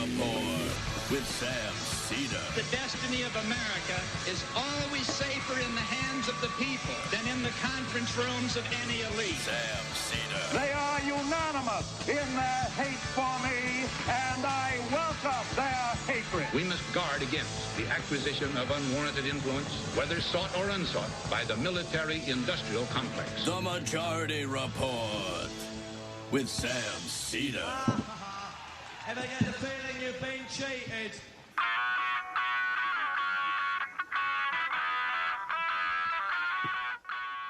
Report with Sam Seder. The destiny of America is always safer in the hands of the people than in the conference rooms of any elite. Sam Seder. They are unanimous in their hate for me, and I welcome their hatred. We must guard against the acquisition of unwarranted influence, whether sought or unsought, by the military-industrial complex. The Majority Report with Sam Seder. Ever get the feeling you've been cheated?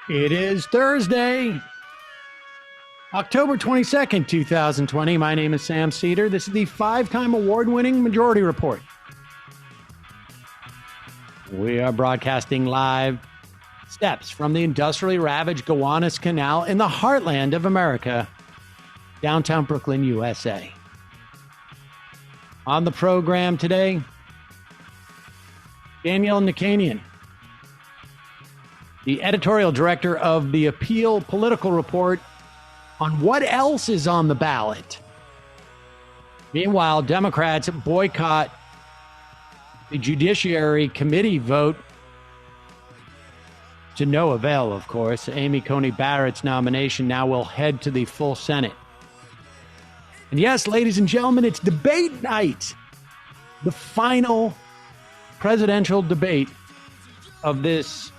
It is Thursday, October 22nd, 2020. My name is Sam Seder. This is the five-time award-winning Majority Report. We are broadcasting live steps from the industrially ravaged Gowanus Canal in the heartland of America, downtown Brooklyn, USA. On the program today, Daniel Nichanian, the editorial director of the Appeal Political Report, on what else is on the ballot. Meanwhile, Democrats boycott the Judiciary Committee vote to no avail, of course. Amy Coney Barrett's nomination now will head to the full Senate. And yes, ladies and gentlemen, it's debate night. The final presidential debate of this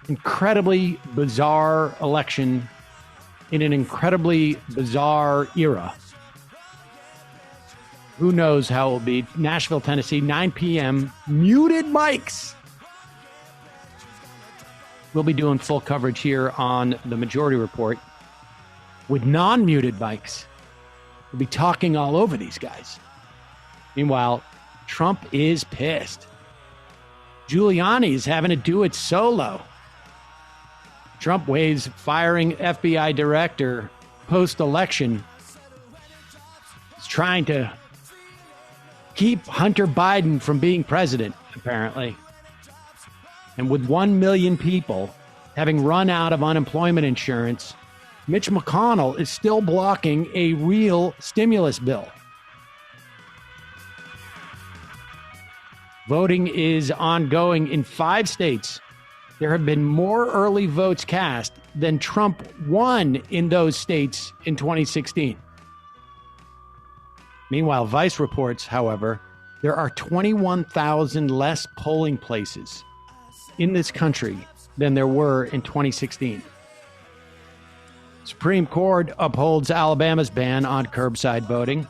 incredibly bizarre election in an incredibly bizarre era. Who knows how it will be? Nashville, Tennessee, 9 p.m. Muted mics. We'll be doing full coverage here on the Majority Report with non-muted mics. We'll be talking all over these guys. Meanwhile, Trump is pissed. Giuliani is having to do it solo. Trump waves firing FBI director post-election. He's trying to keep Hunter Biden from being president, apparently. And with 1 million people having run out of unemployment insurance, Mitch McConnell is still blocking a real stimulus bill. Voting is ongoing in 5 states. There have been more early votes cast than Trump won in those states in 2016. Meanwhile, Vice reports, however, there are 21,000 less polling places in this country than there were in 2016. Supreme Court upholds Alabama's ban on curbside voting.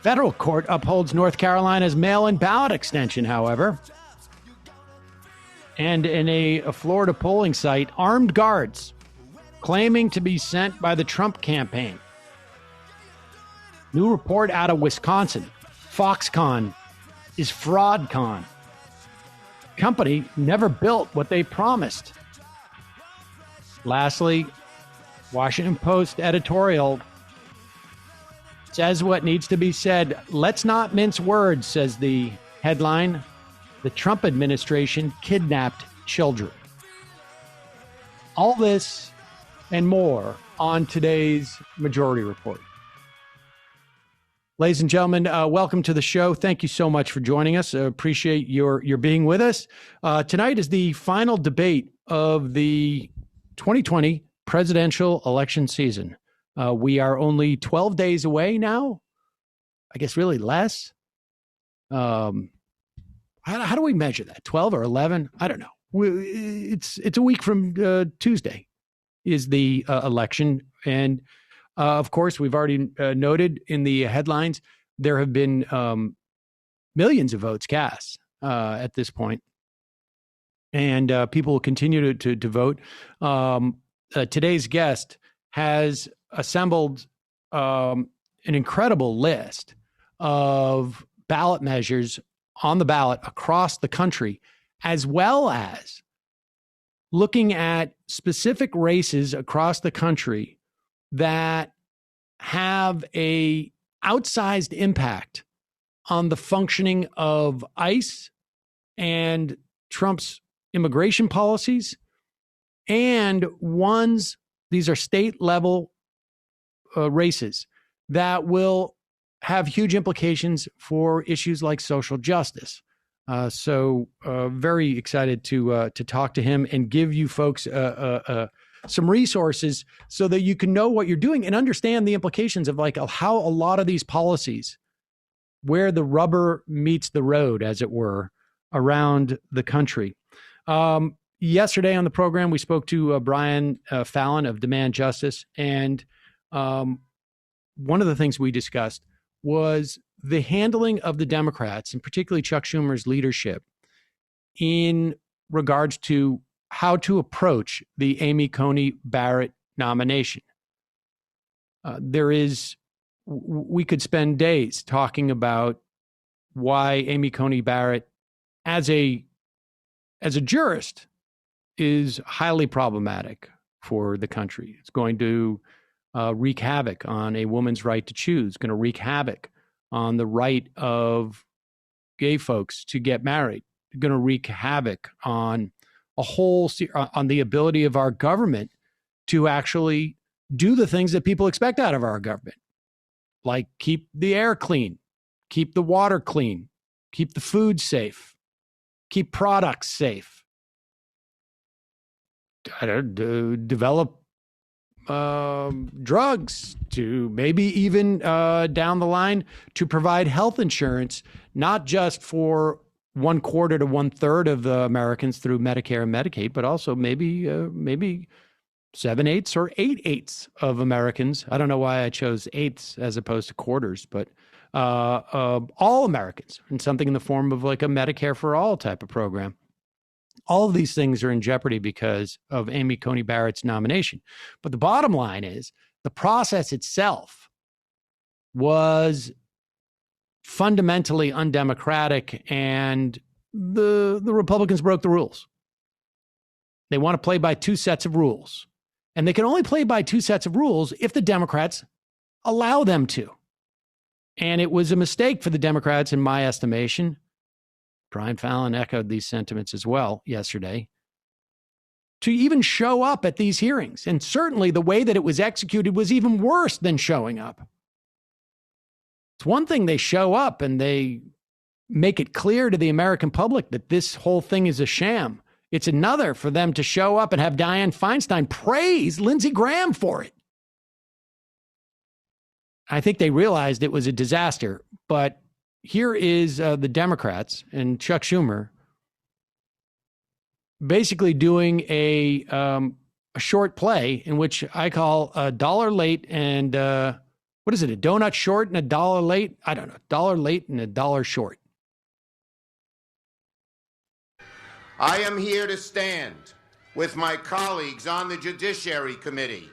Federal court upholds North Carolina's mail-in ballot extension, however. And in a Florida polling site, armed guards claiming to be sent by the Trump campaign. New report out of Wisconsin. Foxconn is FraudCon. Company never built what they promised. Lastly, Washington Post editorial says what needs to be said. Let's not mince words, says the headline. The Trump administration kidnapped children. All this and more on today's Majority Report. Ladies and gentlemen, welcome to the show. Thank you so much for joining us. Appreciate your being with us. Tonight is the final debate of the 2020 presidential election season. We are only 12 days away now. I guess really less. How do we measure that? 12 or 11? I don't know. It's a week from Tuesday is the election. And of course, we've already noted in the headlines, there have been millions of votes cast at this point. And people will continue to vote. Today's guest has assembled an incredible list of ballot measures on the ballot across the country, as well as looking at specific races across the country that have a outsized impact on the functioning of ICE and Trump's immigration policies, and these are state level races that will have huge implications for issues like social justice. So very excited to talk to him and give you folks some resources so that you can know what you're doing and understand the implications of like how a lot of these policies, where the rubber meets the road, as it were, around the country. Yesterday on the program, we spoke to Brian Fallon of Demand Justice. And one of the things we discussed was the handling of the Democrats, and particularly Chuck Schumer's leadership, in regards to how to approach the Amy Coney Barrett nomination. We could spend days talking about why Amy Coney Barrett, as a jurist, is highly problematic for the country. It's going to wreak havoc on a woman's right to choose, going to wreak havoc on the right of gay folks to get married, going to wreak havoc on on the ability of our government to actually do the things that people expect out of our government, like keep the air clean, keep the water clean, keep the food safe, keep products safe, develop drugs, to maybe even down the line to provide health insurance, not just for 1/4 to 1/3 of the Americans through Medicare and Medicaid, but also maybe 7/8 or 8/8 of Americans. I don't know why I chose eighths as opposed to quarters, but all Americans, and something in the form of like a Medicare for all type of program. All of these things are in jeopardy because of Amy Coney Barrett's nomination. But the bottom line is the process itself was fundamentally undemocratic, and the Republicans broke the rules. They want to play by two sets of rules, and they can only play by two sets of rules if the Democrats allow them to. And it was a mistake for the Democrats, in my estimation. Brian Fallon echoed these sentiments as well yesterday, to even show up at these hearings. And certainly the way that it was executed was even worse than showing up. It's one thing they show up and they make it clear to the American public that this whole thing is a sham. It's another for them to show up and have Dianne Feinstein praise Lindsey Graham for it. I think they realized it was a disaster, but here is the Democrats and Chuck Schumer basically doing a short play in which I call a dollar late and what is it? A donut short and a dollar late? I don't know. Dollar late and a dollar short. I am here to stand with my colleagues on the Judiciary Committee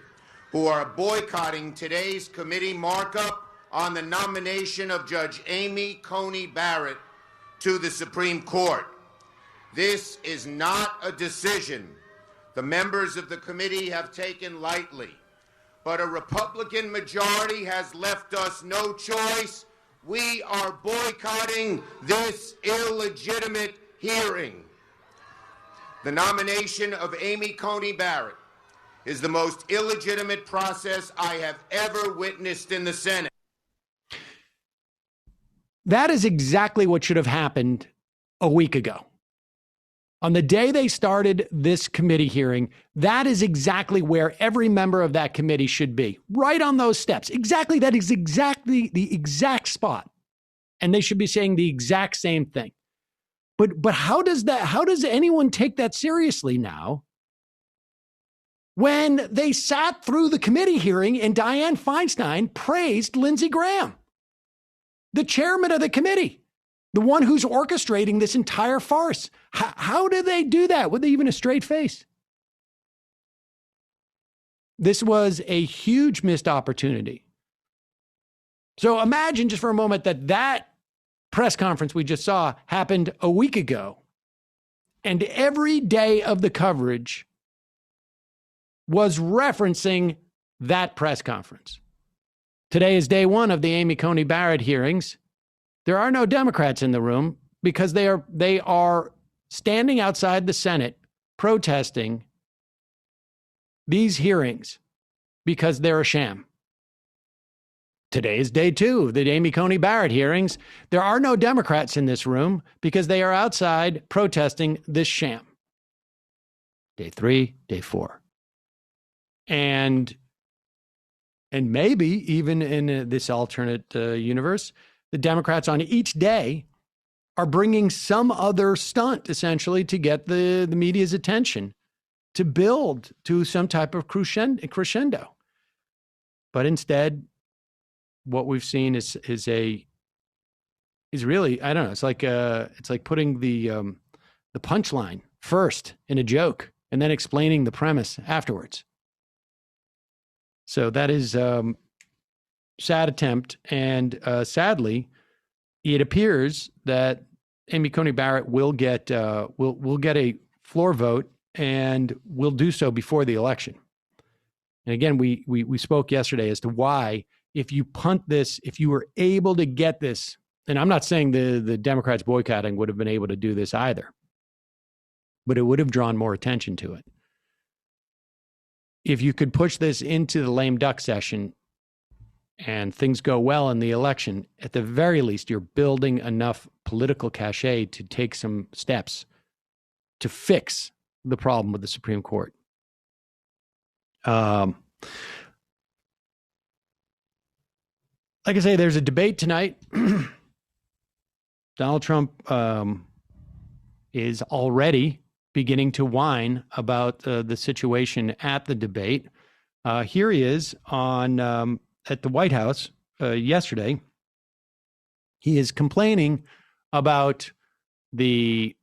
who are boycotting today's committee markup on the nomination of Judge Amy Coney Barrett to the Supreme Court. This is not a decision the members of the committee have taken lightly, but a Republican majority has left us no choice. We are boycotting this illegitimate hearing. The nomination of Amy Coney Barrett is the most illegitimate process I have ever witnessed in the Senate. That is exactly what should have happened a week ago. On the day they started this committee hearing, that is exactly where every member of that committee should be, right on those steps. Exactly, that is exactly the exact spot. And they should be saying the exact same thing. But how does anyone take that seriously now when they sat through the committee hearing and Dianne Feinstein praised Lindsey Graham, the chairman of the committee, the one who's orchestrating this entire farce? How do they do that with even a straight face? This was a huge missed opportunity. So imagine just for a moment that press conference we just saw happened a week ago, and every day of the coverage was referencing that press conference. Today is day one of the Amy Coney Barrett hearings. There are no Democrats in the room because they are standing outside the Senate protesting these hearings because they're a sham. Today is day 2 of the Amy Coney Barrett hearings. There are no Democrats in this room because they are outside protesting this sham. Day 3, day 4. And maybe even in this alternate universe, the Democrats on each day are bringing some other stunt, essentially, to get the media's attention, to build to some type of crescendo. But instead, what we've seen is really, I don't know. It's like putting the punchline first in a joke and then explaining the premise afterwards. So that is sad attempt, and sadly, it appears that Amy Coney Barrett will get will get a floor vote, and will do so before the election. And again, we spoke yesterday as to why, if you punt this, if you were able to get this, and I'm not saying the Democrats boycotting would have been able to do this either, but it would have drawn more attention to it. If you could push this into the lame duck session and things go well in the election, at the very least, you're building enough political cachet to take some steps to fix the problem with the Supreme Court. Like I say, there's a debate tonight. Donald Trump is already beginning to whine about the situation at the debate. Here he is at the White House yesterday. He is complaining about the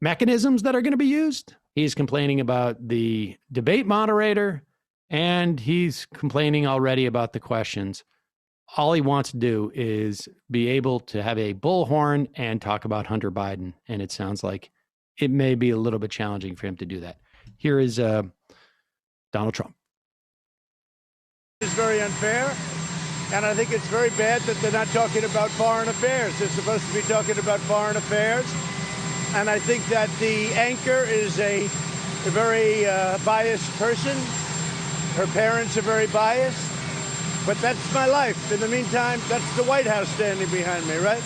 mechanisms that are going to be used. He's complaining about the debate moderator, and he's complaining already about the questions. All he wants to do is be able to have a bullhorn and talk about Hunter Biden, and it sounds like it may be a little bit challenging for him to do that. Here is Donald Trump. It's very unfair, and I think it's very bad that they're not talking about foreign affairs. They're supposed to be talking about foreign affairs, and I think that the anchor is a very biased person. Her parents are very biased, but that's my life. In the meantime, that's the White House standing behind me, right?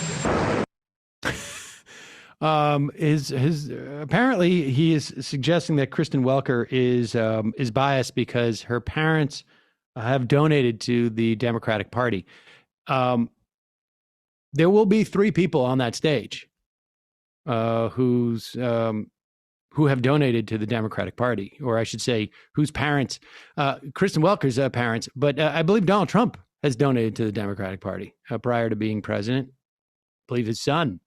Apparently he is suggesting that Kristen Welker is biased because her parents have donated to the Democratic Party. There will be 3 people on that stage who have donated to the Democratic Party, or I should say, whose parents, Kristen Welker's parents, but I believe Donald Trump has donated to the Democratic Party prior to being president. I believe his son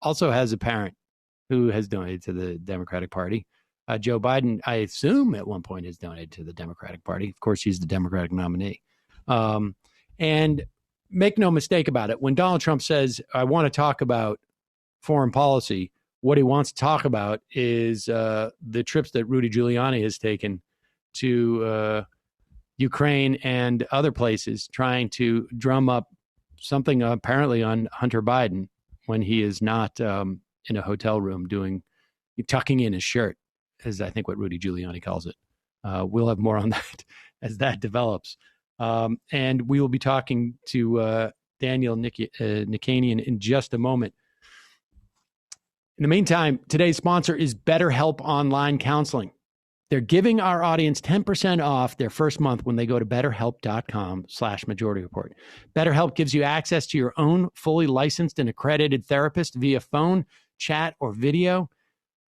also has a parent who has donated to the Democratic Party. Joe Biden, I assume at one point, has donated to the Democratic Party. Of course, he's the Democratic nominee. And make no mistake about it, when Donald Trump says, I want to talk about foreign policy, what he wants to talk about is the trips that Rudy Giuliani has taken to Ukraine and other places, trying to drum up something apparently on Hunter Biden when he is not in a hotel room tucking in his shirt, is I think what Rudy Giuliani calls it. We'll have more on that as that develops. And we will be talking to Daniel Nichanian in just a moment. In the meantime, today's sponsor is BetterHelp Online Counseling. They're giving our audience 10% off their first month when they go to betterhelp.com/Majority Report. BetterHelp gives you access to your own fully licensed and accredited therapist via phone, chat, or video.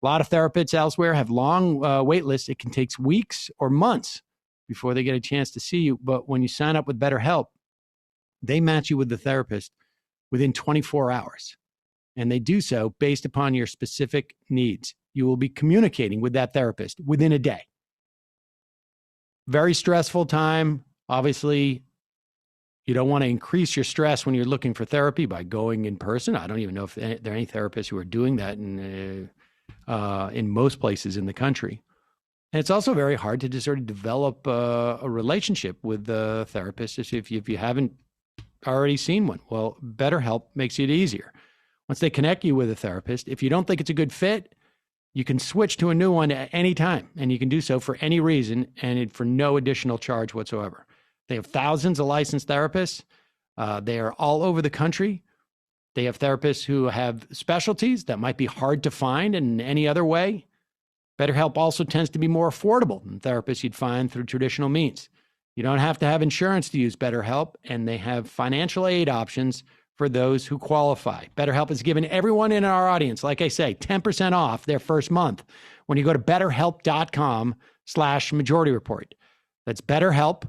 A lot of therapists elsewhere have long wait lists. It can take weeks or months before they get a chance to see you. But when you sign up with BetterHelp, they match you with the therapist within 24 hours. And they do so based upon your specific needs. You will be communicating with that therapist within a day. Very stressful time. Obviously, you don't want to increase your stress when you're looking for therapy by going in person. I don't even know if there are any therapists who are doing that in most places in the country. And it's also very hard to just sort of develop a relationship with the therapist if you haven't already seen one. Well, BetterHelp makes it easier. Once they connect you with a therapist, if you don't think it's a good fit, you can switch to a new one at any time, and you can do so for any reason and for no additional charge whatsoever. They have thousands of licensed therapists. They are all over the country. They have therapists who have specialties that might be hard to find in any other way. BetterHelp also tends to be more affordable than therapists you'd find through traditional means. You don't have to have insurance to use BetterHelp, and they have financial aid options for those who qualify. BetterHelp has given everyone in our audience, like I say, 10% off their first month when you go to betterhelp.com/majority report. That's BetterHelp,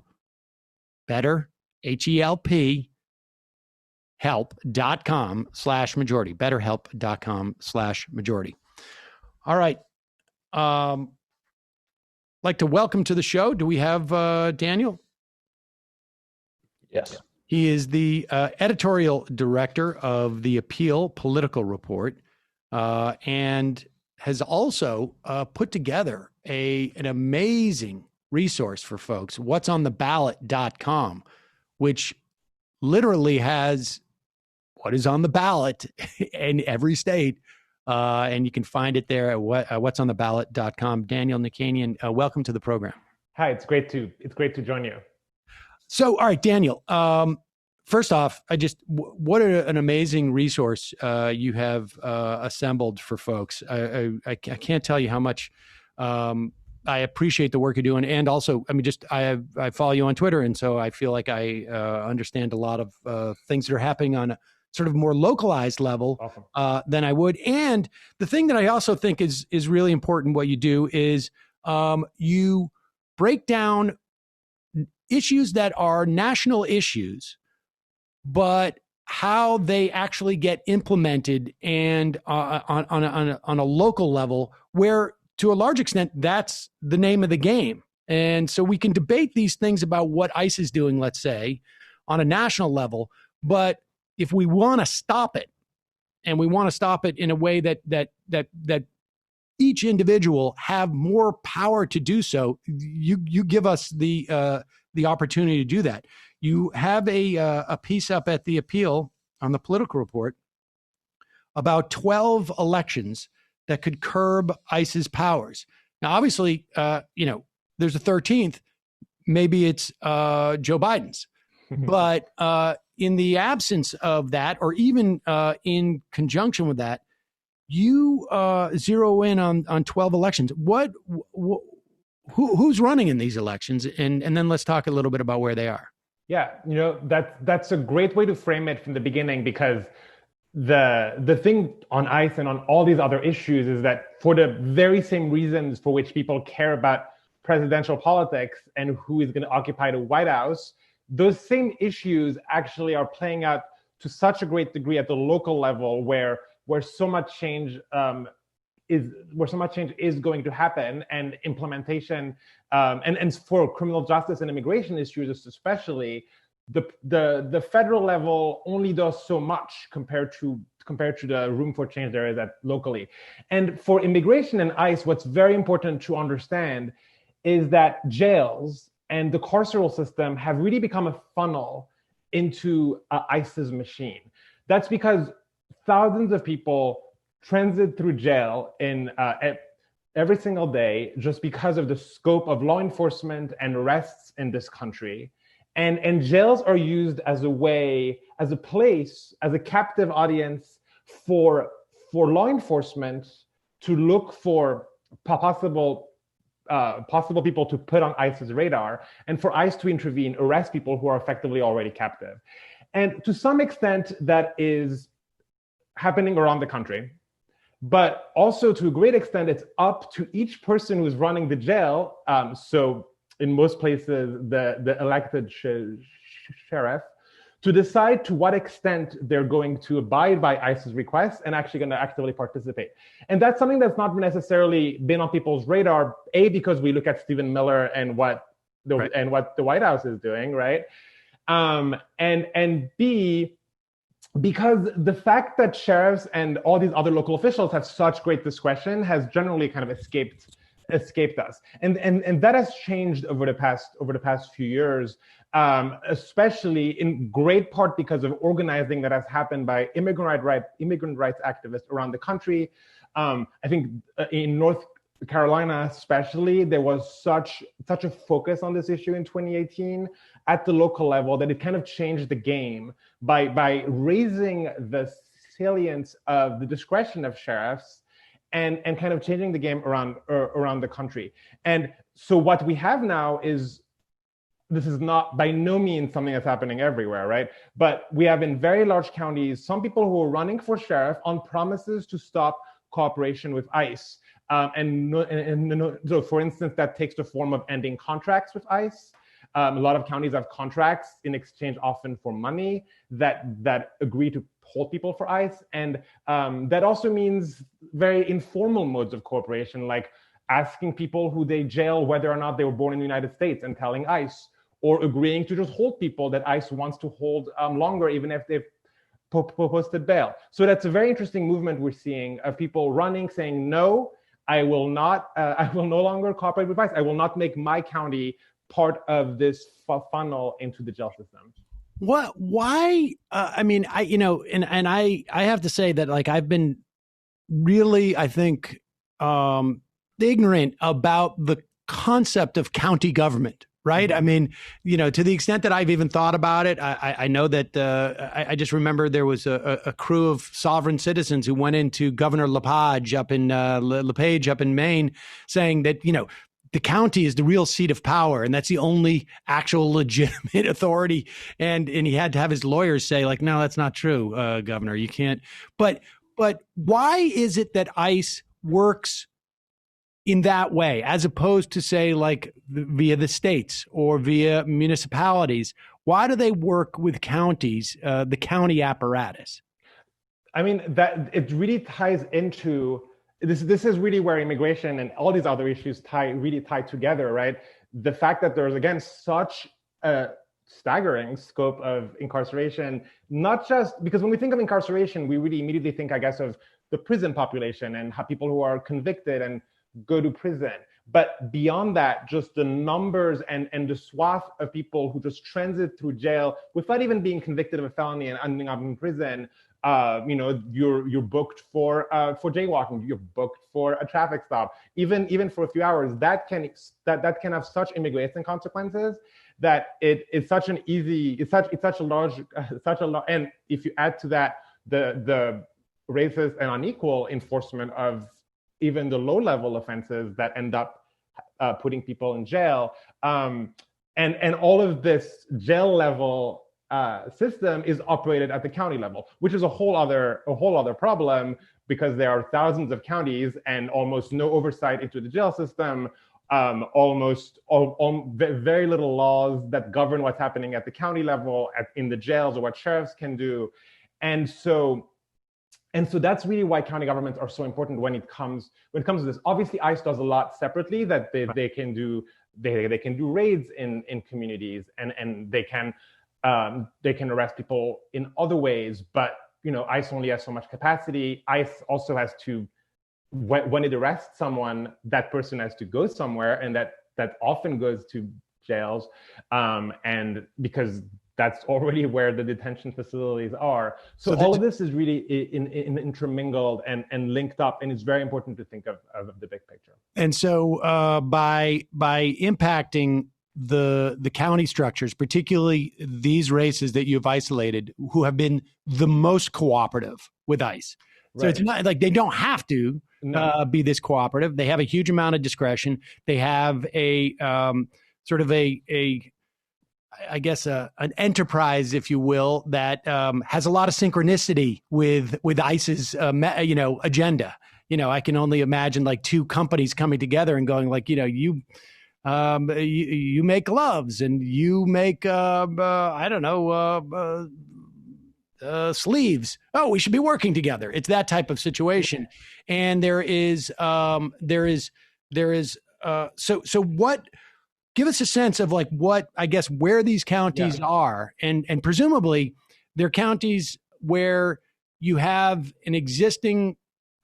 better, H-E-L-P, help.com/majority, betterhelp.com/majority. All right. Like to welcome to the show. Do we have Daniel? Yes. He is the editorial director of the Appeal Political Report, and has also put together an amazing resource for folks, whatsontheballot.com, which literally has what is on the ballot in every state. And you can find it there at whatsontheballot.com. Daniel Nichanian, welcome to the program. Hi, it's great to join you. So, all right, Daniel, first off, what an amazing resource you have assembled for folks. I can't tell you how much I appreciate the work you're doing. And also, I follow you on Twitter. And so I feel like I understand a lot of things that are happening on a sort of more localized level than I would. And the thing that I also think is really important, what you do is you break down issues that are national issues, but how they actually get implemented and on a local level, where to a large extent, that's the name of the game. And so we can debate these things about what ICE is doing, let's say, on a national level. But if we want to stop it, and we want to stop it in a way that each individual have more power to do so, you give us the opportunity to do that. You have a piece up at the Appeal on the Political Report about 12 elections that could curb ICE's powers. Now, obviously, there's a 13th. Maybe it's Joe Biden's. But in the absence of that, or even in conjunction with that, you zero in on 12 elections. Who's running in these elections? And then let's talk a little bit about where they are. Yeah, that's a great way to frame it from the beginning, because the thing on ICE and on all these other issues is that for the very same reasons for which people care about presidential politics and who is going to occupy the White House, those same issues actually are playing out to such a great degree at the local level, where so much change is going to happen, and implementation, and for criminal justice and immigration issues especially, the federal level only does so much compared to the room for change there is at locally. And for immigration and ICE, what's very important to understand is that jails and the carceral system have really become a funnel into ICE's machine. That's because thousands of people transit through jail every single day just because of the scope of law enforcement and arrests in this country. And jails are used as a place, as a captive audience for law enforcement to look for possible people to put on ICE's radar, and for ICE to intervene, arrest people who are effectively already captive. And to some extent, that is happening around the country. But also to a great extent, it's up to each person who's running the jail. So in most places, the elected sheriff, to decide to what extent they're going to abide by ICE's requests and actually going to actively participate. And that's something that's not necessarily been on people's radar, A, because we look at Stephen Miller and what the White House is doing, right? And B, because the fact that sheriffs and all these other local officials have such great discretion has generally kind of escaped us, and that has changed over the past few years, especially in great part because of organizing that has happened by immigrant rights activists around the country. I think in North Carolina especially, there was such a focus on this issue in 2018 at the local level that it kind of changed the game by raising the salience of the discretion of sheriffs and kind of changing the game around the country. And so what we have now is, this is not by no means something that's happening everywhere, right? But we have in very large counties some people who are running for sheriff on promises to stop cooperation with ICE. So for instance, that takes the form of ending contracts with ICE. A lot of counties have contracts in exchange often for money that agree to hold people for ICE. And that also means very informal modes of cooperation, like asking people who they jail whether or not they were born in the United States and telling ICE, or agreeing to just hold people that ICE wants to hold longer, even if they've posted bail. So that's a very interesting movement we're seeing of people running, saying, no, I will no longer cooperate with ICE. I will not make my county part of this funnel into the jail system. What? Why? I have to say that, like, I've been really, I think, ignorant about the concept of county government. Right. I mean, to the extent that I've even thought about it, I know that I just remember there was a crew of sovereign citizens who went into Governor LePage up in Maine, saying that, the county is the real seat of power, and that's the only actual legitimate authority. And he had to have his lawyers say, like, no, that's not true, Governor. You can't. But why is it that ICE works in that way, as opposed to, say, like via the states or via municipalities? Why do they work with counties, the county apparatus? I mean, that it really ties into this. This is really where immigration and all these other issues really tie together, right? The fact that there's, again, such a staggering scope of incarceration, not just because when we think of incarceration, we really immediately think, I guess, of the prison population and how people who are convicted and go to prison. But beyond that, just the numbers and the swath of people who just transit through jail without even being convicted of a felony and ending up in prison. You're booked for jaywalking, you're booked for a traffic stop, even for a few hours. That can have such immigration consequences that it's such a large, and if you add to that the racist and unequal enforcement of even the low-level offenses that end up putting people in jail, and all of this jail-level system is operated at the county level, which is a whole other problem, because there are thousands of counties and almost no oversight into the jail system, very little laws that govern what's happening at the county level in the jails, or what sheriffs can do, and so that's really why county governments are so important when it comes to this. Obviously, ICE does a lot separately, that they can do raids in communities, and they can arrest people in other ways. But ICE only has so much capacity. ICE also has to, when it arrests someone, that person has to go somewhere, and that often goes to jails, and because that's already where the detention facilities are. So all of this is really intermingled and linked up, and it's very important to think of the big picture. And so by impacting the county structures, particularly these races that you've isolated, who have been the most cooperative with ICE. Right. So it's not like they don't have to be this cooperative. They have a huge amount of discretion. They have a sort of I guess an enterprise, if you will, that has a lot of synchronicity with ICE's agenda. I can only imagine like two companies coming together and going like, you make gloves and you make sleeves. Oh, we should be working together. It's that type of situation, and there is so what. Give us a sense of like what, I guess, where these counties are, and presumably they're counties where you have an existing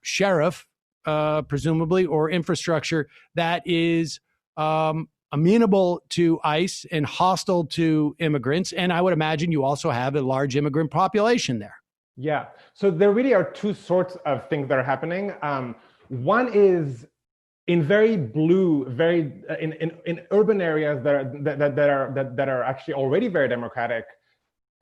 sheriff, presumably, or infrastructure that is amenable to ICE and hostile to immigrants. And I would imagine you also have a large immigrant population there. Yeah. So there really are two sorts of things that are happening. One is in very blue, very in urban areas that are actually already very democratic,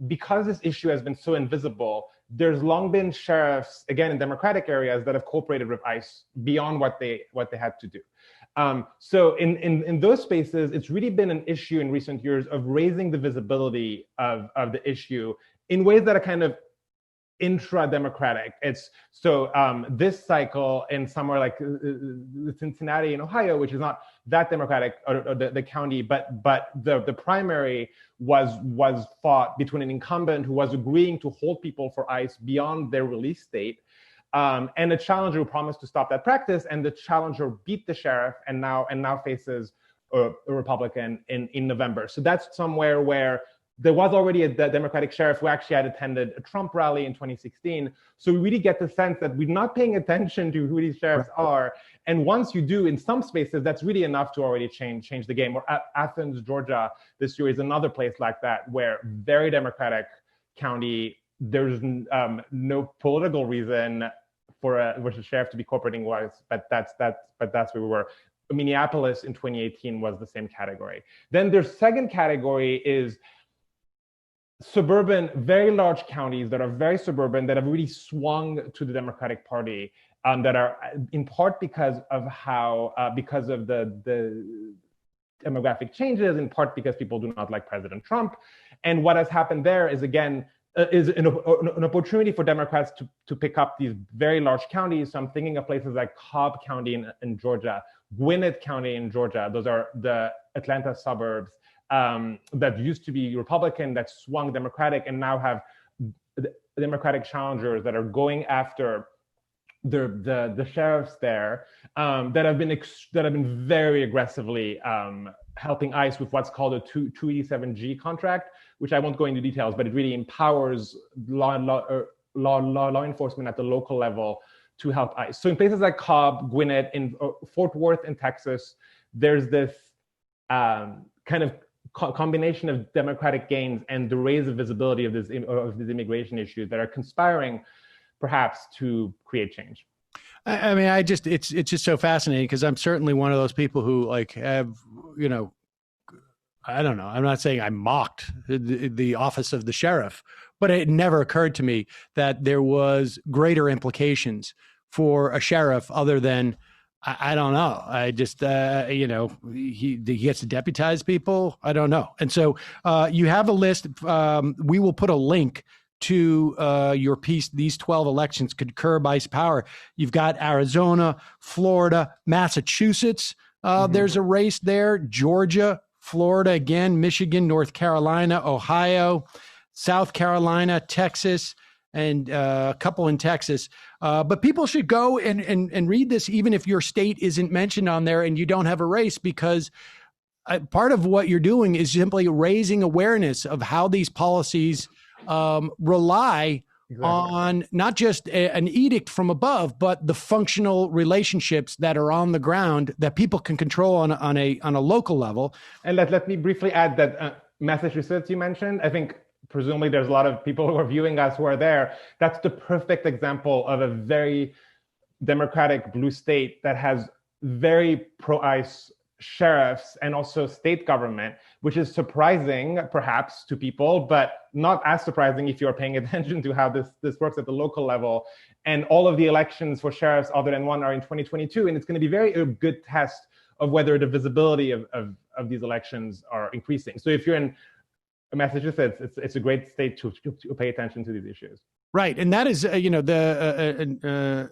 because this issue has been so invisible, there's long been sheriffs, again, in democratic areas that have cooperated with ICE beyond what they had to do. So in those spaces, it's really been an issue in recent years of raising the visibility of the issue in ways that are kind of intra-democratic. It's so this cycle in somewhere like Cincinnati in Ohio, which is not that democratic, or the county, but the primary was fought between an incumbent who was agreeing to hold people for ICE beyond their release date, and a challenger who promised to stop that practice, and the challenger beat the sheriff and now faces a Republican in November. So that's somewhere where there was already a Democratic sheriff who actually had attended a Trump rally in 2016. So we really get the sense that we're not paying attention to who these sheriffs are. And once you do, in some spaces, that's really enough to already change the game. Or Athens, Georgia, this year is another place like that, where very Democratic county, there's no political reason for a sheriff to be cooperating with, but that's where we were. Minneapolis in 2018 was the same category. Then their second category is suburban, very large counties that are very suburban, that have really swung to the Democratic Party, that are in part because of the demographic changes, in part because people do not like President Trump. And what has happened there is, again, is an opportunity for Democrats to pick up these very large counties. So I'm thinking of places like Cobb County in Georgia, Gwinnett County in Georgia. Those are the Atlanta suburbs that used to be Republican, that swung Democratic, and now have the Democratic challengers that are going after the sheriffs there, that have been very aggressively helping ICE with what's called a 287G contract, which I won't go into details, but it really empowers law enforcement at the local level to help ICE. So in places like Cobb, Gwinnett, in Fort Worth in Texas, there's this kind of combination of Democratic gains and the raise of visibility of these immigration issues that are conspiring perhaps to create change. I mean, it's just so fascinating, because I'm certainly one of those people who have, I don't know, I'm not saying I mocked the office of the sheriff, but it never occurred to me that there was greater implications for a sheriff other than, I don't know. I just, he gets to deputize people. I don't know. And so you have a list. We will put a link to your piece. These 12 elections could curb ICE power. You've got Arizona, Florida, Massachusetts. There's a race there. Georgia, Florida again, Michigan, North Carolina, Ohio, South Carolina, Texas, and a couple in Texas. But people should go and read this, even if your state isn't mentioned on there and you don't have a race, because part of what you're doing is simply raising awareness of how these policies rely on not just an edict from above, but the functional relationships that are on the ground that people can control on a local level. And let me briefly add that Massachusetts you mentioned, I think presumably there's a lot of people who are viewing us who are there. That's the perfect example of a very democratic blue state that has very pro-ICE sheriffs and also state government, which is surprising perhaps to people, but not as surprising if you're paying attention to how this works at the local level. And all of the elections for sheriffs other than one are in 2022. And it's going to be a good test of whether the visibility of these elections are increasing. So if you're in Massachusetts, it's a great state to pay attention to these issues. Right. And that is,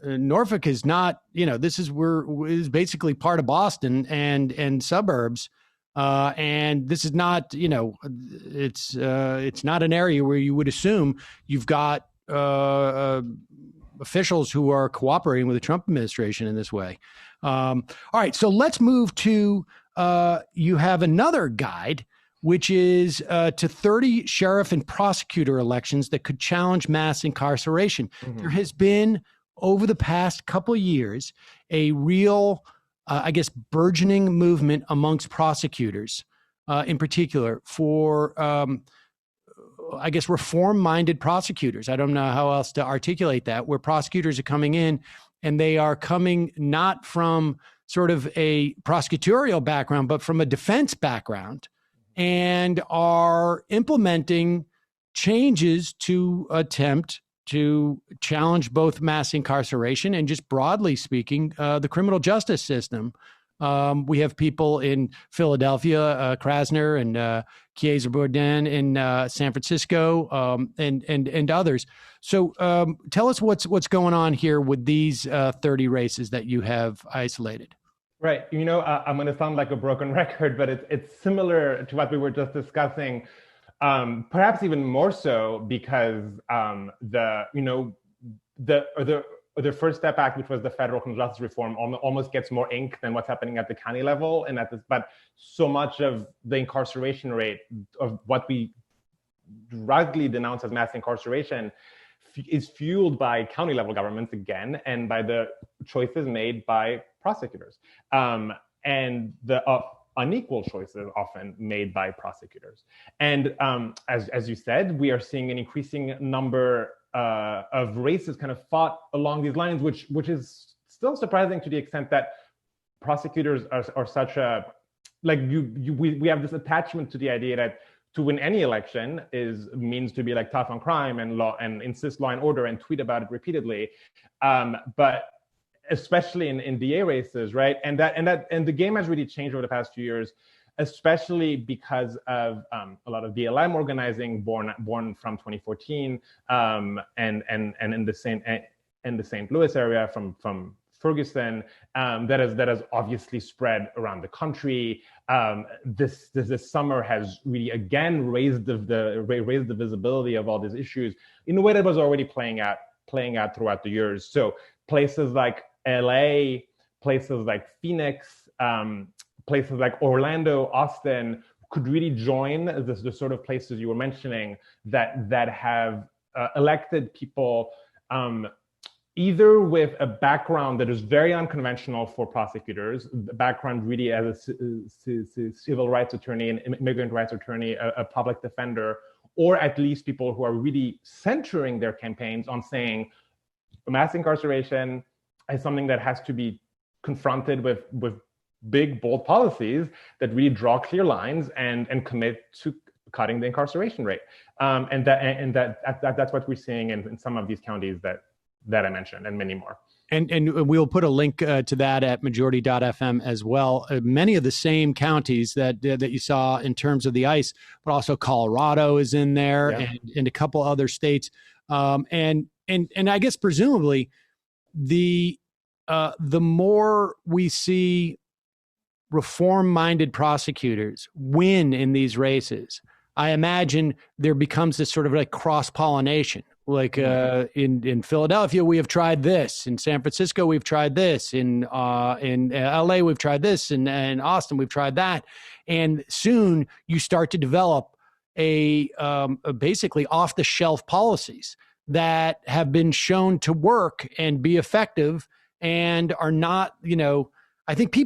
Norfolk is not, this is basically part of Boston and suburbs. And this is not, it's not an area where you would assume you've got officials who are cooperating with the Trump administration in this way. All right. So let's move to, you have another guide, which is to 30 sheriff and prosecutor elections that could challenge mass incarceration. Mm-hmm. There has been, over the past couple of years, a real, burgeoning movement amongst prosecutors, in particular, for, reform-minded prosecutors. I don't know how else to articulate that, where prosecutors are coming in, and they are coming not from sort of a prosecutorial background, but from a defense background, and are implementing changes to attempt to challenge both mass incarceration and, just broadly speaking, the criminal justice system. We have people in Philadelphia, Krasner and Kieser-Bourdin in San Francisco, and others. So tell us what's going on here with these 30 races that you have isolated. Right. I'm going to sound like a broken record, but it's similar to what we were just discussing. Perhaps even more so because the First Step Act, which was the federal criminal justice reform, almost gets more ink than what's happening at the county level, but so much of the incarceration rate of what we ruggedly denounce as mass incarceration is fueled by county level governments again, and by the choices made by prosecutors, and the unequal choices often made by prosecutors. And as you said, we are seeing an increasing number of races kind of fought along these lines, which is still surprising to the extent that prosecutors are such a, we have this attachment to the idea that to win any election means to be like tough on crime and law and insist law and order and tweet about it repeatedly, but especially in DA races, right? And the game has really changed over the past few years, especially because of a lot of BLM organizing born from 2014, and in the St. Louis area from Ferguson, that has obviously spread around the country. This summer has really again raised the visibility of all these issues in a way that was already playing out throughout the years. So places like LA, places like Phoenix, places like Orlando, Austin could really join the sort of places you were mentioning that have elected people either with a background that is very unconventional for prosecutors, the background really as a civil rights attorney, an immigrant rights attorney, a public defender, or at least people who are really centering their campaigns on saying mass incarceration is something that has to be confronted with big, bold policies that really draw clear lines and commit to cutting the incarceration rate. And that's what we're seeing in some of these counties that I mentioned, and many more. And we'll put a link to that at majority.fm as well. Many of the same counties that you saw in terms of the ICE, but also Colorado is in there, yeah, and a couple other states. And I guess presumably the more we see reform-minded prosecutors win in these races, I imagine there becomes this sort of like cross-pollination. Like in Philadelphia, we have tried this. In San Francisco, we've tried this. In LA, we've tried this. In Austin, we've tried that. And soon you start to develop a basically off-the-shelf policies that have been shown to work and be effective and are not, I think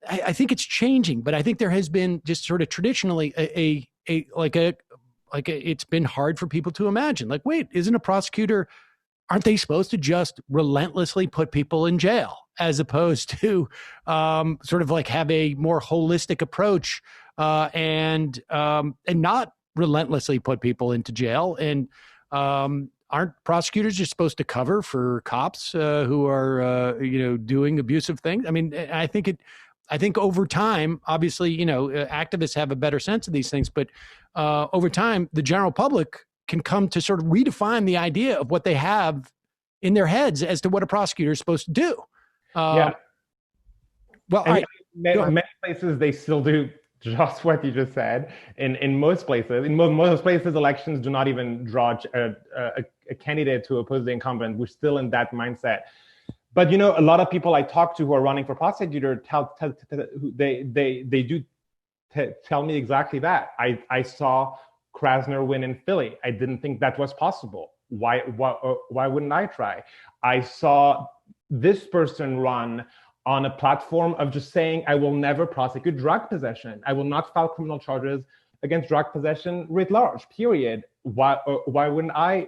I think it's changing, but I think there has been just sort of traditionally it's been hard for people to imagine. Like, wait, isn't a prosecutor, aren't they supposed to just relentlessly put people in jail as opposed to sort of like have a more holistic approach and not relentlessly put people into jail? And aren't prosecutors just supposed to cover for cops who are doing abusive things? I mean, I think over time, obviously, activists have a better sense of these things, but over time, the general public can come to sort of redefine the idea of what they have in their heads as to what a prosecutor is supposed to do. Yeah. Well, many places, they still do just what you just said. In most places, elections do not even draw a candidate to oppose the incumbent. We're still in that mindset. But a lot of people I talk to who are running for prosecutor they do tell me exactly that. I saw Krasner win in Philly. I didn't think that was possible. Why wouldn't I try? I saw this person run on a platform of just saying, I will never prosecute drug possession. I will not file criminal charges against drug possession writ large, period. Why wouldn't I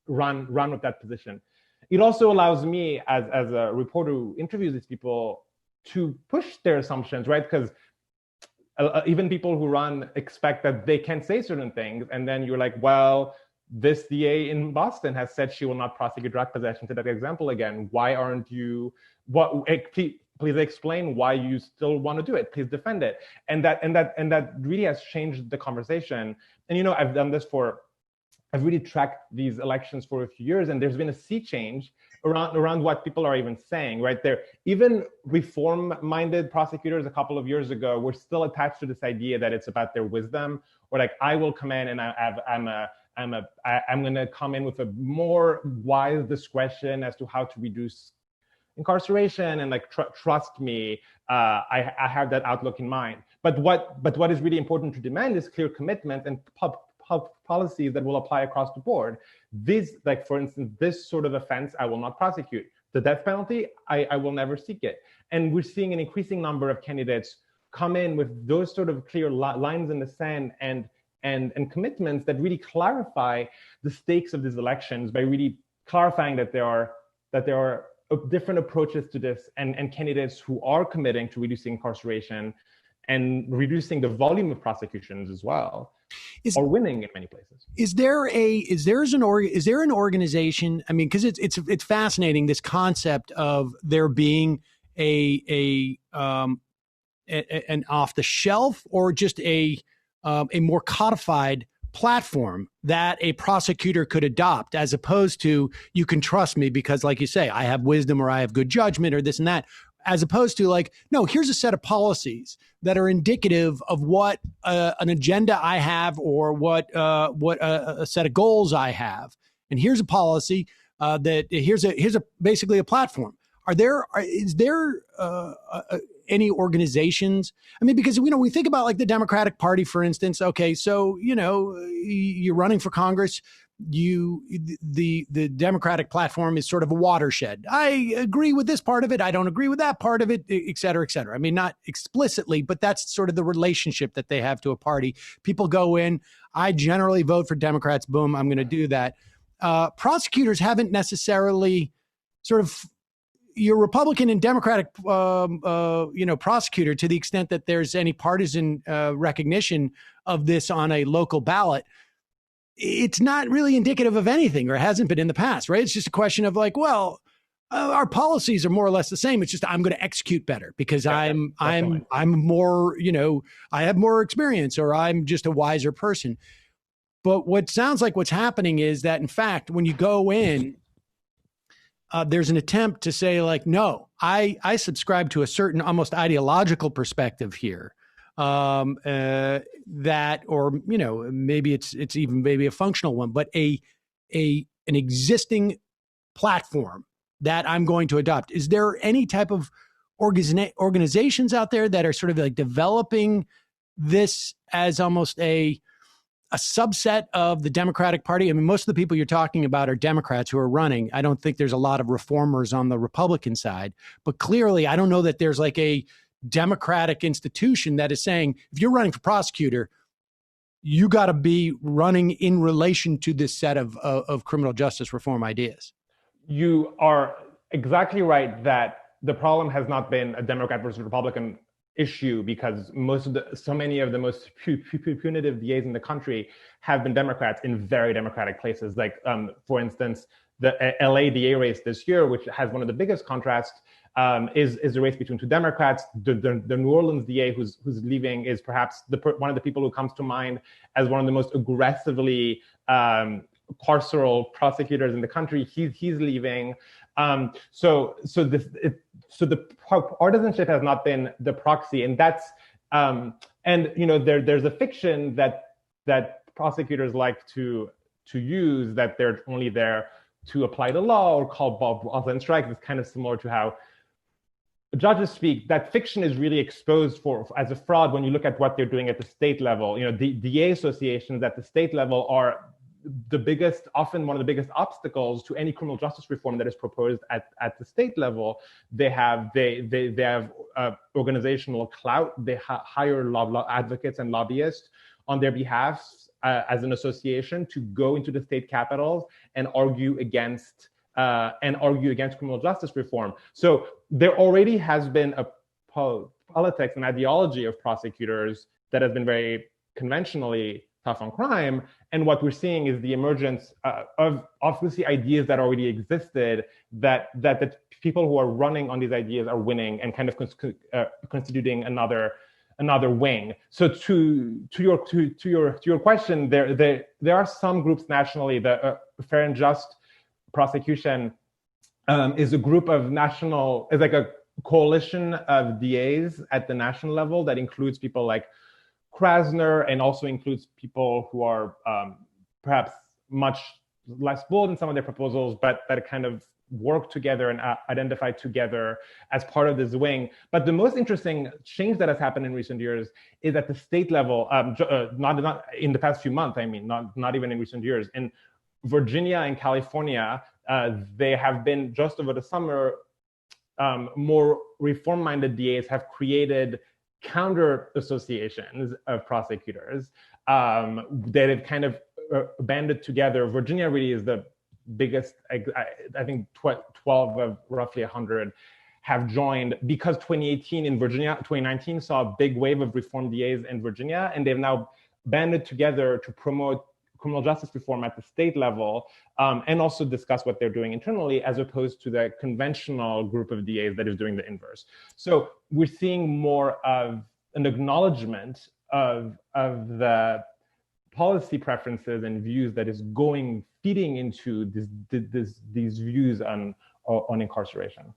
run with that position? It also allows me as a reporter who interviews these people to push their assumptions, right? Because even people who run expect that they can say certain things. And then you're like, well, this DA in Boston has said she will not prosecute drug possession, to that example again. Why aren't you, please explain why you still want to do it. Please defend it. And that really has changed the conversation. And I've done this I've really tracked these elections for a few years, and there's been a sea change around what people are even saying, right? There, even reform-minded prosecutors a couple of years ago were still attached to this idea that it's about their wisdom, or like, I will come in and I'm going to come in with a more wise discretion as to how to reduce incarceration, and like trust me, I have that outlook in mind. But what is really important to demand is clear commitment and policies that will apply across the board. This, like for instance, this sort of offense, I will not prosecute. The death penalty, I will never seek it. And we're seeing an increasing number of candidates come in with those sort of clear lines in the sand and commitments that really clarify the stakes of these elections by really clarifying that there are different approaches to this, and candidates who are committing to reducing incarceration and reducing the volume of prosecutions as well, are winning in many places. Is there an organization? I mean, because it's fascinating, this concept of there being an off the shelf or just a more codified platform that a prosecutor could adopt, as opposed to, you can trust me because, like you say, I have wisdom or I have good judgment or this and that, as opposed to like, no, here's a set of policies that are indicative of what an agenda I have, or what a set of goals I have, and here's a policy that here's basically a platform. Is there any organizations? I mean, because we think about like the Democratic Party, for instance. Okay, so you're running for Congress. The Democratic platform is sort of a watershed. I agree with this part of it. I don't agree with that part of it, et cetera, et cetera. I mean, not explicitly, but that's sort of the relationship that they have to a party. People go in, I generally vote for Democrats. Boom, I'm going to do that. Prosecutors haven't necessarily sort of, your Republican and Democratic, prosecutor, to the extent that there's any partisan recognition of this on a local ballot, it's not really indicative of anything, or hasn't been in the past, right? It's just a question of like, well, our policies are more or less the same. It's just I'm going to execute better because I'm more, I have more experience, or I'm just a wiser person. But what sounds like what's happening is that, in fact, when you go in, there's an attempt to say like, no, I subscribe to a certain almost ideological perspective here. That, or maybe it's even maybe a functional one, but an existing platform that I'm going to adopt. Is there any type of organizations out there that are sort of like developing this as almost a subset of the Democratic Party? I mean, most of the people you're talking about are Democrats who are running. I don't think there's a lot of reformers on the Republican side, but clearly I don't know that there's like a Democratic institution that is saying, if you're running for prosecutor, you got to be running in relation to this set of criminal justice reform ideas. You are exactly right that the problem has not been a Democrat versus Republican issue, because so many of the most punitive DAs in the country have been Democrats in very Democratic places. Like, for instance, the LA DA race this year, which has one of the biggest contrasts, is a race between two Democrats. The New Orleans DA who's leaving is perhaps one of the people who comes to mind as one of the most aggressively carceral prosecutors in the country. He's leaving. So the partisanship has not been the proxy, and that's there's a fiction that prosecutors like to use, that they're only there to apply the law or call balls and strikes. It's kind of similar to how judges speak. That fiction is really exposed as a fraud when you look at what they're doing at the state level. The DA associations at the state level are often one of the biggest obstacles to any criminal justice reform that is proposed at the state level. They have organizational clout. They hire law advocates and lobbyists on their behalf as an association to go into the state capitals and argue against and argue against criminal justice reform. So there already has been a politics and ideology of prosecutors that has been very conventionally tough on crime. And what we're seeing is the emergence of obviously ideas that already existed, that the people who are running on these ideas are winning and kind of constituting another wing. So to your question, there are some groups nationally. The Fair and Just Prosecution is a group of is like a coalition of DAs at the national level that includes people like Krasner and also includes people who are perhaps much less bold in some of their proposals, but that kind of work together and identify together as part of this wing. But the most interesting change that has happened in recent years is at the state level, not in the past few months, I mean, not even in recent years. In Virginia and California, they have been, just over the summer, more reform-minded DAs have created counter associations of prosecutors that have kind of banded together. Virginia really is the biggest. I think 12 of roughly 100 have joined, because 2018 in Virginia, 2019 saw a big wave of reform DAs in Virginia, and they've now banded together to promote criminal justice reform at the state level, and also discuss what they're doing internally, as opposed to the conventional group of DAs that is doing the inverse. So we're seeing more of an acknowledgement of the policy preferences and views that is feeding into these views on incarceration.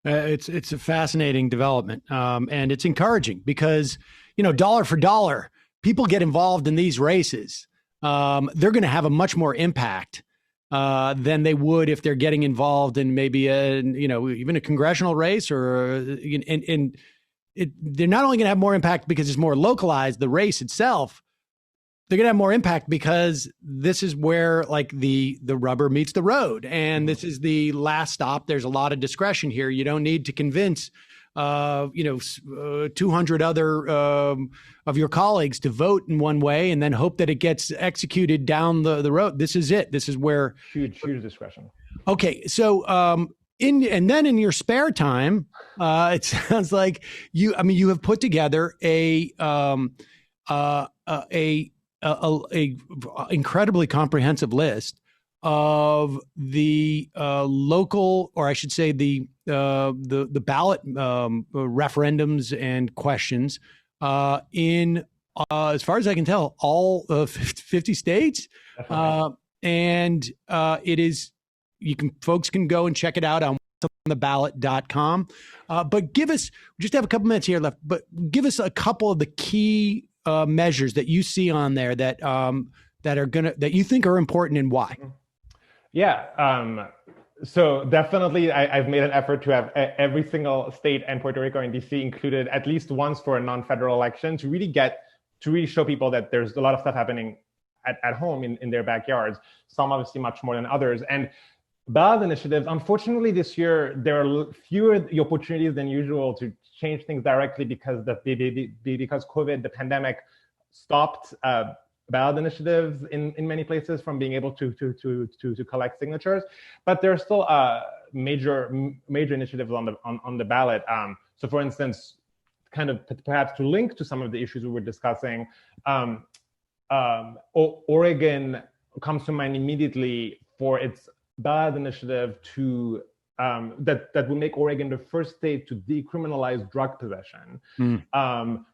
It's a fascinating development, and it's encouraging because, dollar for dollar, people get involved in these races. They're going to have a much more impact than they would if they're getting involved in maybe even a congressional race, or they're not only going to have more impact because it's more localized, the race itself. They're going to have more impact because this is where the rubber meets the road, and this is the last stop. There's a lot of discretion here. You don't need to convince 200 other of your colleagues to vote in one way and then hope that it gets executed down the road. This is it. This is where huge discretion. Okay, so and then in your spare time, it sounds like you have put together a incredibly comprehensive list of the local, or I should say the ballot referendums and questions in, as far as I can tell, all 50 states. And it is, folks can go and check it out on theballot.com. But we just have a couple minutes here left, but give us a couple of the key measures that you see on there that you think are important, and why. Yeah. So definitely, I've made an effort to have every single state and Puerto Rico and DC included at least once for a non-federal election, to really show people that there's a lot of stuff happening at home in their backyards. Some obviously much more than others. And ballot initiatives, unfortunately, this year there are fewer opportunities than usual to change things directly because COVID, the pandemic, stopped ballot initiatives in many places from being able to collect signatures. But there are still major initiatives on the ballot. So, for instance, kind of perhaps to link to some of the issues we were discussing, Oregon comes to mind immediately for its ballot initiative to that would make Oregon the first state to decriminalize drug possession,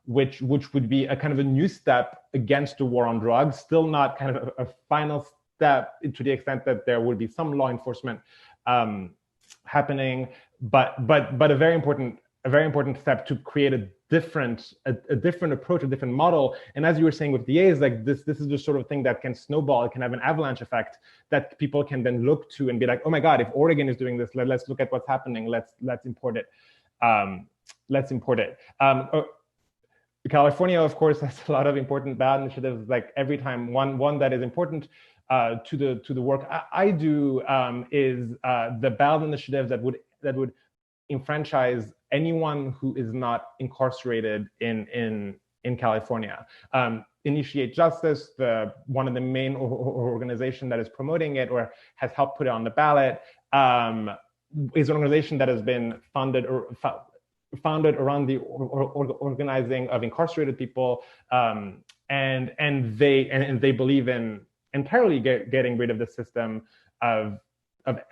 which would be a kind of a new step against the war on drugs. Still not kind of a final step to the extent that there would be some law enforcement happening, but a very important step to create a different approach, a different model. And as you were saying with DAs, like this is the sort of thing that can snowball. It can have an avalanche effect that people can then look to and be like, oh my God, if Oregon is doing this, let's look at what's happening. Let's import it. California, of course, has a lot of important ballot initiatives. Like every time, one that is important to the work I do is the ballot initiative that would enfranchise anyone who is not incarcerated in California. Initiate Justice, one of the main organization that is promoting it or has helped put it on the ballot, is an organization that has been founded around the organizing of incarcerated people, and they believe in entirely getting rid of the system of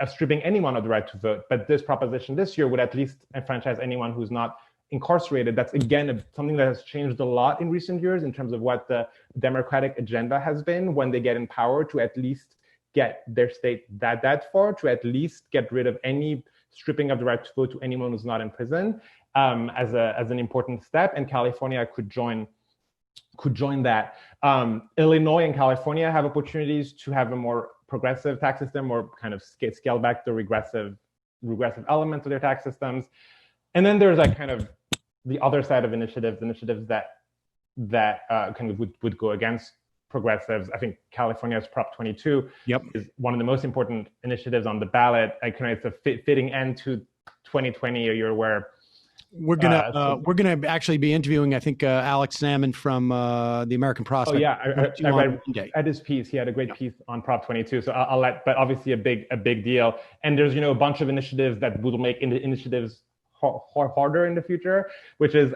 stripping anyone of the right to vote. But this proposition this year would at least enfranchise anyone who's not incarcerated. That's again something that has changed a lot in recent years in terms of what the Democratic agenda has been when they get in power, to at least get their state that far, to at least get rid of any stripping of the right to vote to anyone who's not in prison, as an important step. And California could join that. Illinois and California have opportunities to have a more progressive tax system, or kind of scale back the regressive elements of their tax systems. And then there's like kind of the other side of initiatives that kind of would go against progressives. I think California's Prop 22 is one of the most important initiatives on the ballot. It's a fitting end to 2020, a year where we're gonna actually be interviewing, I think, Alex Salmon from the American Prosecutor. Oh yeah, I read his piece. He had a great piece on Prop 22. So I'll let, but obviously a big deal. And there's a bunch of initiatives that will make initiatives harder in the future, which is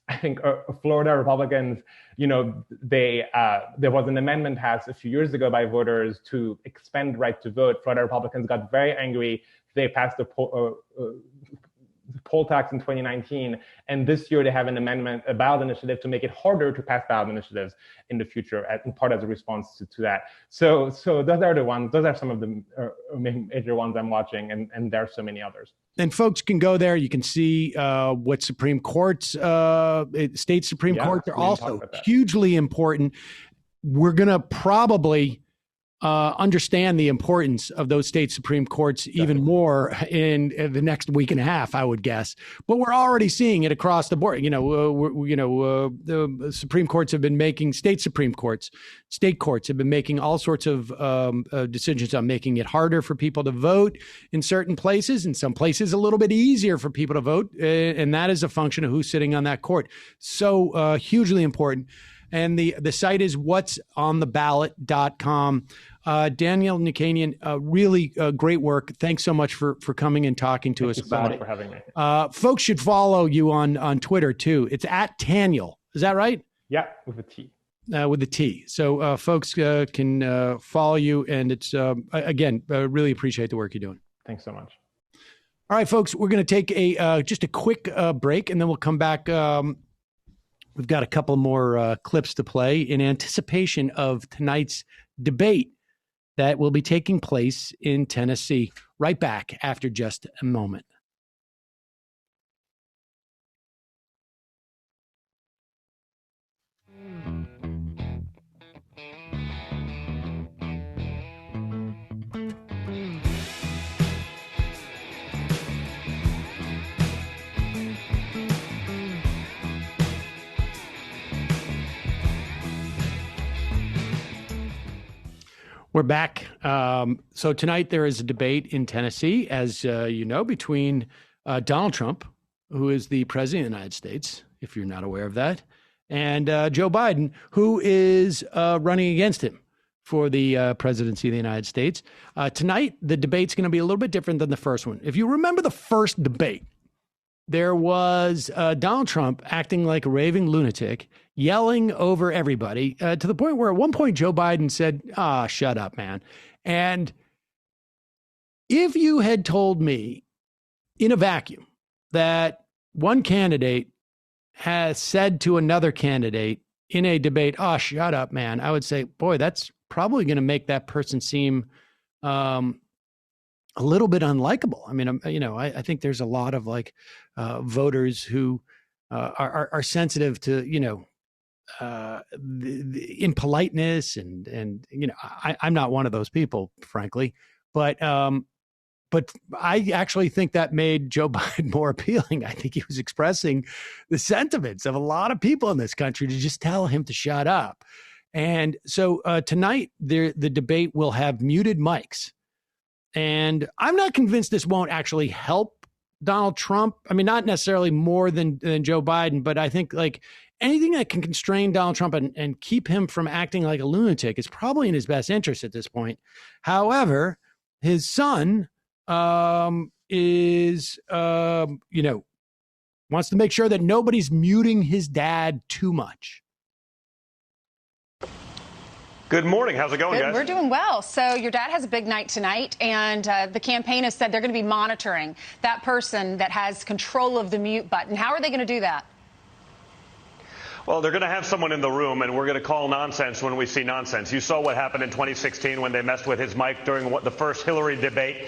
I think Florida Republicans, there was an amendment passed a few years ago by voters to expand right to vote. Florida Republicans got very angry. They passed the poll tax in 2019, and this year they have an amendment, a ballot initiative, to make it harder to pass ballot initiatives in the future, in part as a response to that. So those are the ones. Those are some of the major ones I'm watching, and there are so many others. And folks can go there. You can see what Supreme Courts, state Supreme Courts are also hugely important. We're going to probably understand the importance of those state Supreme Courts even more in the next week and a half, I would guess. But we're already seeing it across the board. The Supreme Courts have been making, state Supreme Courts, state courts have been making all sorts of decisions on making it harder for people to vote in certain places, in some places a little bit easier for people to vote. And that is a function of who's sitting on that court. So hugely important. And the site is whatsontheballot.com. Daniel Nichanian, really great work. Thanks so much for coming and talking to us about it. Thank you so much for having me. Folks should follow you on Twitter too. It's @Taniel. Is that right? Yeah, with a T. With a T. So folks can follow you. And it's, again, really appreciate the work you're doing. Thanks so much. All right, folks, we're going to take just a quick break, and then we'll come back. We've got a couple more clips to play in anticipation of tonight's debate that will be taking place in Tennessee. Right back after just a moment. We're back. So tonight there is a debate in Tennessee, as you know, between Donald Trump, who is the president of the United States, if you're not aware of that, and Joe Biden, who is running against him for the presidency of the United States. Tonight, the debate's going to be a little bit different than the first one. If you remember the first debate, there was Donald Trump acting like a raving lunatic, yelling over everybody to the point where at one point Joe Biden said, shut up, man. And if you had told me in a vacuum that one candidate has said to another candidate in a debate, shut up, man, I would say, boy, that's probably going to make that person seem a little bit unlikable. I mean, I think there's a lot of voters who are sensitive to, the impoliteness and I'm not one of those people, frankly, but I actually think that made Joe Biden more appealing. I think he was expressing the sentiments of a lot of people in this country to just tell him to shut up. And so tonight the debate will have muted mics. And I'm not convinced this won't actually help Donald Trump. I mean, not necessarily more than Joe Biden, but I think anything that can constrain Donald Trump and keep him from acting like a lunatic is probably in his best interest at this point. However, his son, is, wants to make sure that nobody's muting his dad too much. Good morning. How's it going, guys? We're doing well. So your dad has a big night tonight, and the campaign has said they're going to be monitoring that person that has control of the mute button. How are they going to do that? Well, they're going to have someone in the room, and we're going to call nonsense when we see nonsense. You saw what happened in 2016 when they messed with his mic during the first Hillary debate.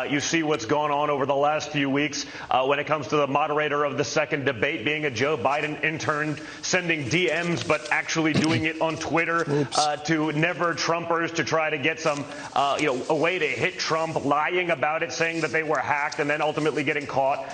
You see what's gone on over the last few weeks when it comes to the moderator of the second debate being a Joe Biden intern, sending DMs, but actually doing it on Twitter to never Trumpers to try to get some, a way to hit Trump, lying about it, saying that they were hacked, and then ultimately getting caught.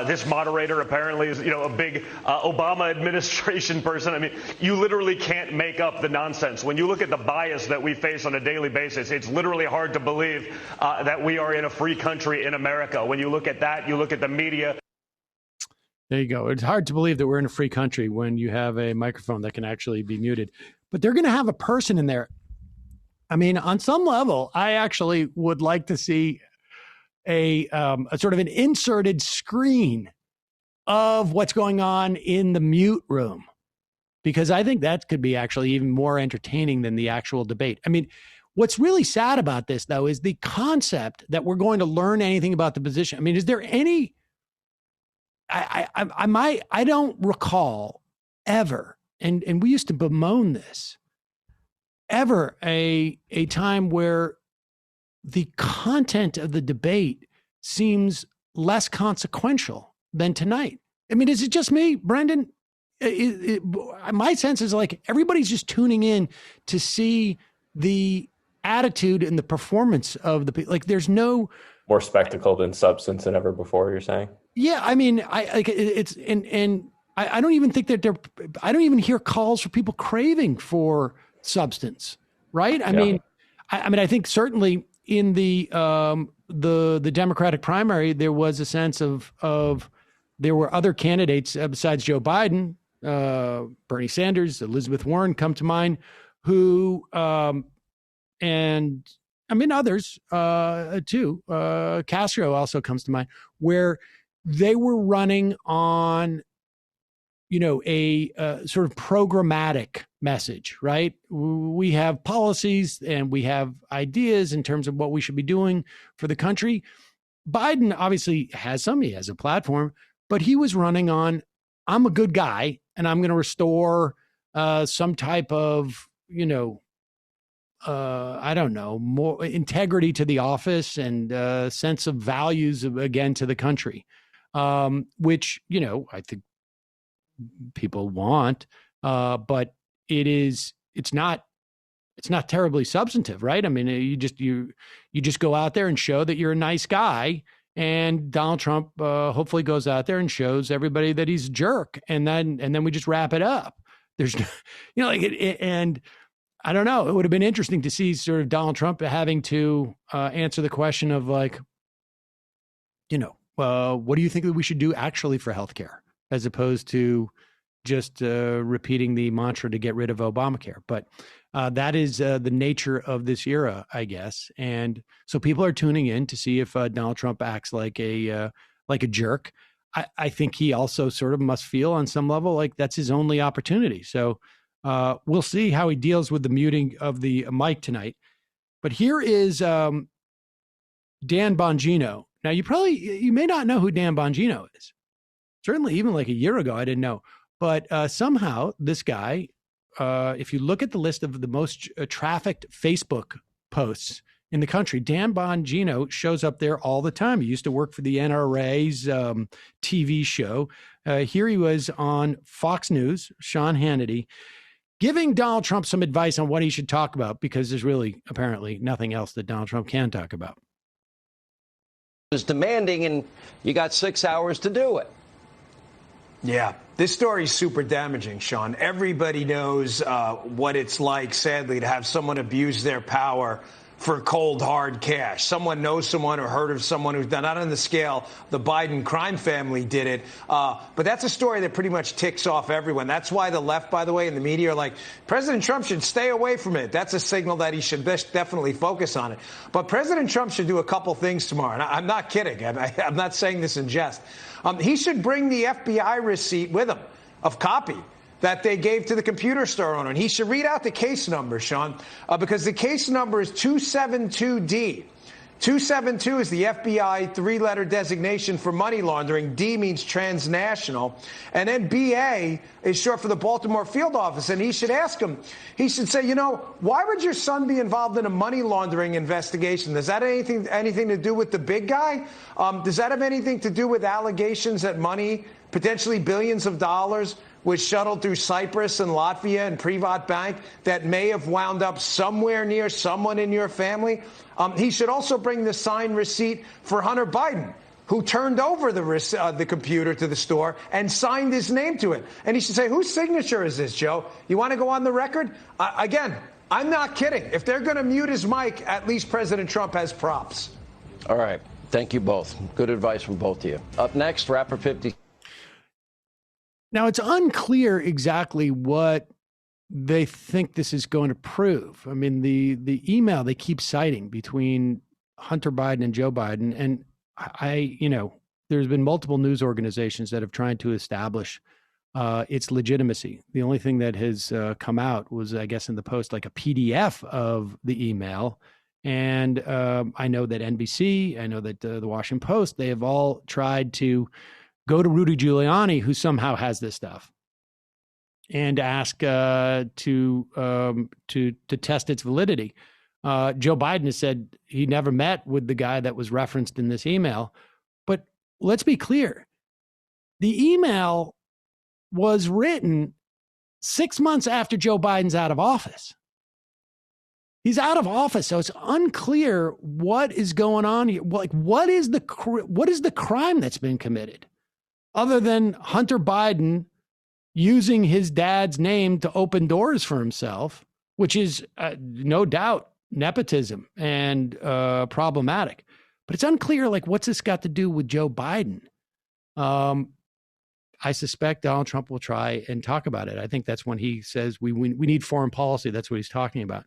This moderator apparently is, a big Obama administration person. I mean, you literally can't make up the nonsense. When you look at the bias that we face on a daily basis, it's literally hard to believe that we are in a free country in America. When you look at that, you look at the media. There you go. It's hard to believe that we're in a free country when you have a microphone that can actually be muted. But they're going to have a person in there. I mean, on some level, I actually would like to see a sort of an inserted screen of what's going on in the mute room, because I think that could be actually even more entertaining than the actual debate. I mean, what's really sad about this, though, is the concept that we're going to learn anything about the position. I mean, is there any, I don't recall ever, and we used to bemoan this, ever a time where the content of the debate seems less consequential than tonight. I mean, is it just me, Brendan? My sense is like everybody's just tuning in to see the attitude and the performance of the people. Like there's no more spectacle than substance than ever before, you're saying? Yeah. I mean, I don't even think that I don't even hear calls for people craving for substance. Right. I mean, I think certainly in the Democratic primary, there was a sense of there were other candidates besides Joe Biden, Bernie Sanders, Elizabeth Warren come to mind, who, and I mean, others too, Castro also comes to mind, where they were running on, a sort of programmatic message, right? We have policies and we have ideas in terms of what we should be doing for the country. Biden obviously has some, he has a platform, but he was running on, I'm a good guy and I'm going to restore some type of, I don't know, more integrity to the office and sense of values again to the country, which, I think people want, but it's not terribly substantive, right? I mean, you just go out there and show that you're a nice guy, and Donald Trump hopefully goes out there and shows everybody that he's a jerk, and then we just wrap it up. There's, and I don't know. It would have been interesting to see sort of Donald Trump having to answer the question of like, what do you think that we should do actually for healthcare, as opposed to just repeating the mantra to get rid of Obamacare. But that is the nature of this era, I guess. And so people are tuning in to see if Donald Trump acts like a jerk. I think he also sort of must feel on some level like that's his only opportunity. So we'll see how he deals with the muting of the mic tonight. But here is Dan Bongino. Now, you may not know who Dan Bongino is. Certainly, even like a year ago, I didn't know. But somehow this guy, if you look at the list of the most trafficked Facebook posts in the country, Dan Bongino shows up there all the time. He used to work for the NRA's TV show. Here he was on Fox News, Sean Hannity, giving Donald Trump some advice on what he should talk about, because there's really apparently nothing else that Donald Trump can talk about. Is demanding, and you got 6 hours to do it. Yeah, this story is super damaging, Sean. Everybody knows what it's like, sadly, to have someone abuse their power for cold, hard cash. Someone knows someone or heard of someone who's done, not on the scale the Biden crime family did it. But that's a story that pretty much ticks off everyone. That's why the left, by the way, and the media are like, President Trump should stay away from it. That's a signal that he should definitely focus on it. But President Trump should do a couple things tomorrow. And I'm not kidding. I'm not saying this in jest. He should bring the FBI receipt with him of copy that they gave to the computer store owner. And he should read out the case number, Sean, because the case number is 272D. 272 is the FBI three-letter designation for money laundering. D means transnational. And then BA is short for the Baltimore field office. And he should ask him, he should say, why would your son be involved in a money laundering investigation? Does that have anything to do with the big guy? Does that have anything to do with allegations that money, potentially billions of dollars, was shuttled through Cyprus and Latvia and Privat Bank that may have wound up somewhere near someone in your family? He should also bring the signed receipt for Hunter Biden, who turned over the computer to the store and signed his name to it. And he should say, whose signature is this, Joe? You want to go on the record? Again, I'm not kidding. If they're going to mute his mic, at least President Trump has props. All right. Thank you both. Good advice from both of you. Up next, Rapper 50. Now, it's unclear exactly what they think this is going to prove. I mean, the email they keep citing between Hunter Biden and Joe Biden, and there's been multiple news organizations that have tried to establish its legitimacy. The only thing that has come out was, I guess, in the Post, like a PDF of the email. And I know that NBC, I know that the Washington Post, they have all tried to go to Rudy Giuliani, who somehow has this stuff, and ask to test its validity. Joe Biden has said he never met with the guy that was referenced in this email. But let's be clear. The email was written 6 months after Joe Biden's out of office. He's out of office, so it's unclear what is going on here. Like, what is the crime that's been committed, other than Hunter Biden using his dad's name to open doors for himself, which is no doubt nepotism and problematic. But it's unclear, like, what's this got to do with Joe Biden? I suspect Donald Trump will try and talk about it. I think that's when he says we need foreign policy. That's what he's talking about.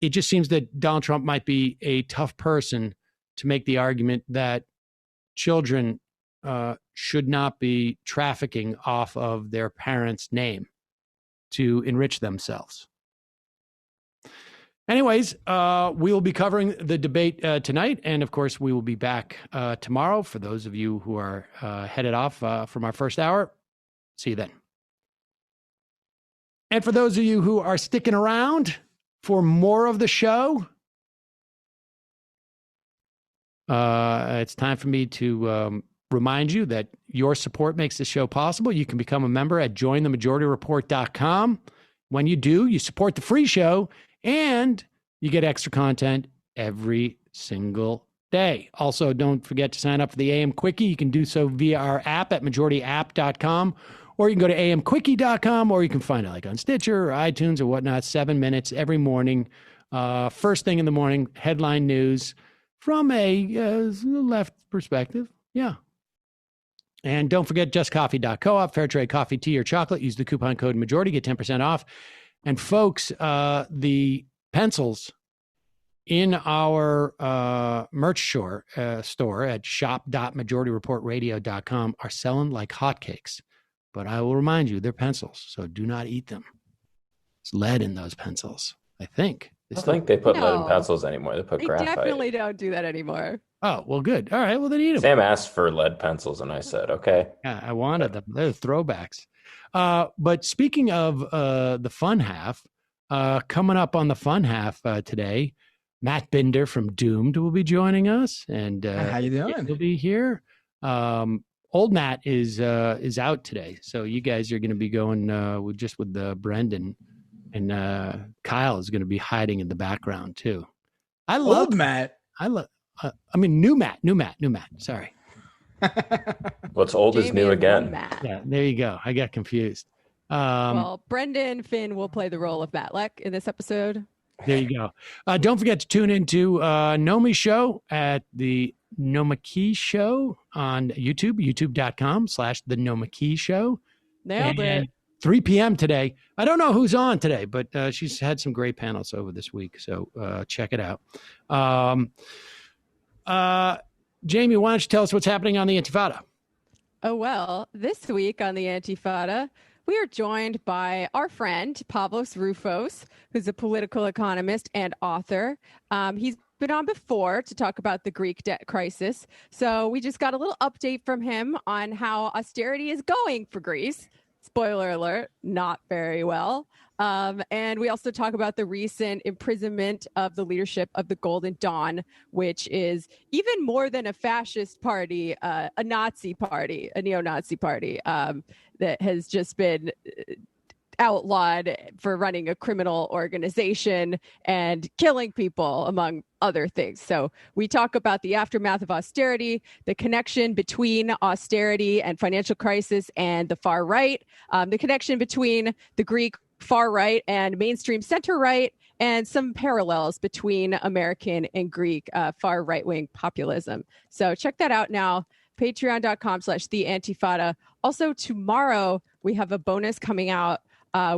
It just seems that Donald Trump might be a tough person to make the argument that children should not be trafficking off of their parents' name to enrich themselves. Anyways, we will be covering the debate tonight. And of course, we will be back tomorrow. For those of you who are headed off from our first hour, see you then. And for those of you who are sticking around for more of the show, it's time for me to remind you that your support makes the show possible. You can become a member at jointhemajorityreport.com. When you do, you support the free show and you get extra content every single day. Also, don't forget to sign up for the AM Quickie. You can do so via our app at majorityapp.com, or you can go to amquickie.com, or you can find it like on Stitcher or iTunes or whatnot. 7 minutes every morning. First thing in the morning, headline news from a left perspective. Yeah. And don't forget justcoffee.coop, fair trade coffee, tea, or chocolate. Use the coupon code majority, get 10% off. And folks, the pencils in our merch store at shop.majorityreportradio.com are selling like hotcakes. But I will remind you, they're pencils, so do not eat them. There's lead in those pencils, I think. I don't think they put lead in pencils anymore. They put graphite. They definitely don't do that anymore. Oh, well, good. All right, well, then eat them. Sam asked for lead pencils, and I said, okay. Yeah, I wanted them. They're throwbacks. But speaking of the fun half, coming up on the fun half today, Matt Binder from Doomed will be joining us. And how you doing? He'll be here. Old Matt is out today, so you guys are going to be going with Brendan, and Kyle is going to be hiding in the background too. I love Old Matt. New Matt. Sorry. What's old is new again. Yeah, there you go. I got confused. Well, Brendan Finn will play the role of Matlack in this episode. There you go. Don't forget to tune into Nomi's show at the Nomaki Show on YouTube, youtube.com/the Nomaki Show. Nailed it. 3 p.m. today. I don't know who's on today, but she's had some great panels over this week, so check it out. Jamie, why don't you tell us what's happening on the Intifada? Oh, well, this week on the Intifada, we are joined by our friend, Pavlos Rufos, who's a political economist and author. He's been on before to talk about the Greek debt crisis. So we just got a little update from him on how austerity is going for Greece. Spoiler alert, not very well. And we also talk about the recent imprisonment of the leadership of the Golden Dawn, which is even more than a fascist party, a Nazi party, a neo-Nazi party that has just been outlawed for running a criminal organization and killing people, among other things. So we talk about the aftermath of austerity, the connection between austerity and financial crisis and the far right, the connection between the Greek far right and mainstream center right, and some parallels between American and Greek far right-wing populism. So check that out now, patreon.com/theantifada. Also tomorrow, we have a bonus coming out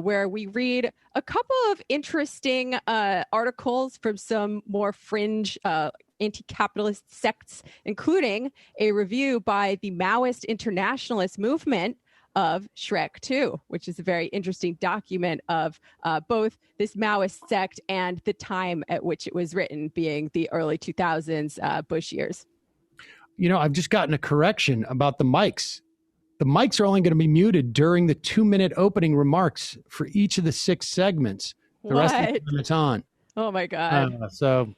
where we read a couple of interesting articles from some more fringe anti-capitalist sects, including a review by the Maoist internationalist movement of Shrek 2, which is a very interesting document of both this Maoist sect and the time at which it was written, being the early 2000s Bush years. You know, I've just gotten a correction about the mics. The mics are only going to be muted during the 2-minute opening remarks for each of the 6 segments. The rest of the time it's on. Oh, my God. So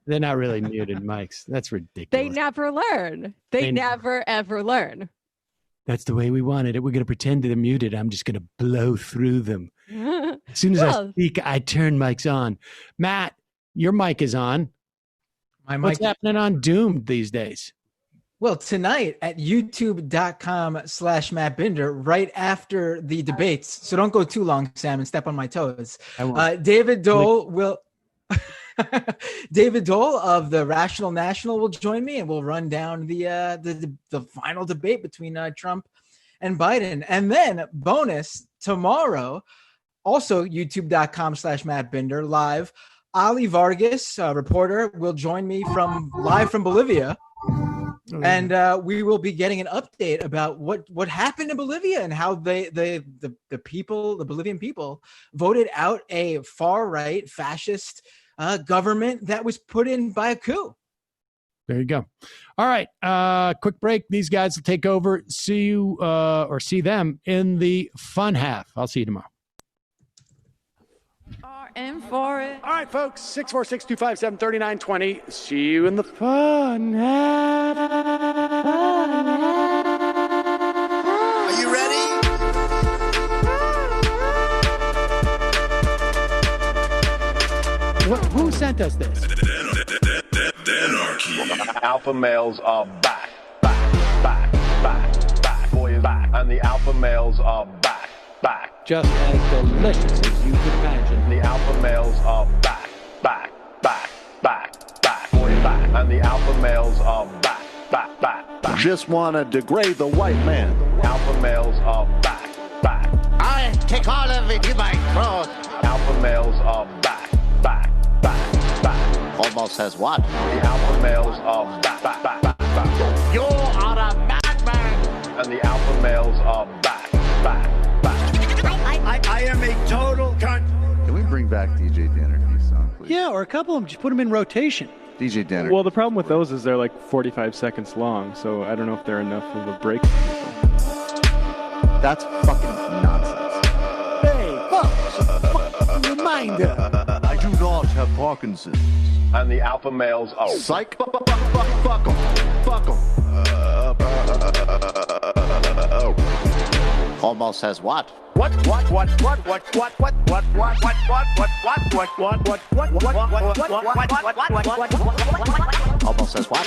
they're not really muted mics. That's ridiculous. They never learn. They never, ever learn. That's the way we wanted it. We're going to pretend they're muted. I'm just going to blow through them. As soon as I speak, I turn mics on. Matt, your mic is on. What's happening on Doomed these days? Well, tonight at youtube.com/Matt Binder, right after the debates. So don't go too long, Sam, and step on my toes. David Dole will... David Dole of the Rational National will join me, and we'll run down the final debate between Trump and Biden. And then bonus tomorrow, also youtube.com/Matt Binder live. Ali Vargas, reporter, will join me live from Bolivia. And we will be getting an update about what happened in Bolivia and how the Bolivian people voted out a far right fascist government that was put in by a coup. There you go. All right. Quick break. These guys will take over. See you or see them in the fun half. I'll see you tomorrow. In for it. All right, folks. 646-257-3920. See you in the fun half. Are you ready? Who sent us this? Alpha males are back. Boy, back. And the alpha males are back. Just as delicious as you could imagine. The alpha males are back. Boy, back. And the alpha males are back. Just want to degrade the white man. Alpha males are back. I take all of it in my throat. Alpha males are back. Almost says what? The alpha males are back. You are a madman. And the alpha males are back. I am a total cunt. Can we bring back DJ Dannerky's song, please? Yeah, or a couple of them. Just put them in rotation. DJ Danner. Well, the problem with those is they're like 45 seconds long, so I don't know if they're enough of a break. That's fucking nonsense. Hey, folks, reminder. I do not have Parkinson's. And the alpha males are... Psych. Fuck them. Almost says what? Almost says what?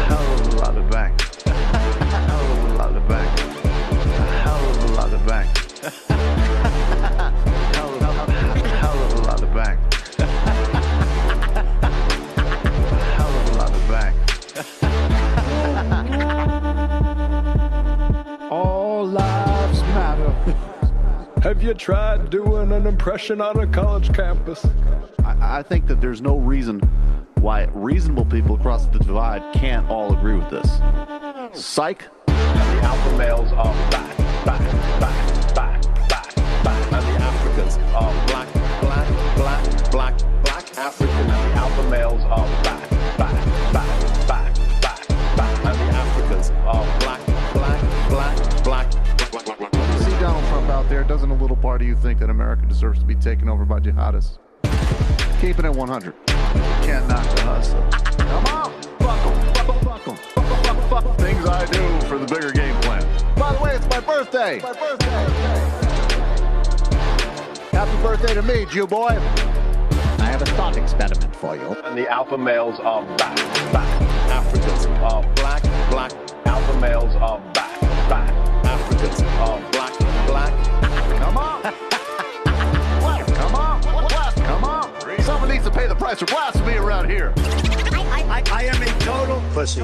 Hell of a lot of bank. Hell of a lot of bank. Hell of a lot of bank. Hell of a Have you tried doing an impression on a college campus? I think that there's no reason why reasonable people across the divide can't all agree with this. Psych. And the alpha males are back. And the Africans are black. African. And the alpha males are back. And the Africans are black. You see Donald Trump out there, doesn't a little part of you think that America deserves to be taken over by jihadists? Keeping it 100. Can't knock the hustle. Come on! Fuck 'em. Fuck things I do for the bigger game plan. By the way, it's my birthday! Happy birthday to me, Jew boy! I have a thought experiment for you. And the alpha males are back. Africans are black. Alpha males are back. Africans are black. Come on! Come on! Someone needs to pay the price for blasphemy around here. I am a total Pussy.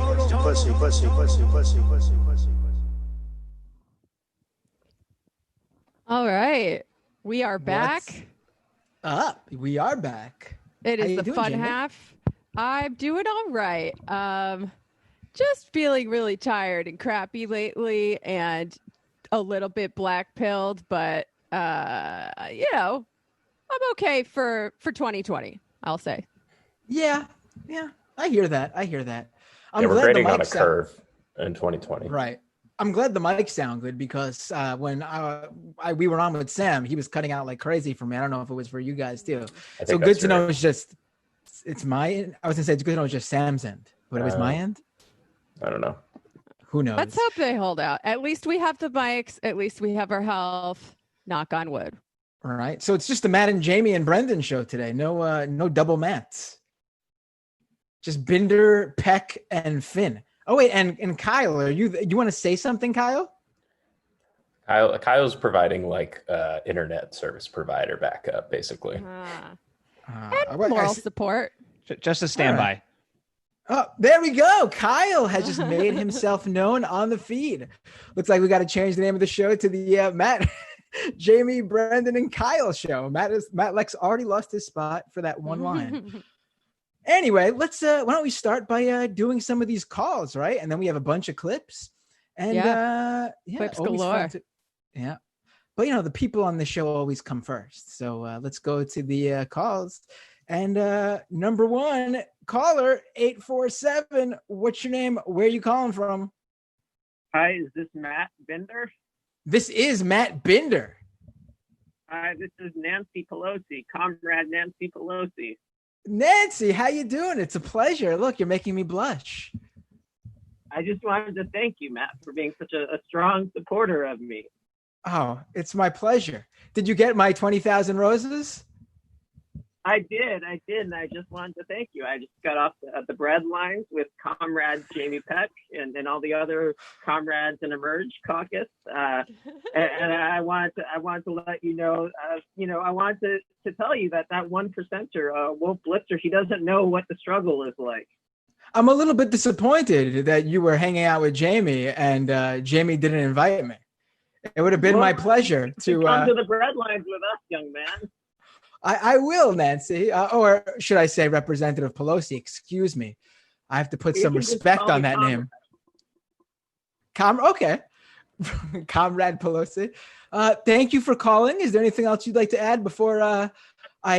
All right. We are back. We are back. It How is you the doing, fun Jamie? half. I'm doing all right. Just feeling really tired and crappy lately and a little bit black pilled, but I'm okay for 2020, I'll say. Yeah. I hear that. We're glad grading the on a mics curve in 2020. Right. I'm glad the mics sound good because when we were on with Sam, he was cutting out like crazy for me. I don't know if it was for you guys too. So good to know it's my end. I was gonna say it's good to know it's just Sam's end, but it was my end. I don't know. Who knows? Let's hope they hold out. At least we have the mics. At least we have our health. Knock on wood. All right. So it's just the Matt and Jamie and Brendan show today. No double Matts. Just Binder, Peck, and Finn. Oh wait, and Kyle, you want to say something, Kyle? Kyle's providing like internet service provider backup, basically. And moral support. Just a standby. Right. Oh, there we go. Kyle has just made himself known on the feed. Looks like we got to change the name of the show to the Matt, Jamie, Brendan, and Kyle show. Matt Lex already lost his spot for that one line. Anyway, let's why don't we start by doing some of these calls, right? And then we have a bunch of clips. And clips galore. Yeah. But the people on the show always come first. So let's go to the calls. And number one, caller 847. What's your name? Where are you calling from? Hi, is this Matt Binder? This is Matt Binder. Hi, this is Nancy Pelosi, Comrade Nancy Pelosi. Nancy, how you doing? It's a pleasure. Look, you're making me blush. I just wanted to thank you, Matt, for being such a strong supporter of me. Oh, it's my pleasure. Did you get my 20,000 roses? I did, and I just wanted to thank you. I just got off the bread lines with Comrade Jamie Peck and all the other comrades in Emerge Caucus, and I wanted to let you know. I wanted to tell you that one percenter, Wolf Blitzer, he doesn't know what the struggle is like. I'm a little bit disappointed that you were hanging out with Jamie and Jamie didn't invite me. It would have been my pleasure to come to the bread lines with us, young man. I will, Nancy, or should I say Representative Pelosi? Excuse me. I have to put some respect on that name. Okay. Comrade Pelosi. Thank you for calling. Is there anything else you'd like to add before I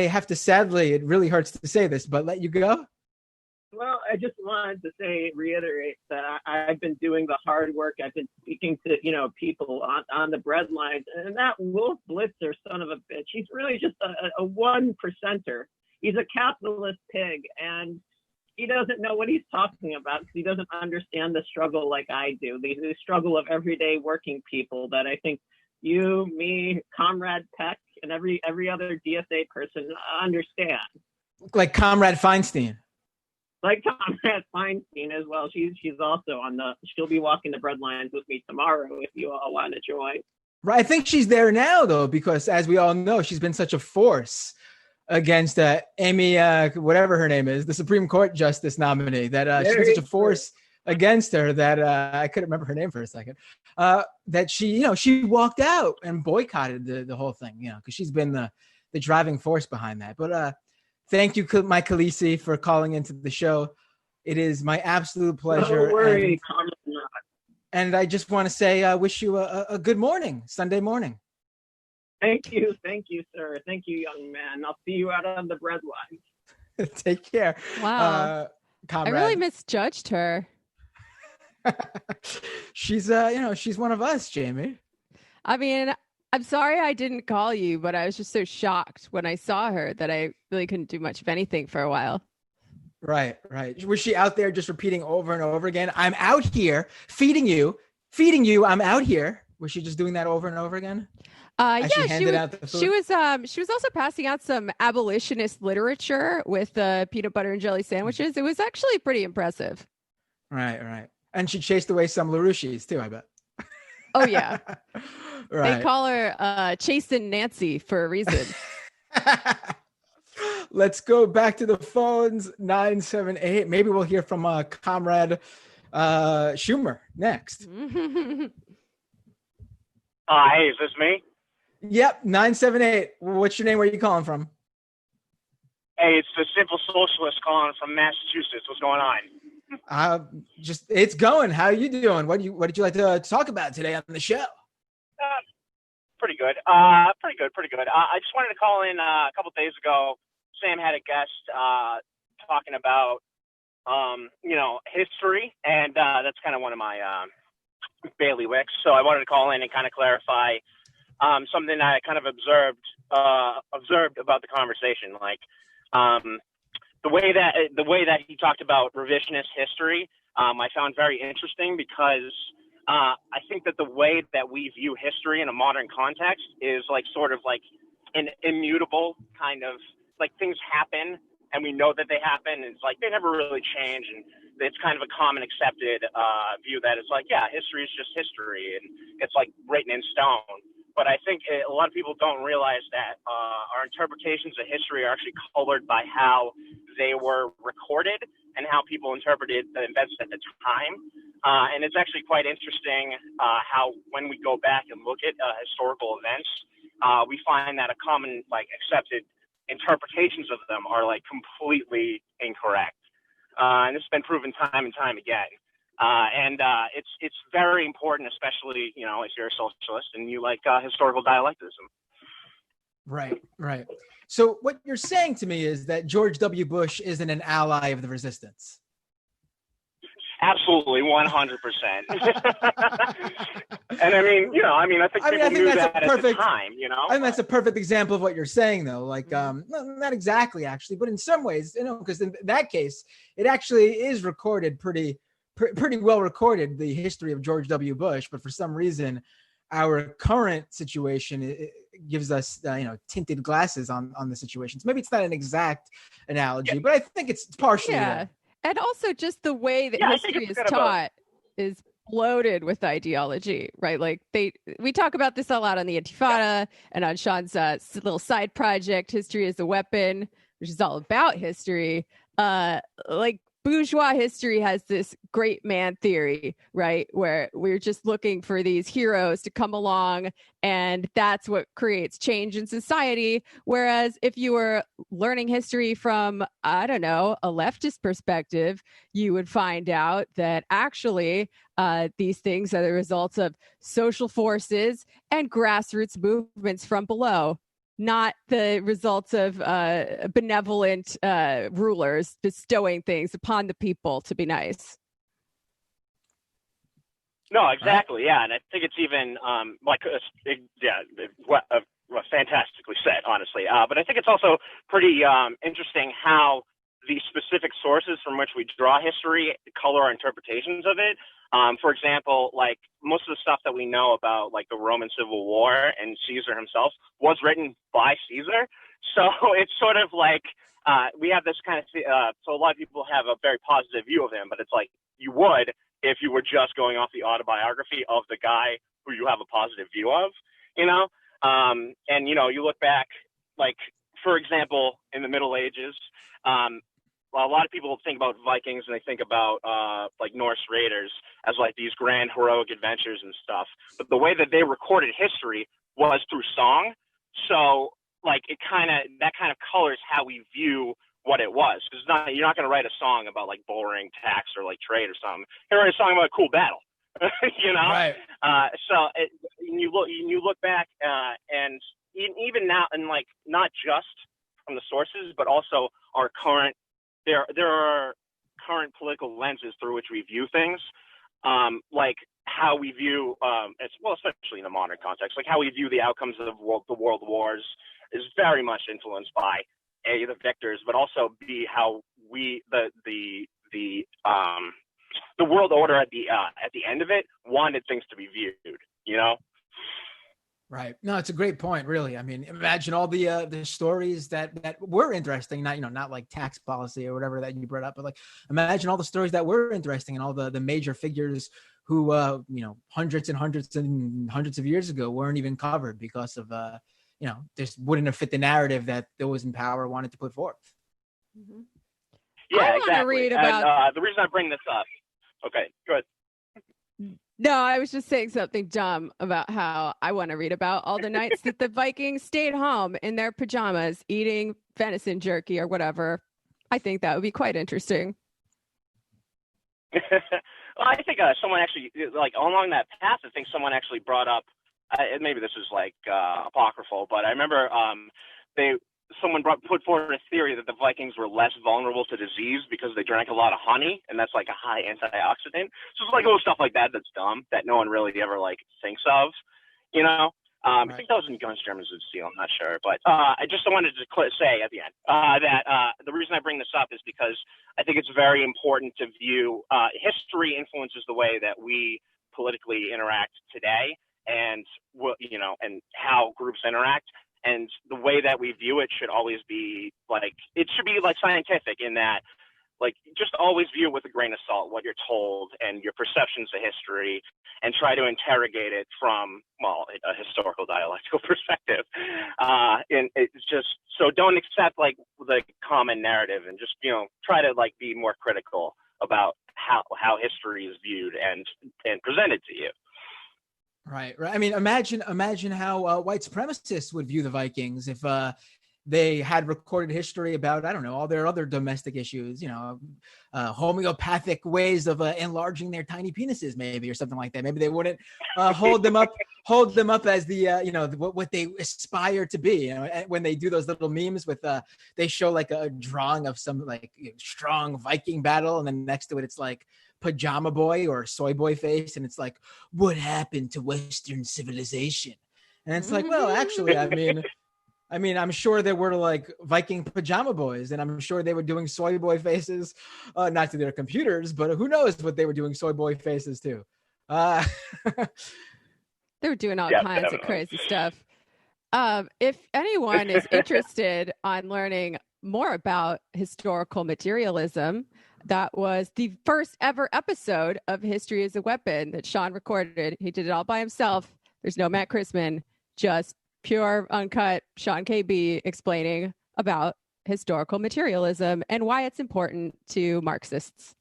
have to, sadly, it really hurts to say this, but let you go? Well, I just wanted to reiterate that I've been doing the hard work. I've been speaking to, people on the bread lines, and that Wolf Blitzer, son of a bitch, he's really just a one percenter. He's a capitalist pig, and he doesn't know what he's talking about because he doesn't understand the struggle like I do, the struggle of everyday working people that I think you, me, Comrade Peck, and every other DSA person understand. Like Comrade Feinstein. Like Comrade Feinstein as well. She's also she'll be walking the bread lines with me tomorrow if you all want to join. Right. I think she's there now though, because as we all know, she's been such a force against Amy, whatever her name is, the Supreme Court Justice nominee, that she's been such a force against her that I couldn't remember her name for a second. That she walked out and boycotted the whole thing, because she's been the driving force behind that. But thank you, Mike Khaleesi, for calling into the show. It is my absolute pleasure. Don't worry, and I just want to say, I wish you a good morning, Sunday morning. Thank you, sir. Thank you, young man. I'll see you out on the bread line. Take care. Wow. I really misjudged her. She's she's one of us, Jamie. I mean, I'm sorry I didn't call you, but I was just so shocked when I saw her that I really couldn't do much of anything for a while. Right. Was she out there just repeating over and over again, I'm out here feeding you, I'm out here? Was she just doing that over and over again? Yeah, she was also passing out some abolitionist literature with peanut butter and jelly sandwiches. It was actually pretty impressive. Right. And she chased away some LaRouches too, I bet. Oh yeah. Right. They call her Chasin' Nancy for a reason. Let's go back to the phones. 978. Maybe we'll hear from Comrade Schumer next. Hey, is this me? Yep, 978. What's your name? Where are you calling from? Hey, it's the Simple Socialist calling from Massachusetts. What's going on? It's going. How are you doing? What did you like to talk about today on the show? Pretty good. Pretty good. I just wanted to call in a couple days ago. Sam had a guest talking about, history, and that's kind of one of my bailiwicks. So I wanted to call in and kind of clarify something I kind of observed about the conversation. Like the way that he talked about revisionist history, I found very interesting because I think that the way that we view history in a modern context is like sort of like an immutable kind of like things happen and we know that they happen. And it's like they never really change, and it's kind of a common accepted view that it's like, yeah, history is just history and it's like written in stone. But I think a lot of people don't realize that our interpretations of history are actually colored by how they were recorded and how people interpreted the events at the time. And it's actually quite interesting how when we go back and look at historical events, we find that a common like accepted interpretations of them are like completely incorrect. And this has been proven time and time again. It's very important, especially, if you're a socialist and you like historical dialectism. Right. So what you're saying to me is that George W. Bush isn't an ally of the resistance. Absolutely, 100%. And I think people knew that at the time, I think that's a perfect example of what you're saying, though. Like, not exactly, actually, but in some ways, because in that case, it actually is recorded pretty well recorded, the history of George W. Bush. But for some reason, our current situation it gives us, tinted glasses on the situations. Maybe it's not an exact analogy, but I think it's partially there. And also just the way that history is taught is bloated with ideology, right? Like we talk about this a lot on the Intifada and on Sean's little side project, History as a Weapon, which is all about history. Like bourgeois history has this great man theory, right? Where we're just looking for these heroes to come along, and that's what creates change in society. Whereas if you were learning history from, I don't know, a leftist perspective, you would find out that actually these things are the results of social forces and grassroots movements from below, not the results of benevolent rulers bestowing things upon the people to be nice. No, exactly. Yeah. And I think it's even fantastically said, honestly. But I think it's also pretty interesting how the specific sources from which we draw history color our interpretations of it. For example, like most of the stuff that we know about like the Roman Civil War and Caesar himself was written by Caesar. So it's sort of like we have this kind of so a lot of people have a very positive view of him, but it's like you would if you were just going off the autobiography of the guy who you have a positive view of, and you look back, like for example, in the Middle Ages, a lot of people think about Vikings and they think about like Norse raiders as like these grand heroic adventures and stuff. But the way that they recorded history was through song. So like that kind of colors how we view what it was. Because you're not going to write a song about like boring tax or like trade or something. You're going to write a song about a cool battle. You know? Right. You look back and even now, and like not just from the sources, but also our current. There are current political lenses through which we view things, like how we view, especially in the modern context, like how we view the outcomes of the world wars is very much influenced by A, the victors, but also B, how we the world order at the end of it wanted things to be viewed, you know? Right. No, it's a great point, really. I mean, imagine all the stories that were interesting, not like tax policy or whatever that you brought up, but like imagine all the stories that were interesting and all the major figures who, hundreds and hundreds and hundreds of years ago weren't even covered because of, just wouldn't have fit the narrative that those in power wanted to put forth. Mm-hmm. Yeah, I exactly. Read about... And, the reason I bring this up. Okay, good. No, I was just saying something dumb about how I want to read about all the nights that the Vikings stayed home in their pajamas eating venison jerky or whatever. I think that would be quite interesting. Well, I think someone actually, like along that path, I think someone actually brought up, maybe this is like apocryphal, but I remember someone put forward a theory that the Vikings were less vulnerable to disease because they drank a lot of honey, and that's like a high antioxidant. So it's like little stuff like that that's dumb that no one really ever like thinks of, you know. Right. I think that was in Guns, Germans, and Steel. I'm not sure, but I just wanted to say at the end that the reason I bring this up is because I think it's very important to view history influences the way that we politically interact today, and and how groups interact. And the way that we view it should always be like, it should be like scientific in that, like, just always view it with a grain of salt, what you're told and your perceptions of history, and try to interrogate it from, a historical dialectical perspective. And it's just, so don't accept like the common narrative and just, try to like be more critical about how history is viewed and presented to you. Right. I mean, imagine how white supremacists would view the Vikings if they had recorded history about, I don't know, all their other domestic issues, homeopathic ways of enlarging their tiny penises, maybe, or something like that. Maybe they wouldn't hold them up as the, what they aspire to be. When they do those little memes with, they show like a drawing of some like strong Viking battle, and then next to it, it's like pajama boy or soy boy face, and it's like, what happened to Western civilization? And it's like, well, actually, I mean, I'm sure there were like Viking pajama boys, and I'm sure they were doing soy boy faces, not to their computers, but who knows what they were doing soy boy faces to. They were doing all kinds of crazy stuff. If anyone is interested on learning more about historical materialism, that was the first ever episode of History is a Weapon that Sean recorded. He did it all by himself. There's no Matt Chrisman, just pure, uncut Sean KB explaining about historical materialism and why it's important to Marxists.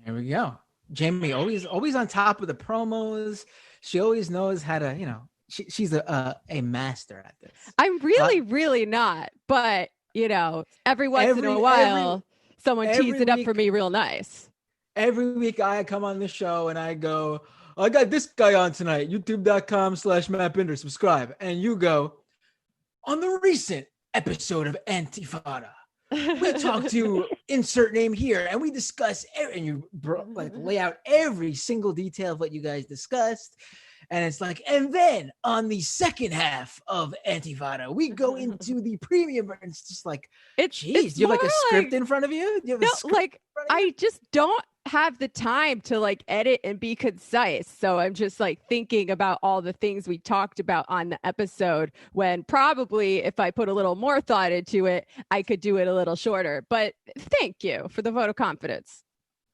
There we go. Jamie, always on top of the promos. She always knows how to, she's a master at this. I'm really not, but every once in a while, someone tees it up for me real nice. Every week I come on the show and I go, I got this guy on tonight, youtube.com/Matt Binder, subscribe. And you go, on the recent episode of Antifada, we talk to insert name here and we discuss, and you lay out every single detail of what you guys discussed. And it's like, and then on the second half of Antifada, we go into the premium. And it's just like, geez, do you have like a script in front of you? I just don't have the time to like edit and be concise. So I'm just like thinking about all the things we talked about on the episode, when probably if I put a little more thought into it, I could do it a little shorter. But thank you for the vote of confidence.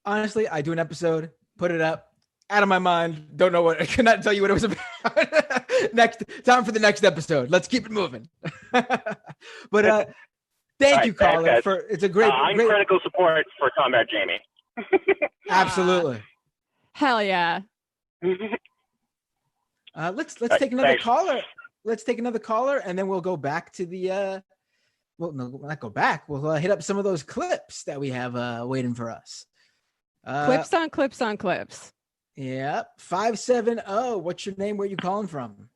Honestly, I do an episode, put it up, out of my mind. Don't know what, I cannot tell you what it was about. Time for the next episode. Let's keep it moving. But Thank you, thanks, caller. guys. It's a great, I'm great. critical support for Combat Jamie. Absolutely. Hell yeah. Let's take another thanks. caller. Let's take another caller, and then we'll go back to the. Well, no, not go back. We'll hit up some of those clips that we have waiting for us. Clips on clips on clips. Yep. 570. What's your name? Where you calling from?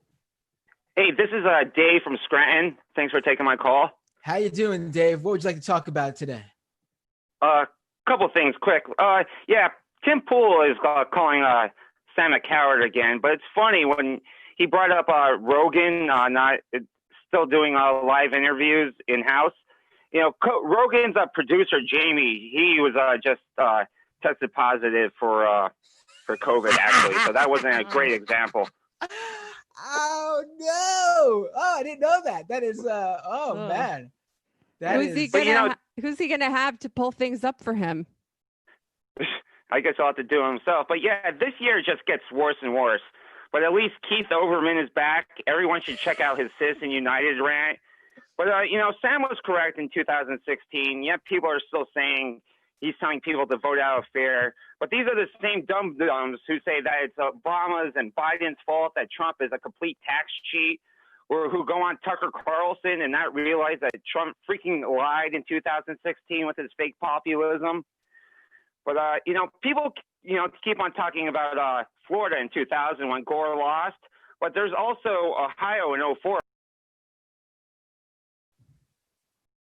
Hey, this is Dave from Scranton. Thanks for taking my call. How you doing, Dave? What would you like to talk about today? Couple things quick. Yeah, Tim Pool is calling Sam a coward again, but it's funny when he brought up Rogan not still doing live interviews in-house. You know, Rogan's producer, Jamie, he was just tested positive for COVID, actually, so that wasn't a great example. Oh no! Oh, I didn't know that. That is man. Who's he gonna have to pull things up for him? I guess I'll have to do it himself. But yeah, this year just gets worse and worse. But at least Keith Olbermann is back. Everyone should check out his Citizen United rant. But Sam was correct in 2016. Yet people are still saying he's telling people to vote out of fear. But these are the same dum-dums who say that it's Obama's and Biden's fault that Trump is a complete tax cheat, or who go on Tucker Carlson and not realize that Trump freaking lied in 2016 with his fake populism. But, people, keep on talking about Florida in 2000 when Gore lost, but there's also Ohio in 2004.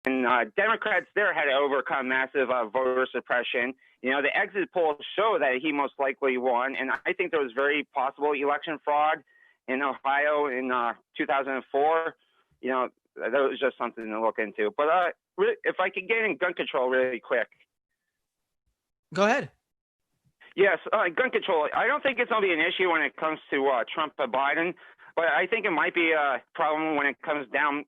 And Democrats there had to overcome massive voter suppression. The exit polls show that he most likely won, and I think there was very possible election fraud in Ohio in 2004. That was just something to look into. But if I could get in gun control really quick. Go ahead. Yes, gun control. I don't think it's going to be an issue when it comes to Trump and Biden, but I think it might be a problem when it comes down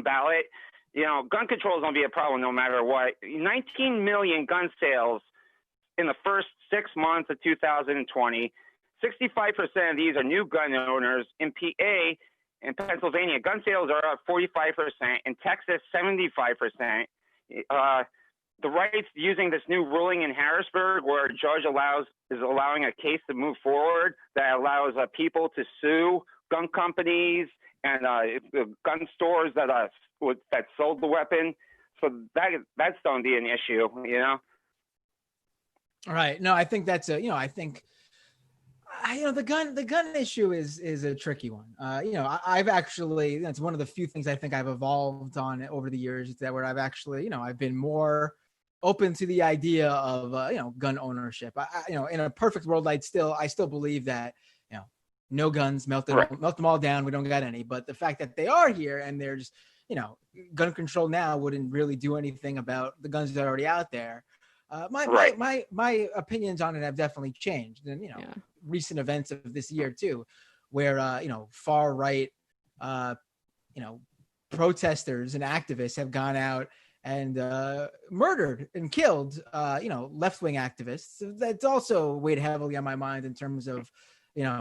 ballot. Gun control is going to be a problem no matter what. 19 million gun sales in the first 6 months of 2020. 65% of these are new gun owners. In PA and Pennsylvania, gun sales are up 45%. In Texas, 75%. The rights using this new ruling in Harrisburg, where a judge is allowing a case to move forward that allows people to sue gun companies and gun stores that sold the weapon. So that's going to be an issue, All right. No, I think that's the gun issue is a tricky one. I've actually, that's one of the few things I think I've evolved on over the years, that where I've actually, I've been more open to the idea of, gun ownership. In a perfect world, I still believe that, no guns, melt them all down. We don't got any, but the fact that they are here and they're just, gun control now wouldn't really do anything about the guns that are already out there. My opinions on it have definitely changed, and recent events of this year too, where far right protesters and activists have gone out and murdered and killed left-wing activists. That's also weighed heavily on my mind in terms of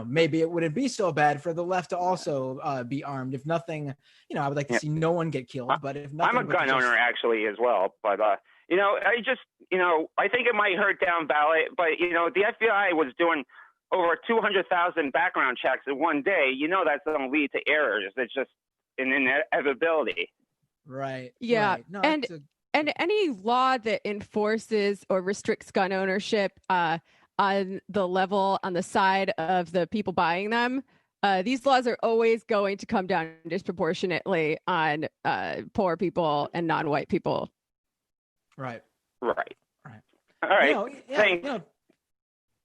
maybe it wouldn't be so bad for the left to also be armed. If nothing, I would like to see no one get killed. But if nothing, I'm a gun owner actually as well. But I think it might hurt down ballot. But the FBI was doing over 200,000 background checks in one day. That's going to lead to errors. It's just an inevitability. Right. Yeah. Right. No, and any law that enforces or restricts gun ownership on the side of the people buying them, these laws are always going to come down disproportionately on poor people and non-white people. Right. All right. Thanks.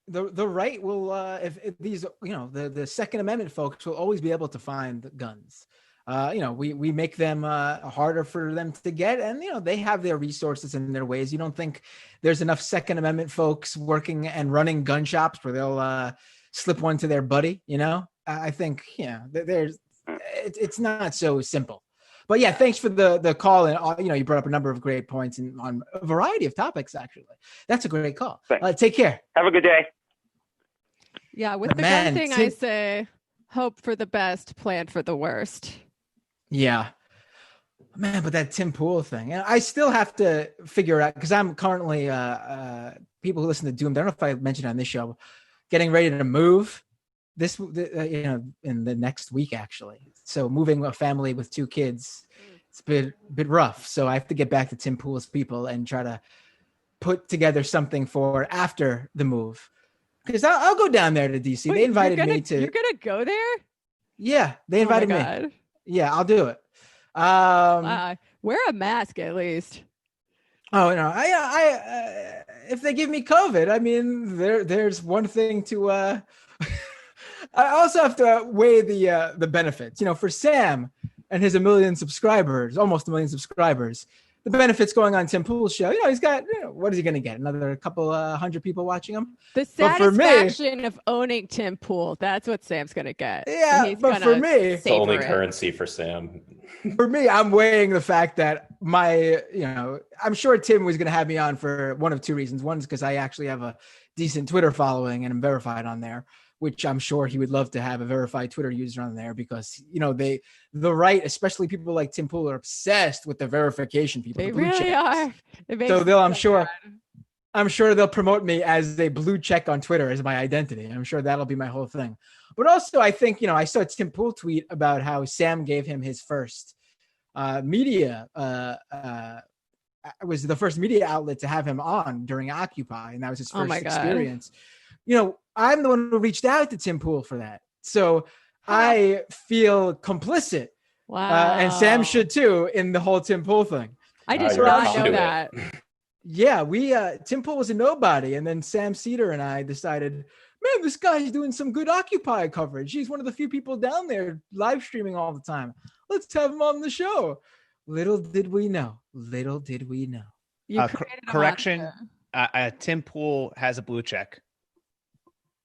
The right will, if these, the Second Amendment folks will always be able to find guns. We make them harder for them to get, and they have their resources and their ways. You don't think there's enough Second Amendment folks working and running gun shops where they'll slip one to their buddy? I think it's not so simple. But yeah, thanks for the call, and you brought up a number of great points on a variety of topics. Actually, that's a great call. Take care. Have a good day. Yeah, with the gun thing, I say hope for the best, plan for the worst. Yeah. Man, but that Tim Pool thing, and I still have to figure out, because I'm currently people who listen to Doom. I don't know if I mentioned on this show, getting ready to move in the next week actually. So moving a family with 2 kids, it's a bit rough. So I have to get back to Tim Pool's people and try to put together something for after the move. Because I'll go down there to DC. They invited me to. You're gonna go there? Yeah, they invited me. Yeah, I'll do it. Wear a mask at least. Oh no, I if they give me COVID, I mean, there's one thing to. I also have to weigh the benefits. For Sam and his almost 1 million subscribers. The benefits going on Tim Pool's show. He's got. What is he going to get? Another couple 100 people watching him. The satisfaction of owning Tim Pool. That's what Sam's going to get. Yeah, but for me, it's the only currency for Sam. For me, I'm weighing the fact that I'm sure Tim was going to have me on for one of 2 reasons. One is because I actually have a decent Twitter following and I'm verified on there, which I'm sure he would love to have a verified Twitter user on there because, the right, especially people like Tim Pool, are obsessed with the verification people. They really are. So I'm sure they'll promote me as a blue check on Twitter as my identity. I'm sure that'll be my whole thing. But also, I think, I saw Tim Pool tweet about how Sam gave him his first media, was the first media outlet to have him on during Occupy. And that was his first experience. I'm the one who reached out to Tim Pool for that. So I feel complicit. Wow. And Sam should too in the whole Tim Pool thing. I did not know that. Yeah, Tim Pool was a nobody. And then Sam Seder and I decided, man, this guy's doing some good Occupy coverage. He's one of the few people down there live streaming all the time. Let's have him on the show. Little did we know. Correction. Tim Pool has a blue check.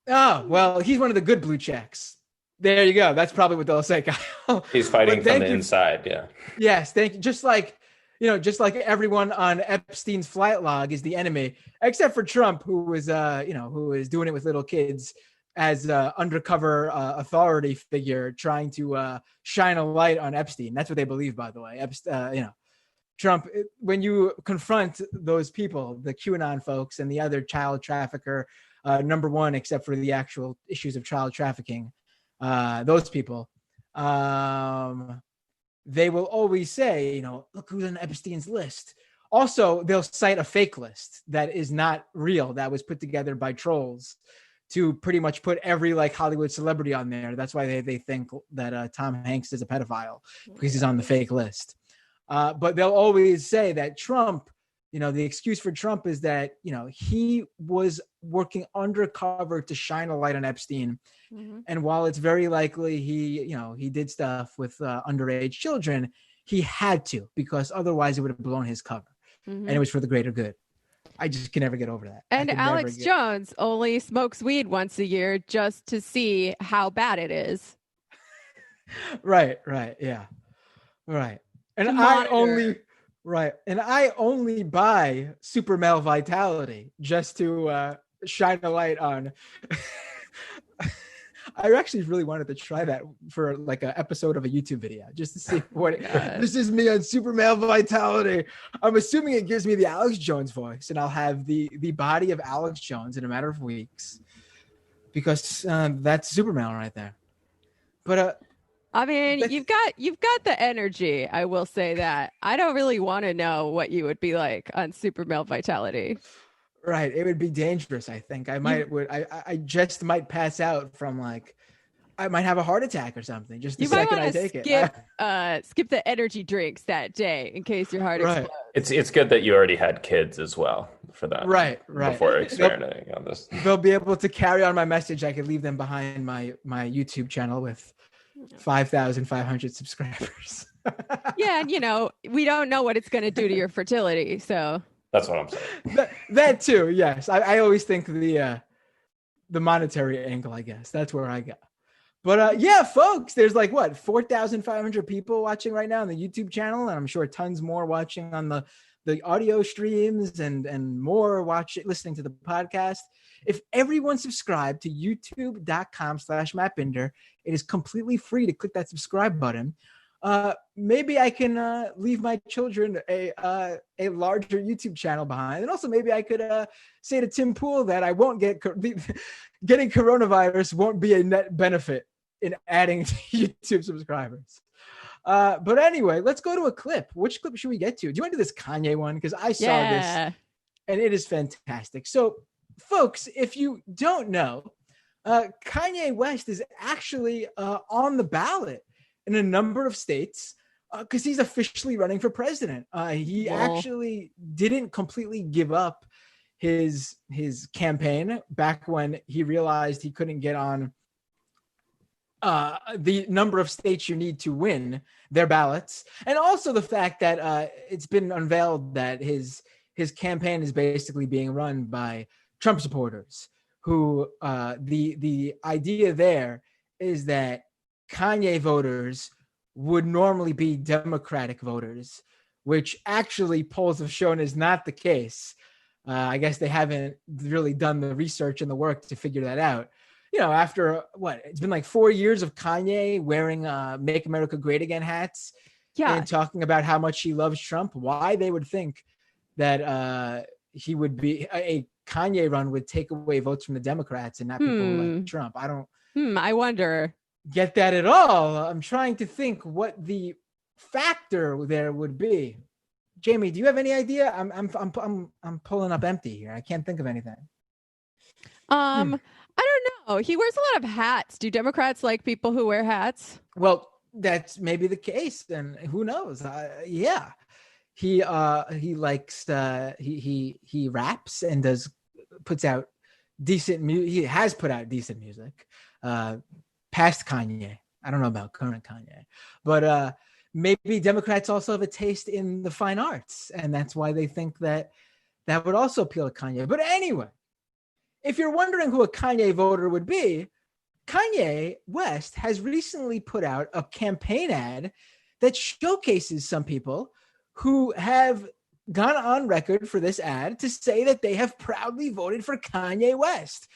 Oh, well, he's one of the good blue checks. There you go. That's probably what they'll say, Kyle. He's fighting from the inside. Yeah. Yes. Thank you. Just like everyone on Epstein's flight log is the enemy, except for Trump, who is doing it with little kids as an undercover authority figure trying to shine a light on Epstein. That's what they believe, by the way. Trump, when you confront those people, the QAnon folks and the other child trafficker, number one, except for the actual issues of child trafficking, those people, they will always say, look who's on Epstein's list. Also, they'll cite a fake list that is not real, that was put together by trolls to pretty much put every Hollywood celebrity on there. That's why they think that Tom Hanks is a pedophile, because he's on the fake list. But they'll always say that Trump, the excuse for Trump is that, he was working undercover to shine a light on Epstein. Mm-hmm. And while it's very likely he did stuff with underage children, he had to, because otherwise it would have blown his cover. Mm-hmm. And it was for the greater good. I just can never get over that. And Alex Jones only smokes weed once a year just to see how bad it is. Right. Yeah. Right. And I only buy Super Male Vitality just to shine a light on. I actually really wanted to try that for an episode of a YouTube video, just to see what this is me on Super Male Vitality. I'm assuming it gives me the Alex Jones voice, and I'll have the body of Alex Jones in a matter of weeks, because that's Super Male right there. But I mean, you've got the energy. I will say that. I don't really want to know what you would be like on Super Male Vitality. Right, it would be dangerous. I think I just might pass out from I might have a heart attack or something. Just the second I take it. Skip the energy drinks that day in case your heart explodes. It's good that you already had kids as well for that. Right. Before experimenting on this, they'll be able to carry on my message. I could leave them behind my YouTube channel with 5,500 subscribers. Yeah, and we don't know what it's going to do to your fertility, so. That's what I'm saying. That too, yes. I always think the monetary angle, I guess. That's where I go. But yeah, folks, there's 4,500 people watching right now on the YouTube channel, and I'm sure tons more watching on the audio streams and more listening to the podcast. If everyone subscribed to youtube.com/MattBinder, it is completely free to click that subscribe button. maybe I can leave my children a larger YouTube channel behind. And also maybe I could say to Tim Pool that I won't getting coronavirus won't be a net benefit in adding YouTube subscribers. But anyway, let's go to a clip. Which clip should we get to? Do you want to do this Kanye one? Because I saw this and it is fantastic. So folks, if you don't know, Kanye West is actually on the ballot in a number of states because he's officially running for president. He actually didn't completely give up his campaign back when he realized he couldn't get on the number of states you need to win their ballots. And also the fact that it's been unveiled that his campaign is basically being run by Trump supporters who the idea there is that Kanye voters would normally be Democratic voters, which actually polls have shown is not the case. I guess they haven't really done the research and the work to figure that out. You know, after it's been like 4 years of Kanye wearing Make America Great Again hats and talking about how much he loves Trump, why they would think that he would be a Kanye run would take away votes from the Democrats and not people who like Trump. I don't I wonder. Get that at all. I'm trying to think what the factor there would be. Jamie, do you have any idea? I'm pulling up empty here. I can't think of anything. I don't know. He wears a lot of hats. Do Democrats like people who wear hats? Well, that's maybe the case. And who knows? Yeah. He likes he raps and puts out decent music. He has put out decent music. Past Kanye. I don't know about current Kanye. But maybe Democrats also have a taste in the fine arts, and that's why they think that would also appeal to Kanye. But anyway, if you're wondering who a Kanye voter would be, Kanye West has recently put out a campaign ad that showcases some people who have gone on record for this ad to say that they have proudly voted for Kanye West.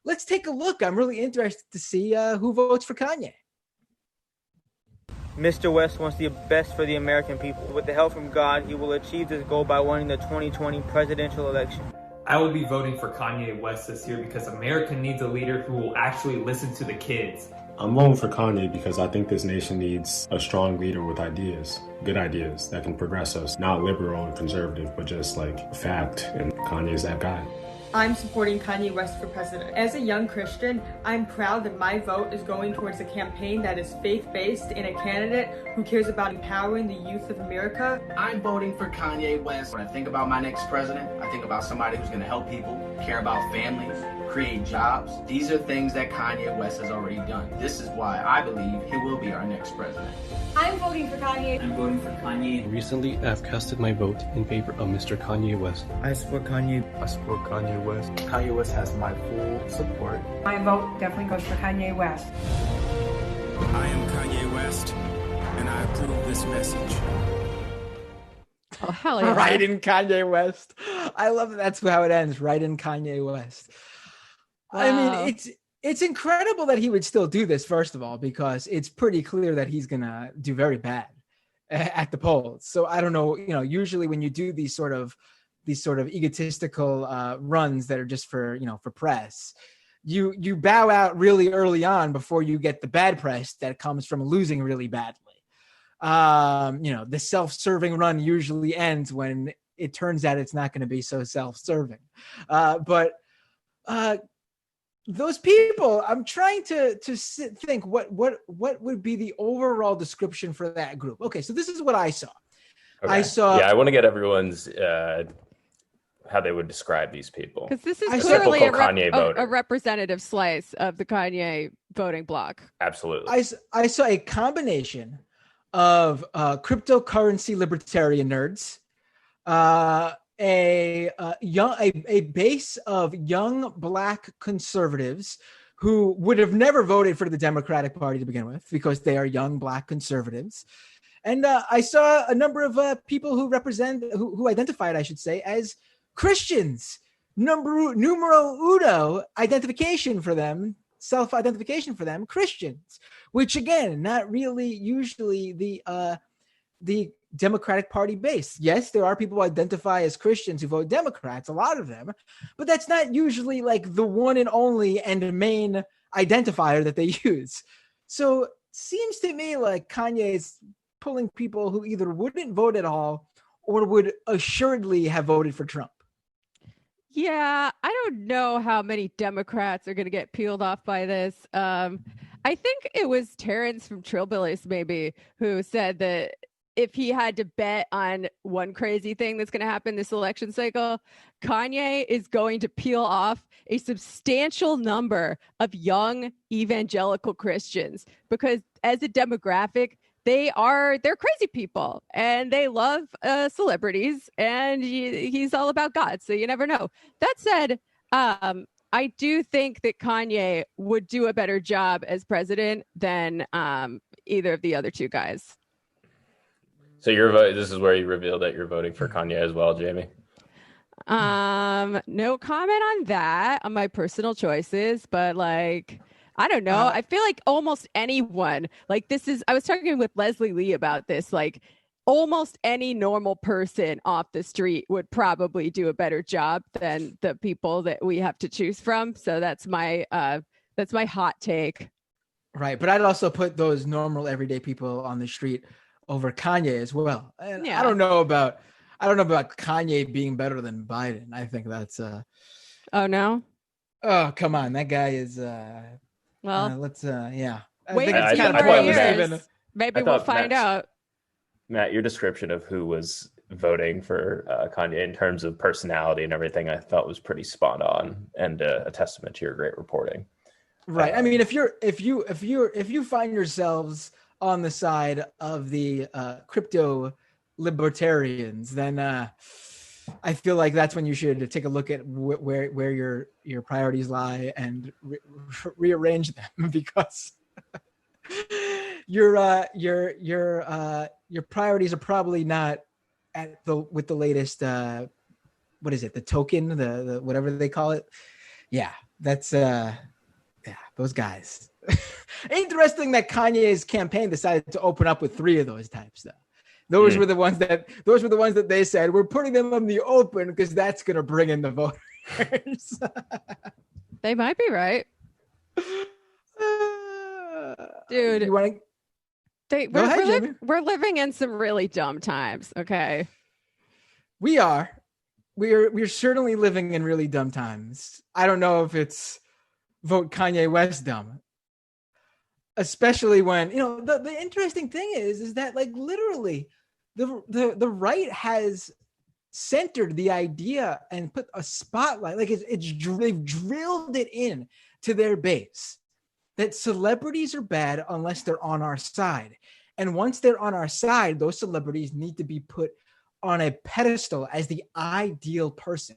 Let's take a look. I'm really interested to see who votes for Kanye. Mr. West wants the best for the American people. With the help from God, he will achieve this goal by winning the 2020 presidential election. I will be voting for Kanye West this year because America needs a leader who will actually listen to the kids. I'm voting for Kanye because I think this nation needs a strong leader with ideas, good ideas that can progress us, not liberal and conservative, but just like fact, and Kanye's that guy. I'm supporting Kanye West for president. As a young Christian, I'm proud that my vote is going towards a campaign that is faith-based and a candidate who cares about empowering the youth of America. I'm voting for Kanye West. When I think about my next president, I think about somebody who's going to help people, care about families, create jobs. These are things that Kanye West has already done. This is why I believe he will be our next president. I'm voting for Kanye. I'm voting for Kanye. Recently, I've casted my vote in favor of Mr. Kanye West. I support Kanye. I support Kanye West. Kanye West has my full support. My vote definitely goes for Kanye West. I am Kanye West, and I approve this message. Oh, hell yeah. Right in Kanye West. I love that's how it ends. Right in Kanye West. Wow. I mean, it's incredible that he would still do this, first of all, because it's pretty clear that he's going to do very bad at the polls. So I don't know, usually when you do these sort of egotistical runs that are just for press, you bow out really early on before you get the bad press that comes from losing really badly. The self-serving run usually ends when it turns out it's not going to be so self-serving. But those people, I'm trying to think what would be the overall description for that group. Okay, so this is what I saw. Okay. I want to get everyone's how they would describe these people. Because this is clearly a representative slice of the Kanye voting bloc. Absolutely. I saw a combination of cryptocurrency libertarian nerds, a base of young Black conservatives who would have never voted for the Democratic Party to begin with because they are young Black conservatives. And I saw a number of people who identified, I should say, as Christians. Numero uno identification for them self-identification for them, Christians, which again, not really usually the Democratic Party base. Yes, there are people who identify as Christians who vote Democrats, a lot of them, but that's not usually like the one and only and main identifier that they use. So seems to me like Kanye is pulling people who either wouldn't vote at all or would assuredly have voted for Trump. Yeah, I don't know how many Democrats are going to get peeled off by this. I think it was Terrence from Trillbillies maybe who said that if he had to bet on one crazy thing that's going to happen this election cycle, Kanye is going to peel off a substantial number of young evangelical Christians because as a demographic, they're crazy people and they love celebrities and he's all about God. So you never know. That said, I do think that Kanye would do a better job as president than either of the other two guys. So this is where you reveal that you're voting for Kanye as well, Jamie? No comment on that, on my personal choices, but like, I don't know. I feel like almost anyone, like I was talking with Leslie Lee about this, like almost any normal person off the street would probably do a better job than the people that we have to choose from. So that's my hot take. Right. But I'd also put those normal everyday people on the street over Kanye as well. And yeah. I don't know about Kanye being better than Biden. I think that's oh no. Oh, come on. That guy is let's yeah. Wait, it's kind of pointless. Maybe we'll find out. Matt, your description of who was voting for Kanye in terms of personality and everything, I thought was pretty spot on and a testament to your great reporting. Right. I mean, if you find yourselves on the side of the crypto libertarians, then I feel like that's when you should take a look at where your priorities lie and rearrange them because your priorities are probably not with the latest what is it, the token, the whatever they call it. Yeah, that's those guys. Interesting that Kanye's campaign decided to open up with 3 of those types though. Those were the ones that they said we're putting them in the open because that's going to bring in the voters. They might be right. Dude, you want to we're living in some really dumb times, okay? We're certainly living in really dumb times. I don't know if it's vote Kanye West dumb. Especially when, the interesting thing is that like literally the right has centered the idea and put a spotlight, like they've drilled it in to their base that celebrities are bad unless they're on our side. And once they're on our side, those celebrities need to be put on a pedestal as the ideal person.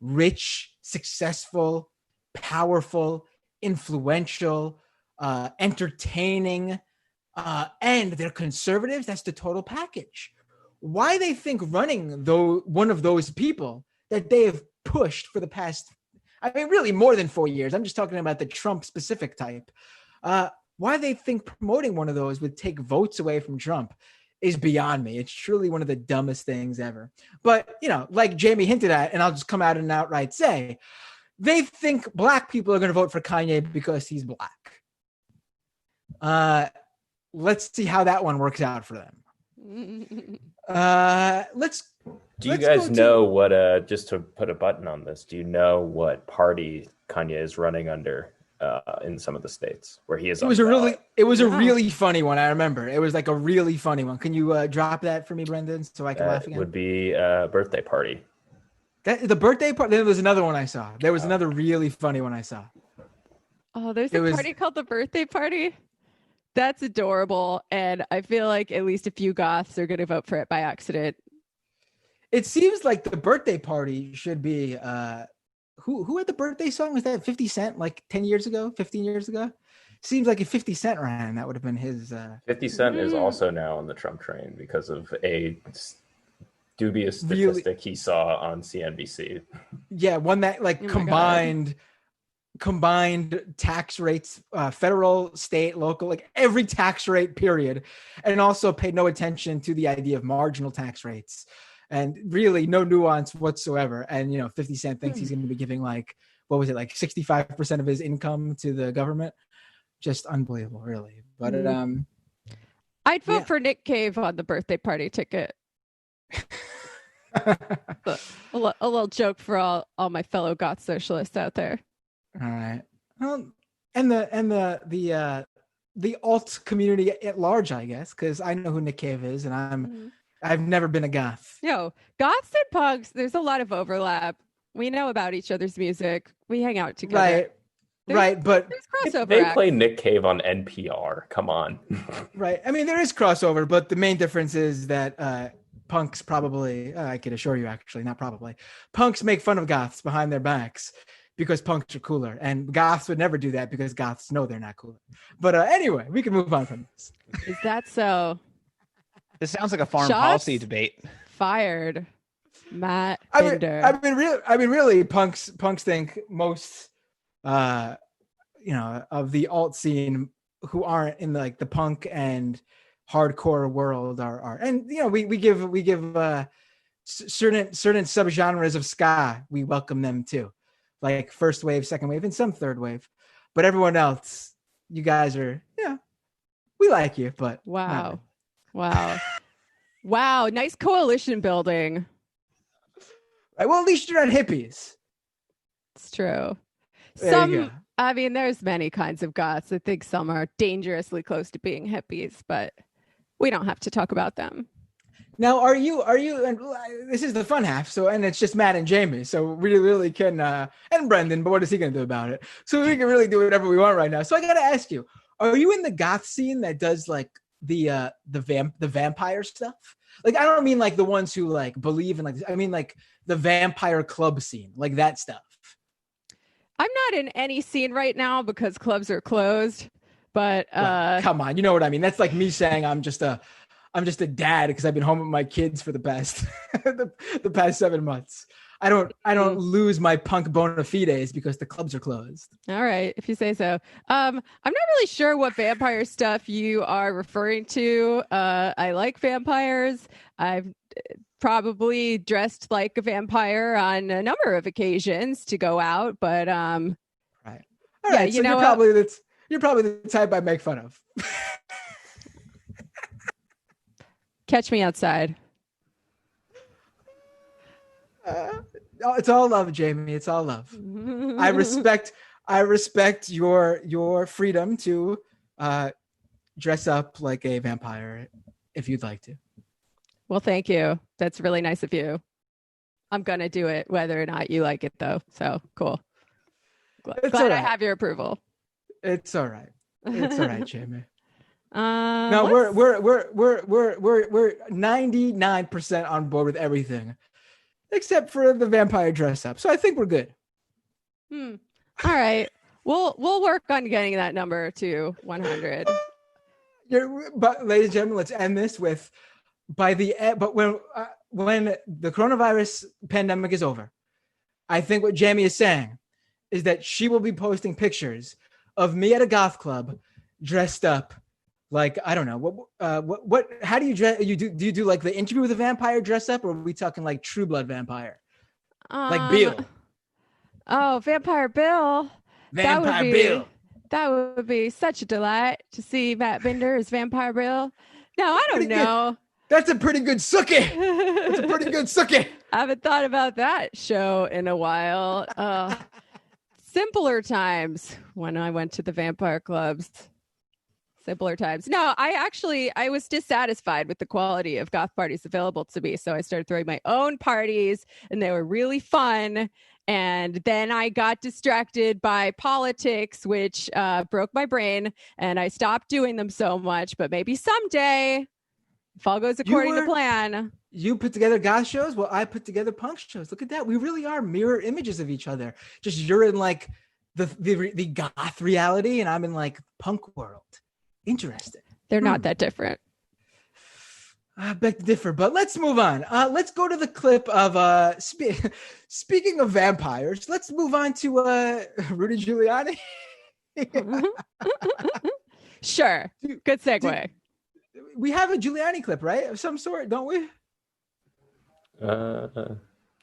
Rich, successful, powerful, influential, entertaining, and they're conservatives. That's the total package. Why they think running one of those people that they have pushed for the past, really more than 4 years. I'm just talking about the Trump specific type. Why they think promoting one of those would take votes away from Trump is beyond me. It's truly one of the dumbest things ever. But, like Jamie hinted at, and I'll just come out and outright say, they think black people are going to vote for Kanye because he's black. Let's see how that one works out for them. Do you guys know what, just to put a button on this, do you know what party Kanye is running under in some of the states where he is? It was a really funny one. I remember. It was like a really funny one. Can you drop that for me, Brendan, so I can laugh again? It would be a birthday party. The birthday party. There was another one I saw. There was another really funny one I saw. Oh, there's a party called the birthday party. That's adorable, and I feel like at least a few goths are going to vote for it by accident. It seems like the birthday party should be who had the birthday song? Was that 50 Cent like 10 years ago, 15 years ago? Seems like if 50 Cent ran, that would have been his. 50 Cent is also now on the Trump train because of a dubious statistic he saw on CNBC. Yeah, one that combined combined tax rates, federal, state, local, like every tax rate period, and also paid no attention to the idea of marginal tax rates, and really no nuance whatsoever. And 50 Cent thinks he's going to be giving like 65% of his income to the government. Just unbelievable, really. But I'd vote for Nick Cave on the birthday party ticket. a little joke for all my fellow goth socialists out there. All right. Well, and the alt community at large, I guess, because I know who Nick Cave is, and I've never been a goth. Goths and punks, there's a lot of overlap. We know about each other's music. We hang out together. Right, but there's crossover. They acts. play Nick Cave on NPR. Come on. Right. I mean, there is crossover, but the main difference is that punks probably, I can assure you, actually, not probably, punks make fun of goths behind their backs because punks are cooler, and goths would never do that because goths know they're not cooler. But anyway, we can move on from this. Is that so? This sounds like a foreign policy debate. Fired, Matt I Binder. mean, really, punks think most, of the alt scene who aren't in the punk and hardcore world are, and we give certain subgenres of ska, we welcome them too, like first wave, second wave, and some third wave. But everyone else, you guys are, we like you, but wow. Wow, nice coalition building. Right, well, at least you're not hippies. It's true. There you go. I mean, there's many kinds of goths. I think some are dangerously close to being hippies, but we don't have to talk about them. Now, are you, and this is the fun half, so, and it's just Matt and Jamie, so we really can, and Brendan, but what is he going to do about it? So we can really do whatever we want right now. So I got to ask you, are you in the goth scene that does like the vampire stuff? Like, I don't mean like the ones who like believe in like, I mean like the vampire club scene, like that stuff. I'm not in any scene right now because clubs are closed, but come on, you know what I mean? That's like me saying I'm just a dad because I've been home with my kids for the past the past 7 months. I don't lose my punk bona fides because the clubs are closed. All right, if you say so. I'm not really sure what vampire stuff you are referring to. I like vampires. I've probably dressed like a vampire on a number of occasions to go out, but right. All right, so you're probably the type I make fun of. Catch me outside. It's all love, Jamie. It's all love. I respect your freedom to dress up like a vampire if you'd like to. Well, thank you. That's really nice of you. I'm gonna do it whether or not you like it, though. So cool. Glad I have your approval. It's all right. It's all right, Jamie. No, we're 99% on board with everything, except for the vampire dress up. So I think we're good. All right. We'll work on getting that number to 100. But ladies and gentlemen, let's end this with when the coronavirus pandemic is over, I think what Jamie is saying is that she will be posting pictures of me at a goth club dressed up like, I don't know, how do you dress? Do you do like the Interview with a Vampire dress up, or are we talking like True Blood Vampire? Like Bill. Oh, Vampire Bill. Bill. That would be such a delight to see Matt Binder as Vampire Bill. No, I don't know. That's a pretty good sookie. I haven't thought about that show in a while. Simpler times when I went to the vampire clubs. Simpler times. No, I was dissatisfied with the quality of goth parties available to me. So I started throwing my own parties and they were really fun. And then I got distracted by politics, which broke my brain. And I stopped doing them so much. But maybe someday, if all goes according to plan. You put together goth shows? Well, I put together punk shows. Look at that. We really are mirror images of each other. Just you're in like the goth reality and I'm in like punk world. Interesting. They're not that different. I beg to differ, but let's move on. Let's go to the clip of speaking of vampires. Let's move on to Rudy Giuliani. Sure. Good segue. We have a Giuliani clip, right? Of some sort, don't we?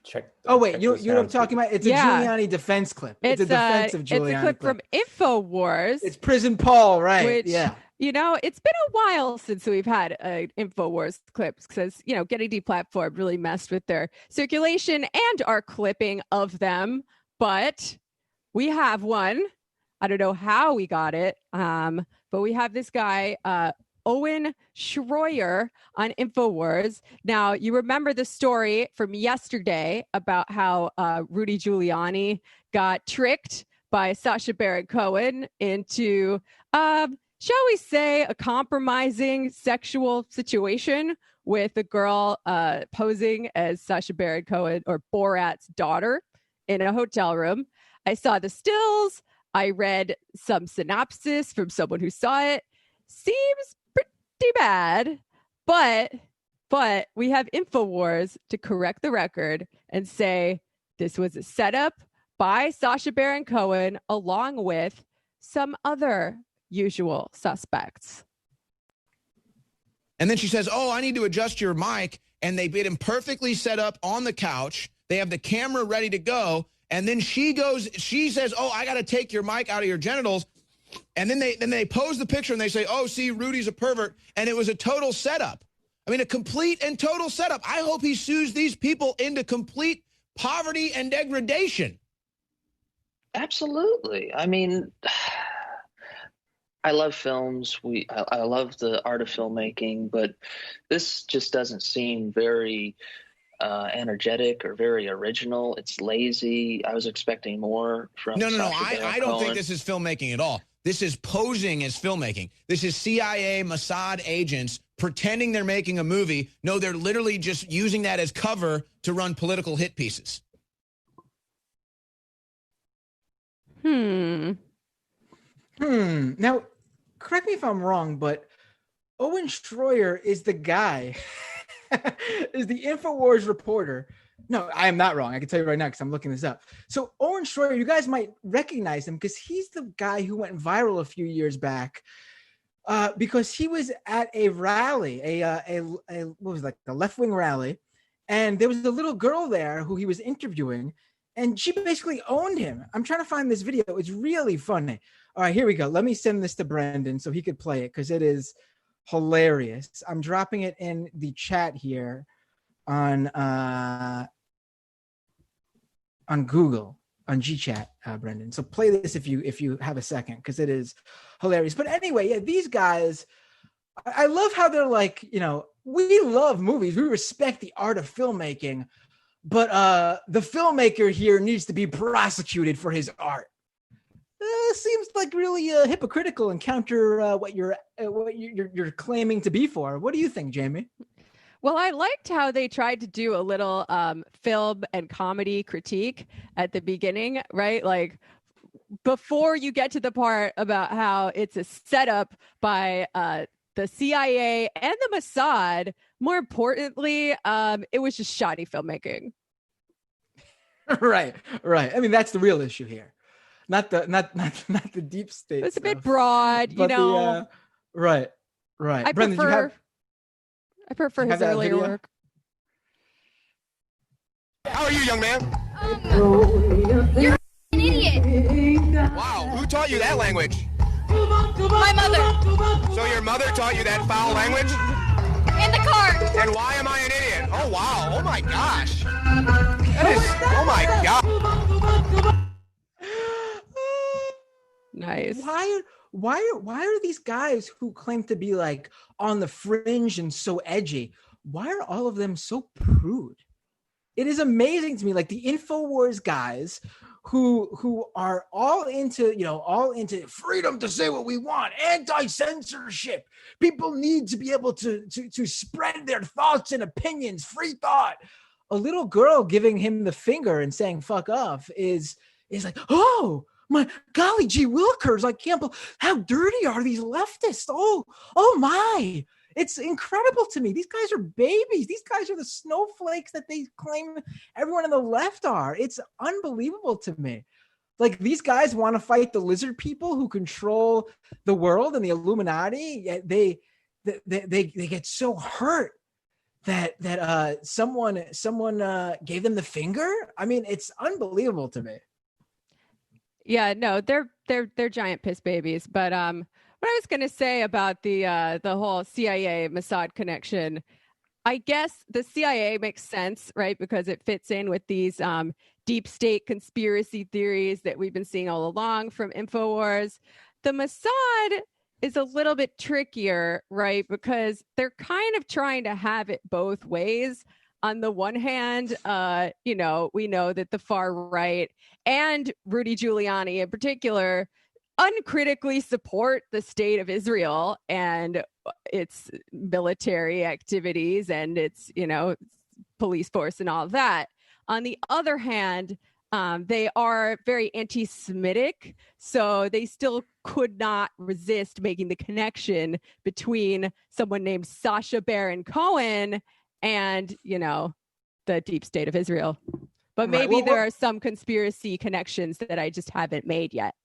Check. Oh wait, you know what I'm talking about? It's a Giuliani defense clip. It's a defense of Giuliani. It's a clip from InfoWars. It's Prison Paul, right? Which, yeah. You know, it's been a while since we've had InfoWars clips because, you know, getting deplatformed really messed with their circulation and our clipping of them. But we have one. I don't know how we got it, but we have this guy, Owen Schroyer on InfoWars. Now, you remember the story from yesterday about how Rudy Giuliani got tricked by Sacha Baron Cohen into, shall we say, a compromising sexual situation with a girl posing as Sacha Baron Cohen or Borat's daughter in a hotel room. I saw the stills. I read some synopsis from someone who saw it. Seems pretty bad, but we have InfoWars to correct the record and say this was a setup by Sacha Baron Cohen along with some other usual suspects. And then she says, oh, I need to adjust your mic. And they get him perfectly set up on the couch. They have the camera ready to go. And then she says, oh, I got to take your mic out of your genitals. And then they pose the picture and they say, oh, see, Rudy's a pervert. And it was a total setup. I mean, a complete and total setup. I hope he sues these people into complete poverty and degradation. Absolutely. I mean, I love films. I love the art of filmmaking, but this just doesn't seem very energetic or very original. It's lazy. I was expecting more from No. I don't think this is filmmaking at all. This is posing as filmmaking. This is CIA Mossad agents pretending they're making a movie. No, they're literally just using that as cover to run political hit pieces. Now, correct me if I'm wrong, but Owen Schroyer is the guy, is the InfoWars reporter. No, I am not wrong. I can tell you right now because I'm looking this up. So Owen Schroyer, you guys might recognize him because he's the guy who went viral a few years back because he was at a rally, what was it, like a left-wing rally, and there was a little girl there who he was interviewing, and she basically owned him. I'm trying to find this video. It's really funny. All right, here we go. Let me send this to Brendan so he could play it because it is hilarious. I'm dropping it in the chat here on Google, on GChat, Brendan. So play this if you have a second because it is hilarious. But anyway, yeah, these guys, I love how they're like, you know, we love movies. We respect the art of filmmaking, but the filmmaker here needs to be prosecuted for his art. Seems like really hypocritical and counter what you're claiming to be for. What do you think, Jamie? Well, I liked how they tried to do a little film and comedy critique at the beginning, right? Like before you get to the part about how it's a setup by the CIA and the Mossad, more importantly, it was just shoddy filmmaking. Right. I mean, that's the real issue here. Not the deep state. It's stuff, a bit broad, you know. Right. I Brendan, prefer his earlier work. How are you, young man? You're an idiot. Wow, who taught you that language? My mother. So your mother taught you that foul language? In the car. And why am I an idiot? Oh, wow. Oh, my gosh. That is, oh, my God. Nice. Why are these guys who claim to be like on the fringe and so edgy, why are all of them so prude? It is amazing to me, like the InfoWars guys who are all into freedom to say what we want, anti-censorship. People need to be able to spread their thoughts and opinions, free thought. A little girl giving him the finger and saying fuck off is like, oh, my golly gee willikers, I can't believe how dirty are these leftists. Oh my. It's incredible to me. These guys are babies. These guys are the snowflakes that they claim everyone on the left are. It's unbelievable to me. Like, these guys want to fight the lizard people who control the world and the Illuminati. They get so hurt that someone gave them the finger. I mean, it's unbelievable to me. Yeah, no, they're giant piss babies. But what I was going to say about the whole CIA Mossad connection, I guess the CIA makes sense, right? Because it fits in with these deep state conspiracy theories that we've been seeing all along from InfoWars. The Mossad is a little bit trickier, right? Because they're kind of trying to have it both ways. On the one hand, we know that the far right and Rudy Giuliani in particular uncritically support the state of Israel and its military activities and its, police force and all of that. On the other hand, they are very anti-Semitic, so they still could not resist making the connection between someone named Sacha Baron Cohen and, the deep state of Israel. But maybe there are some conspiracy connections that I just haven't made yet.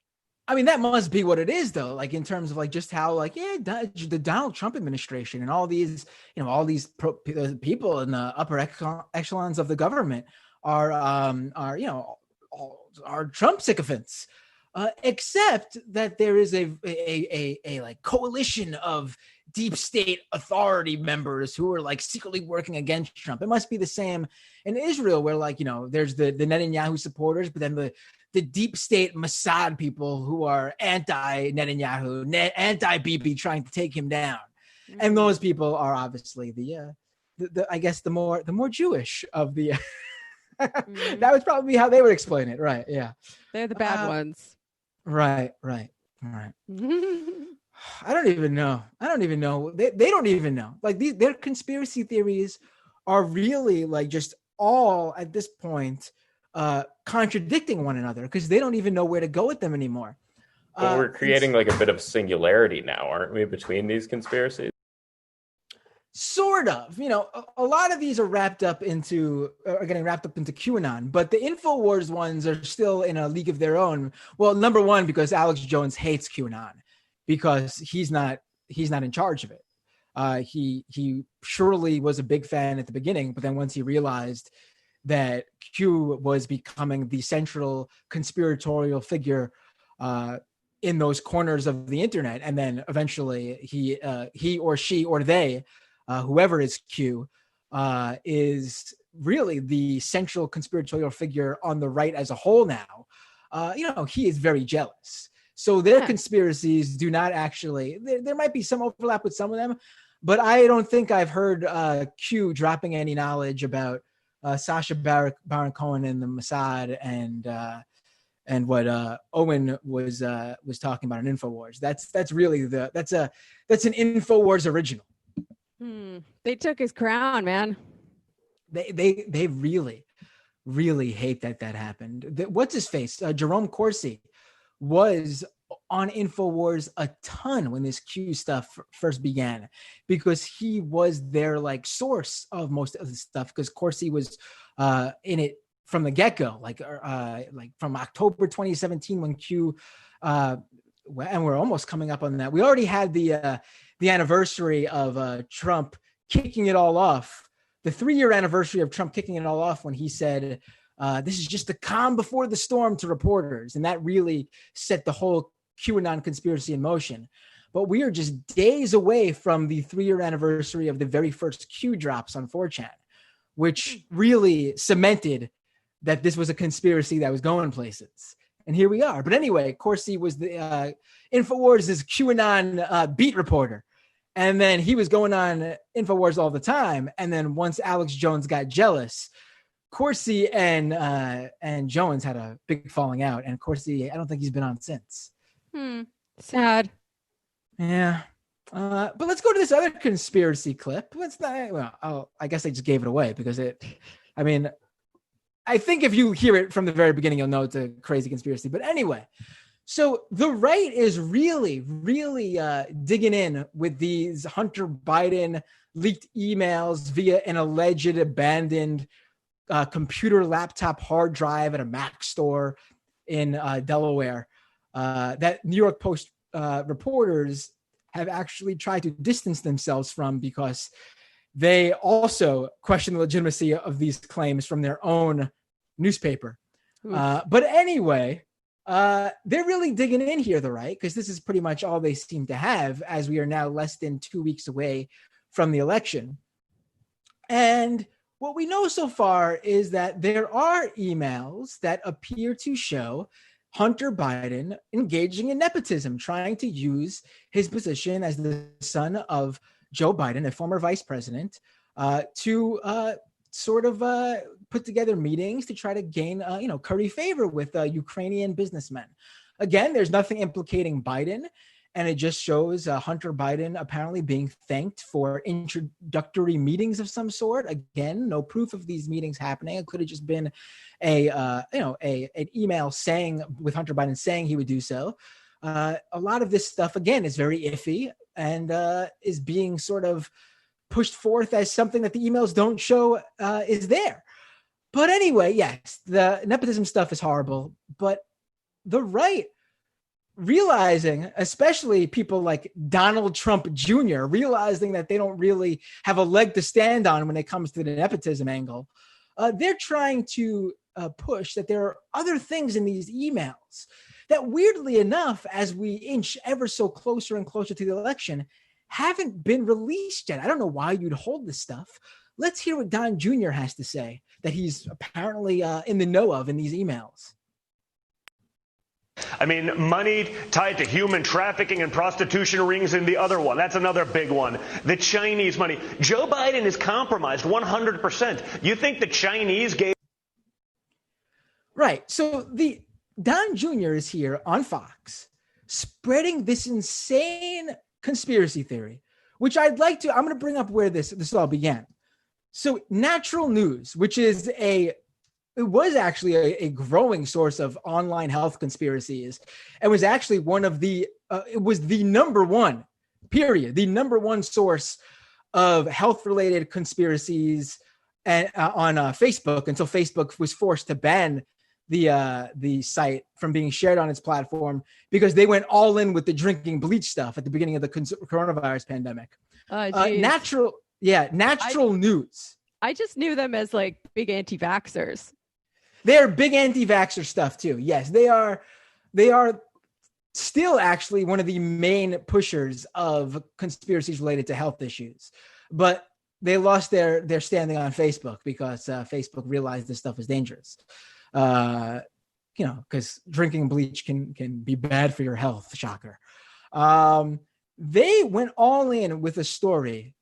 I mean, that must be what it is, though, like in terms of like just how the Donald Trump administration and all these, people in the upper echelons of the government are Trump sycophants, except that there is a like coalition of deep state authority members who are like secretly working against Trump. It must be the same in Israel, where there's the Netanyahu supporters, but then the deep state Mossad people who are anti-Netanyahu, anti-Bibi, trying to take him down. Mm-hmm. And those people are obviously the I guess the more Jewish of the. Mm-hmm. That would probably be how they would explain it, right? Yeah, they're the bad ones. Right. I don't even know. They don't even know. Like their conspiracy theories are really like just all at this point contradicting one another because they don't even know where to go with them anymore. Well, we're creating like a bit of singularity now, aren't we, between these conspiracies? Sort of. A lot of these are getting wrapped up into QAnon, but the InfoWars ones are still in a league of their own. Well, number one, because Alex Jones hates QAnon because he's not in charge of it. He surely was a big fan at the beginning, but then once he realized that Q was becoming the central conspiratorial figure in those corners of the internet, and then eventually he or she or they, whoever is Q, is really the central conspiratorial figure on the right as a whole now. He is very jealous. So their conspiracies do not actually, there might be some overlap with some of them, but I don't think I've heard Q dropping any knowledge about Sacha Baron Cohen and the Mossad and what Owen was talking about in InfoWars. That's really that's an InfoWars original. They took his crown, man. They really, really hate that happened. What's his face? Jerome Corsi was on InfoWars a ton when this Q stuff first began, because he was their like source of most of the stuff, because Corsi was in it from the get-go, like from October 2017 when Q and we're almost coming up on that. We already had the anniversary of Trump kicking it all off, the 3-year anniversary of Trump kicking it all off when he said, this is just the calm before the storm to reporters. And that really set the whole QAnon conspiracy in motion. But we are just days away from the 3-year anniversary of the very first Q drops on 4chan, which really cemented that this was a conspiracy that was going places. And here we are. But anyway, Corsi was the InfoWars' QAnon beat reporter. And then he was going on InfoWars all the time. And then once Alex Jones got jealous, Corsi and Jones had a big falling out. And Corsi, I don't think he's been on since. Sad. Yeah. But let's go to this other conspiracy clip. I guess I just gave it away because I think if you hear it from the very beginning, you'll know it's a crazy conspiracy. But anyway, So the right is really digging in with these Hunter Biden leaked emails via an alleged abandoned computer laptop hard drive at a Mac store in Delaware. That New York Post reporters have actually tried to distance themselves from, because they also question the legitimacy of these claims from their own newspaper. But anyway, they're really digging in here, the right, because this is pretty much all they seem to have, as we are now less than 2 weeks away from the election. And what we know so far is that there are emails that appear to show Hunter Biden engaging in nepotism, trying to use his position as the son of Joe Biden, a former vice president, to put together meetings to try to gain, curry favor with Ukrainian businessmen. Again, there's nothing implicating Biden, and it just shows Hunter Biden apparently being thanked for introductory meetings of some sort. Again, no proof of these meetings happening. It could have just been an email with Hunter Biden saying he would do so. A lot of this stuff, again, is very iffy and is being sort of pushed forth as something that the emails don't show is there. But anyway, yes, the nepotism stuff is horrible, but the right, realizing, especially people like Donald Trump Jr., realizing that they don't really have a leg to stand on when it comes to the nepotism angle, they're trying to push that there are other things in these emails that, weirdly enough, as we inch ever so closer and closer to the election, haven't been released yet. I don't know why you'd hold this stuff. Let's hear what Don Jr. has to say that he's apparently in the know of in these emails. I mean, money tied to human trafficking and prostitution rings in the other one. That's another big one. The Chinese money. Joe Biden is compromised 100%. You think the Chinese gave... Right. So the Don Jr. is here on Fox spreading this insane conspiracy theory, which I'm going to bring up where this all began. So Natural News, which is it was actually a growing source of online health conspiracies, and was actually one of the, it was the number one source of health-related conspiracies on Facebook, until Facebook was forced to ban the site from being shared on its platform because they went all in with the drinking bleach stuff at the beginning of the coronavirus pandemic. Natural News. I just knew them as like big anti-vaxxers. They're big anti-vaxxer stuff too. Yes, they are still actually one of the main pushers of conspiracies related to health issues. But they lost their standing on Facebook because Facebook realized this stuff is dangerous. Because drinking bleach can be bad for your health. Shocker. They went all in with a story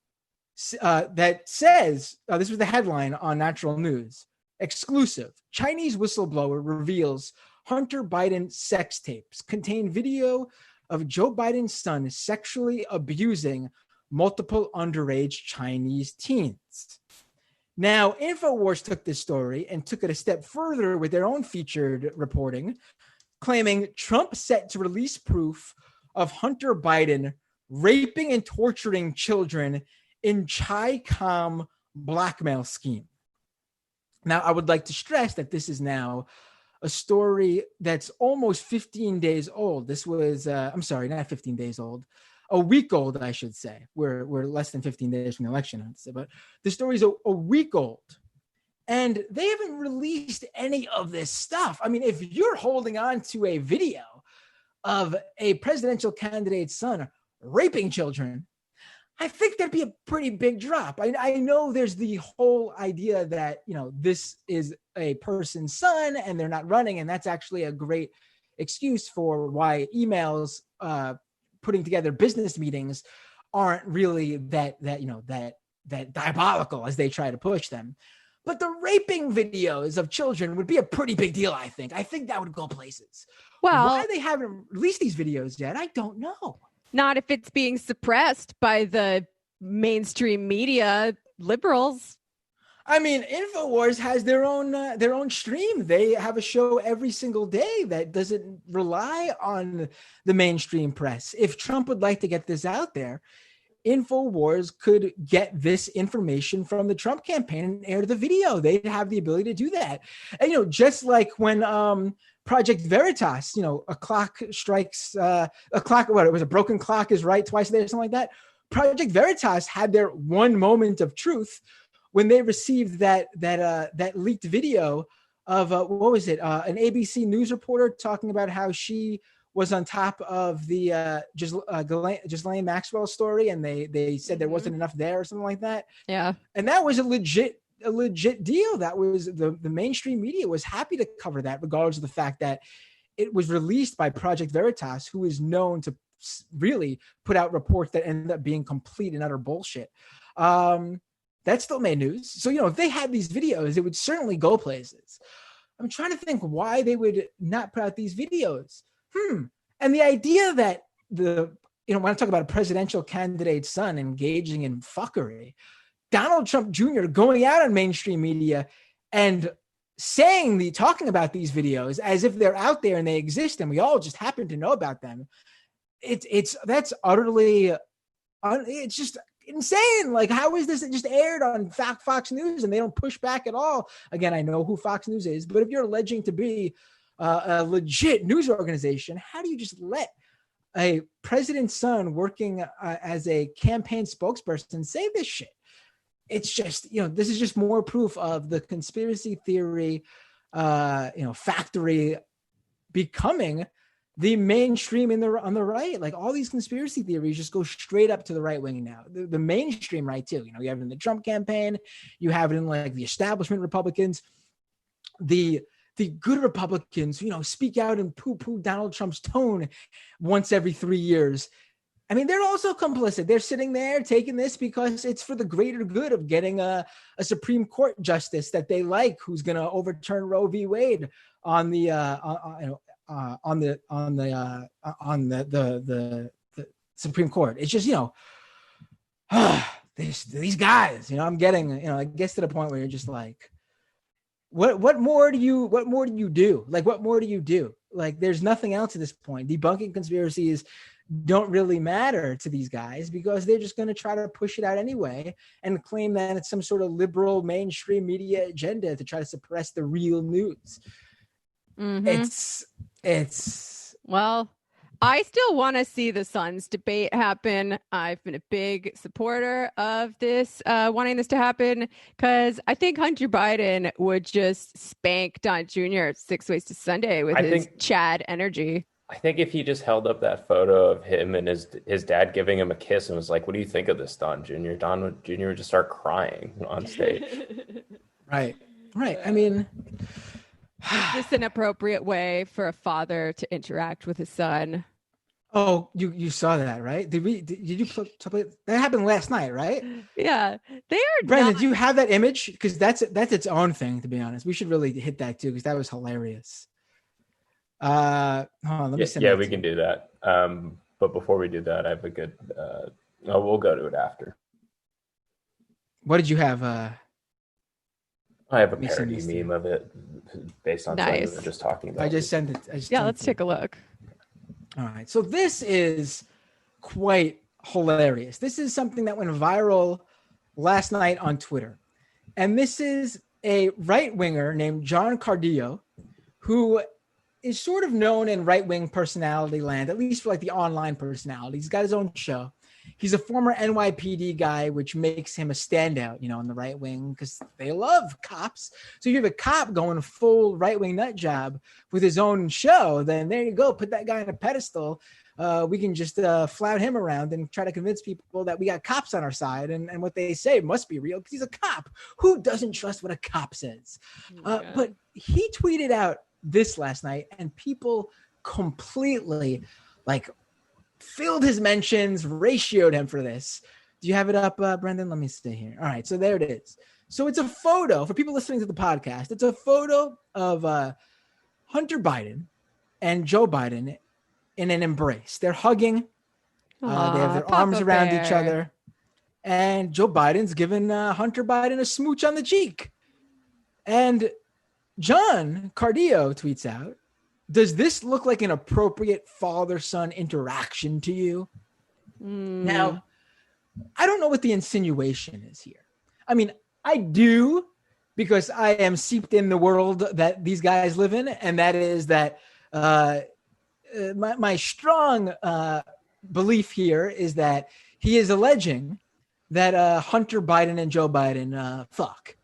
that says, this was the headline on Natural News. Exclusive. Chinese whistleblower reveals Hunter Biden sex tapes contain video of Joe Biden's son sexually abusing multiple underage Chinese teens. Now, InfoWars took this story and took it a step further with their own featured reporting, claiming Trump set to release proof of Hunter Biden raping and torturing children in Chi-Com blackmail scheme. Now, I would like to stress that this is now a story that's almost 15 days old. This was, not 15 days old, a week old, I should say. We're less than 15 days from the election, I'd say, but the story is a week old. And they haven't released any of this stuff. I mean, if you're holding on to a video of a presidential candidate's son raping children, I think that'd be a pretty big drop. I know there's the whole idea that, this is a person's son and they're not running. And that's actually a great excuse for why emails putting together business meetings aren't really that diabolical as they try to push them. But the raping videos of children would be a pretty big deal, I think. I think that would go places. Well, why they haven't released these videos yet, I don't know. Not if it's being suppressed by the mainstream media liberals. I mean, InfoWars has their own stream. They have a show every single day that doesn't rely on the mainstream press. If Trump would like to get this out there, InfoWars could get this information from the Trump campaign and air the video. They'd have the ability to do that. And, just like when Project Veritas, a clock strikes, a broken clock is right twice a day or something like that. Project Veritas had their one moment of truth when they received that leaked video of what was it? An ABC News reporter talking about how she was on top of the Ghislaine Maxwell story, and they said there wasn't enough there or something like that. Yeah, and that was a legit deal. That was the mainstream media was happy to cover that, regardless of the fact that it was released by Project Veritas, who is known to really put out reports that end up being complete and utter bullshit. That still made news. So, if they had these videos, it would certainly go places. I'm trying to think why they would not put out these videos. And the idea that when I talk about a presidential candidate's son engaging in fuckery, Donald Trump Jr. going out on mainstream media and talking about these videos as if they're out there and they exist and we all just happen to know about them. That's utterly, it's just insane. Like, how is this just aired on Fox News and they don't push back at all? Again, I know who Fox News is, but if you're alleging to be a legit news organization, how do you just let a president's son working as a campaign spokesperson say this shit? It's just, this is just more proof of the conspiracy theory, factory becoming the mainstream on the right. Like, all these conspiracy theories just go straight up to the right wing now. The mainstream right too. You have it in the Trump campaign. You have it in like the establishment Republicans, the good Republicans, speak out and poo-poo Donald Trump's tone once every 3 years. I mean, they're also complicit. They're sitting there taking this because it's for the greater good of getting a Supreme Court justice that they like, who's going to overturn Roe v. Wade on the Supreme Court. It's just, these guys, I'm getting, I guess to the point where you're just like, what more do you do? Like, what more do you do? Like, there's nothing else at this point. Debunking conspiracies don't really matter to these guys because they're just going to try to push it out anyway and claim that it's some sort of liberal mainstream media agenda to try to suppress the real news. Mm-hmm. Well, I still want to see the Suns debate happen. I've been a big supporter of this, wanting this to happen, because I think Hunter Biden would just spank Don Jr. at 6 Ways to Sunday with his Chad energy. I think if he just held up that photo of him and his dad giving him a kiss and was like, "What do you think of this, Don Jr.?" Don Jr. would just start crying on stage. Right. I mean, is this an appropriate way for a father to interact with his son? Oh, you saw that, right? Did you play? That happened last night, right? Yeah, they are. Brandon, do you have that image? Because that's its own thing, to be honest. We should really hit that too, because that was hilarious. Hold on, let me send. Yeah, we can do that. But before we do that, I have a good. We'll go to it after. What did you have? I have a parody meme of it based on something we were just talking about. I just sent it. Let's take a look. All right. So this is quite hilarious. This is something that went viral last night on Twitter. And this is a right-winger named John Cardillo, who is sort of known in right-wing personality land, at least for like the online personality. He's got his own show. He's a former NYPD guy, which makes him a standout, in the right wing, because they love cops. So you have a cop going full right-wing nut job with his own show, then there you go. Put that guy on a pedestal. We can just flout him around and try to convince people that we got cops on our side, and what they say must be real because he's a cop. Who doesn't trust what a cop says? But he tweeted out this last night, and people completely filled his mentions, ratioed him for this. Do you have it up, Brendan? Let me see here. All right, so there it is. So it's a photo for people listening to the podcast. It's a photo of Hunter Biden and Joe Biden in an embrace. They're hugging. They have their arms around each other. and Joe Biden's given Hunter Biden a smooch on the cheek. And John Cardillo tweets out, does this look like an appropriate father-son interaction to you? Now, I don't know what the insinuation is here. I mean, I do, because I am seeped in the world that these guys live in, and that is that my strong belief here is that he is alleging that Hunter Biden and Joe Biden fuck.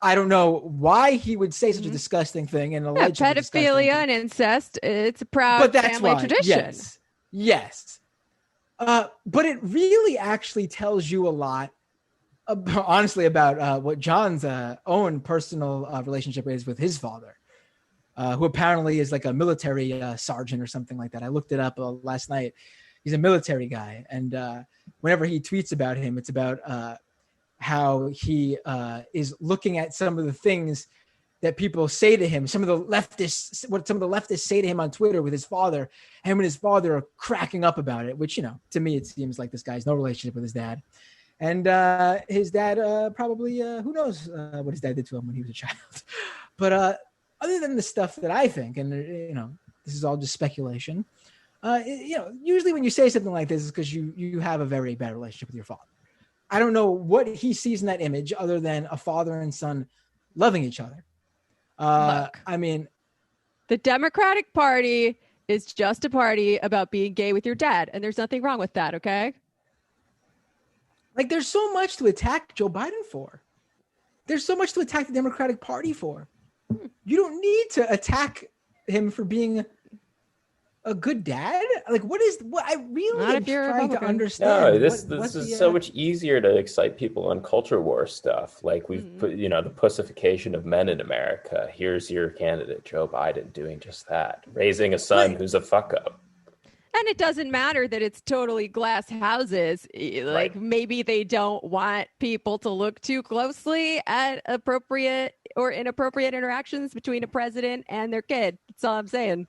I don't know why he would say such a disgusting thing and allege pedophilia and incest. It's a proud family tradition. Yes. But it really actually tells you a lot, honestly, about what John's own personal relationship is with his father, who apparently is like a military sergeant or something like that. I looked it up last night. He's a military guy. And whenever he tweets about him, it's about how he is looking at some of the things that people say to him, what some of the leftists say to him on Twitter with his father. Him and his father are cracking up about it, which, to me, it seems like this guy has no relationship with his dad. And his dad probably, who knows what his dad did to him when he was a child. But other than the stuff that I think, and, this is all just speculation, usually when you say something like this is because you have a very bad relationship with your father. I don't know what he sees in that image other than a father and son loving each other. Look, I mean, the Democratic Party is just a party about being gay with your dad, and there's nothing wrong with that, okay? Like, there's so much to attack Joe Biden for. There's so much to attack the Democratic Party for. You don't need to attack him for being a good dad. Like, what I really am trying to understand. No, this is so much easier to excite people on culture war stuff. Like we've put, the pussification of men in America. Here's your candidate, Joe Biden, doing just that, raising a son who's a fuck up. And it doesn't matter that it's totally glass houses. Like maybe they don't want people to look too closely at appropriate or inappropriate interactions between a president and their kid. That's all I'm saying.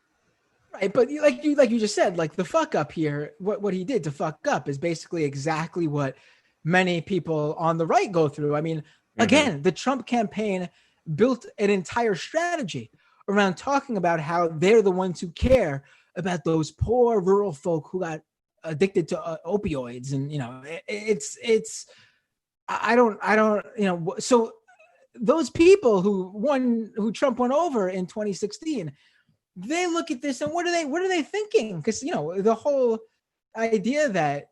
Right, but like you just said, like the fuck up here, what he did to fuck up is basically exactly what many people on the right go through. I mean, again, the Trump campaign built an entire strategy around talking about how they're the ones who care about those poor rural folk who got addicted to opioids, and so those people who Trump won over in 2016. They look at this and what are they thinking? Because the whole idea that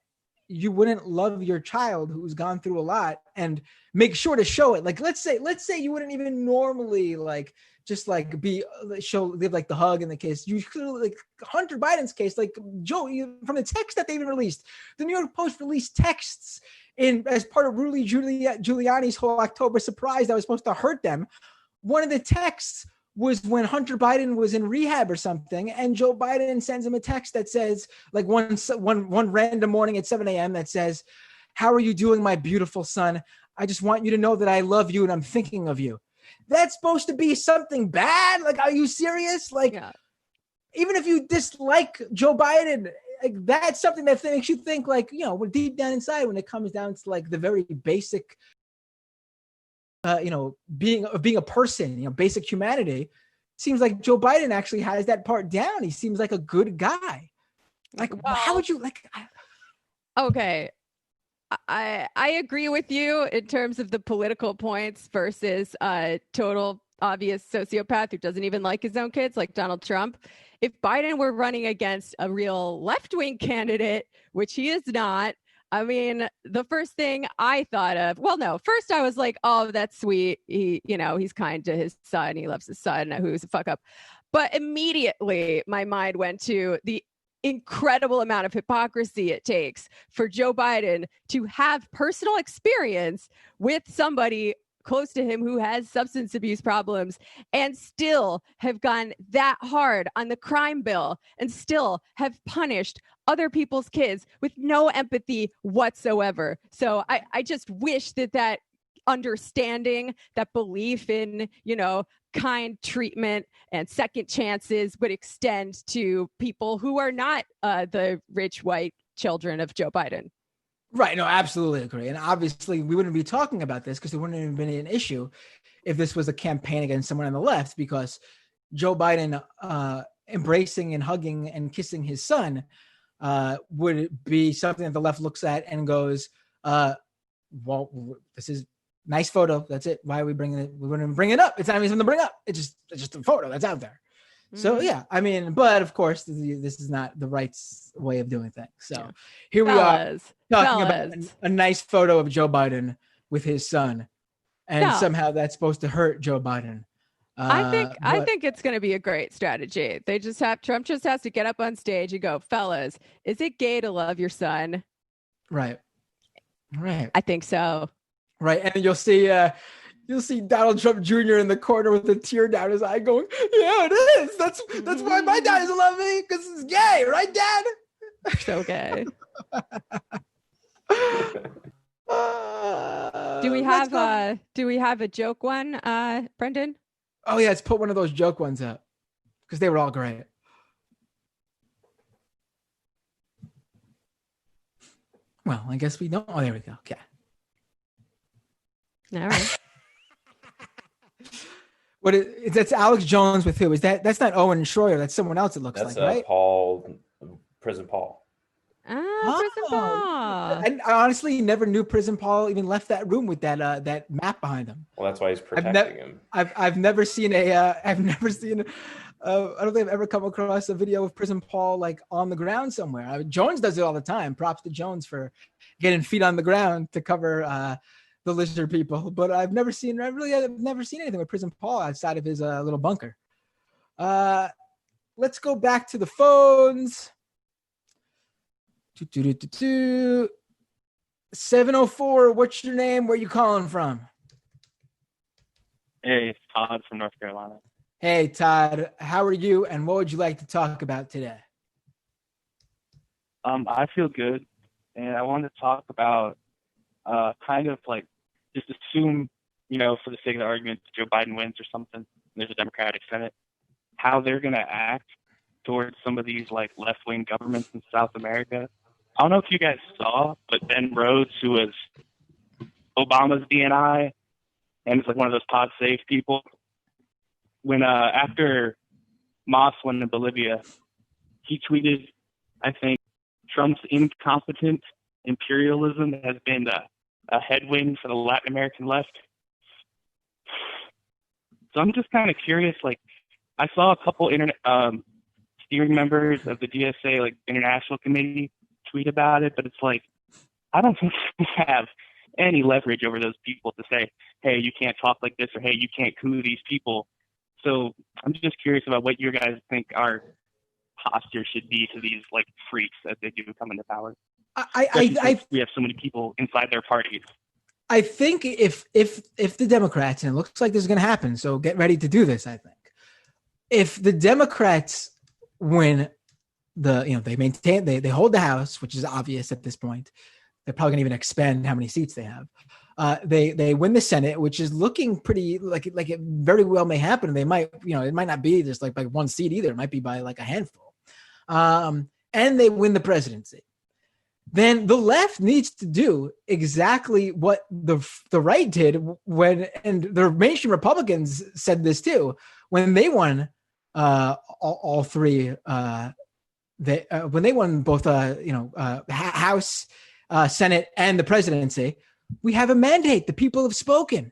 you wouldn't love your child who's gone through a lot and make sure to show it. Like let's say you wouldn't even normally live like the hug in the case. You could, like Hunter Biden's case, like Joe, from the text that they even released, the New York Post released texts as part of Rudy Giuliani's whole October surprise that was supposed to hurt them. One of the texts was when Hunter Biden was in rehab or something, and Joe Biden sends him a text that says, like one random morning at 7 a.m. that says, "How are you doing, my beautiful son? I just want you to know that I love you and I'm thinking of you." That's supposed to be something bad? Like, are you serious? Like, even if you dislike Joe Biden, like that's something that makes you think, like, deep down inside, when it comes down to like the very basic being a person, basic humanity, seems like Joe Biden actually has that part down. He seems like a good guy. Like, how would you like? Okay. I agree with you in terms of the political points versus a total obvious sociopath who doesn't even like his own kids, like Donald Trump. If Biden were running against a real left-wing candidate, which he is not, I mean, the first thing I thought of, first I was like, oh, that's sweet. He's kind to his son. He loves his son, who's a fuck up. But immediately my mind went to the incredible amount of hypocrisy it takes for Joe Biden to have personal experience with somebody close to him who has substance abuse problems and still have gone that hard on the crime bill and still have punished other people's kids with no empathy whatsoever. So I just wish that understanding, that belief in, kind treatment and second chances would extend to people who are not the rich white children of Joe Biden. Right. No, absolutely agree. And obviously, we wouldn't be talking about this because it wouldn't have been an issue if this was a campaign against someone on the left, because Joe Biden embracing and hugging and kissing his son would be something that the left looks at and goes, well, this is nice photo. That's it. Why are we bringing it? We wouldn't bring it up. It's not even something to bring up. It's just a photo that's out there. So yeah, I mean, but of course, this is not the right way of doing things. So here we are talking about a nice photo of Joe Biden with his son, and somehow that's supposed to hurt Joe Biden. I think it's going to be a great strategy. Trump just has to get up on stage and go, fellas, is it gay to love your son? Right. I think so. Right, and you'll see Donald Trump Jr. in the corner with a tear down his eye, going, "Yeah, it is. That's why my dad doesn't love me, because it's gay, right, Dad?" So gay. Do we have a joke one, Brendan? Oh yeah, let's put one of those joke ones up because they were all great. Well, I guess we don't. Oh, there we go. Okay. All right. That's Alex Jones with who? That's not Owen Schroyer. That's someone else. It looks that's like, right? Prison Paul. Prison Paul. I honestly never knew Prison Paul even left that room with that map behind him. Well, that's why he's protecting him. I've never seen I don't think I've ever come across a video of Prison Paul like on the ground somewhere. Jones does it all the time. Props to Jones for getting feet on the ground to cover the lizard people. But I've never seen anything with Prison Paul outside of his little bunker. Let's go back to the phones. 704. What's your name? Where you calling from? Hey, it's Todd from North Carolina. Hey, Todd. How are you? And what would you like to talk about today? I feel good, and I wanted to talk about kind of like just assume, for the sake of the argument, Joe Biden wins or something. There's a Democratic Senate. How they're going to act towards some of these like left-wing governments in South America. I don't know if you guys saw, but Ben Rhodes, who was Obama's DNI and is like one of those pod safe people, when after Moss went in Bolivia, he tweeted, I think, Trump's incompetent imperialism has been a headwind for the Latin American left. So I'm just kind of curious, like, I saw a couple steering members of the DSA, like International Committee, tweet about it, but it's like, I don't think we have any leverage over those people to say, hey, you can't talk like this, or hey, you can't coup these people. So I'm just curious about what you guys think our posture should be to these like freaks as they do come into power. We have so many people inside their parties. I think if the Democrats, and it looks like this is going to happen, so get ready to do this. I think if the Democrats win they hold the House, which is obvious at this point. They're probably going to even expand how many seats they have. They win the Senate, which is looking pretty like it very well may happen. They might, it might not be just like by one seat either. It might be by like a handful. And they win the presidency. Then the left needs to do exactly what the right did and the mainstream Republicans said this too, when they won all three. When they won both, House, Senate, and the presidency, we have a mandate. The people have spoken.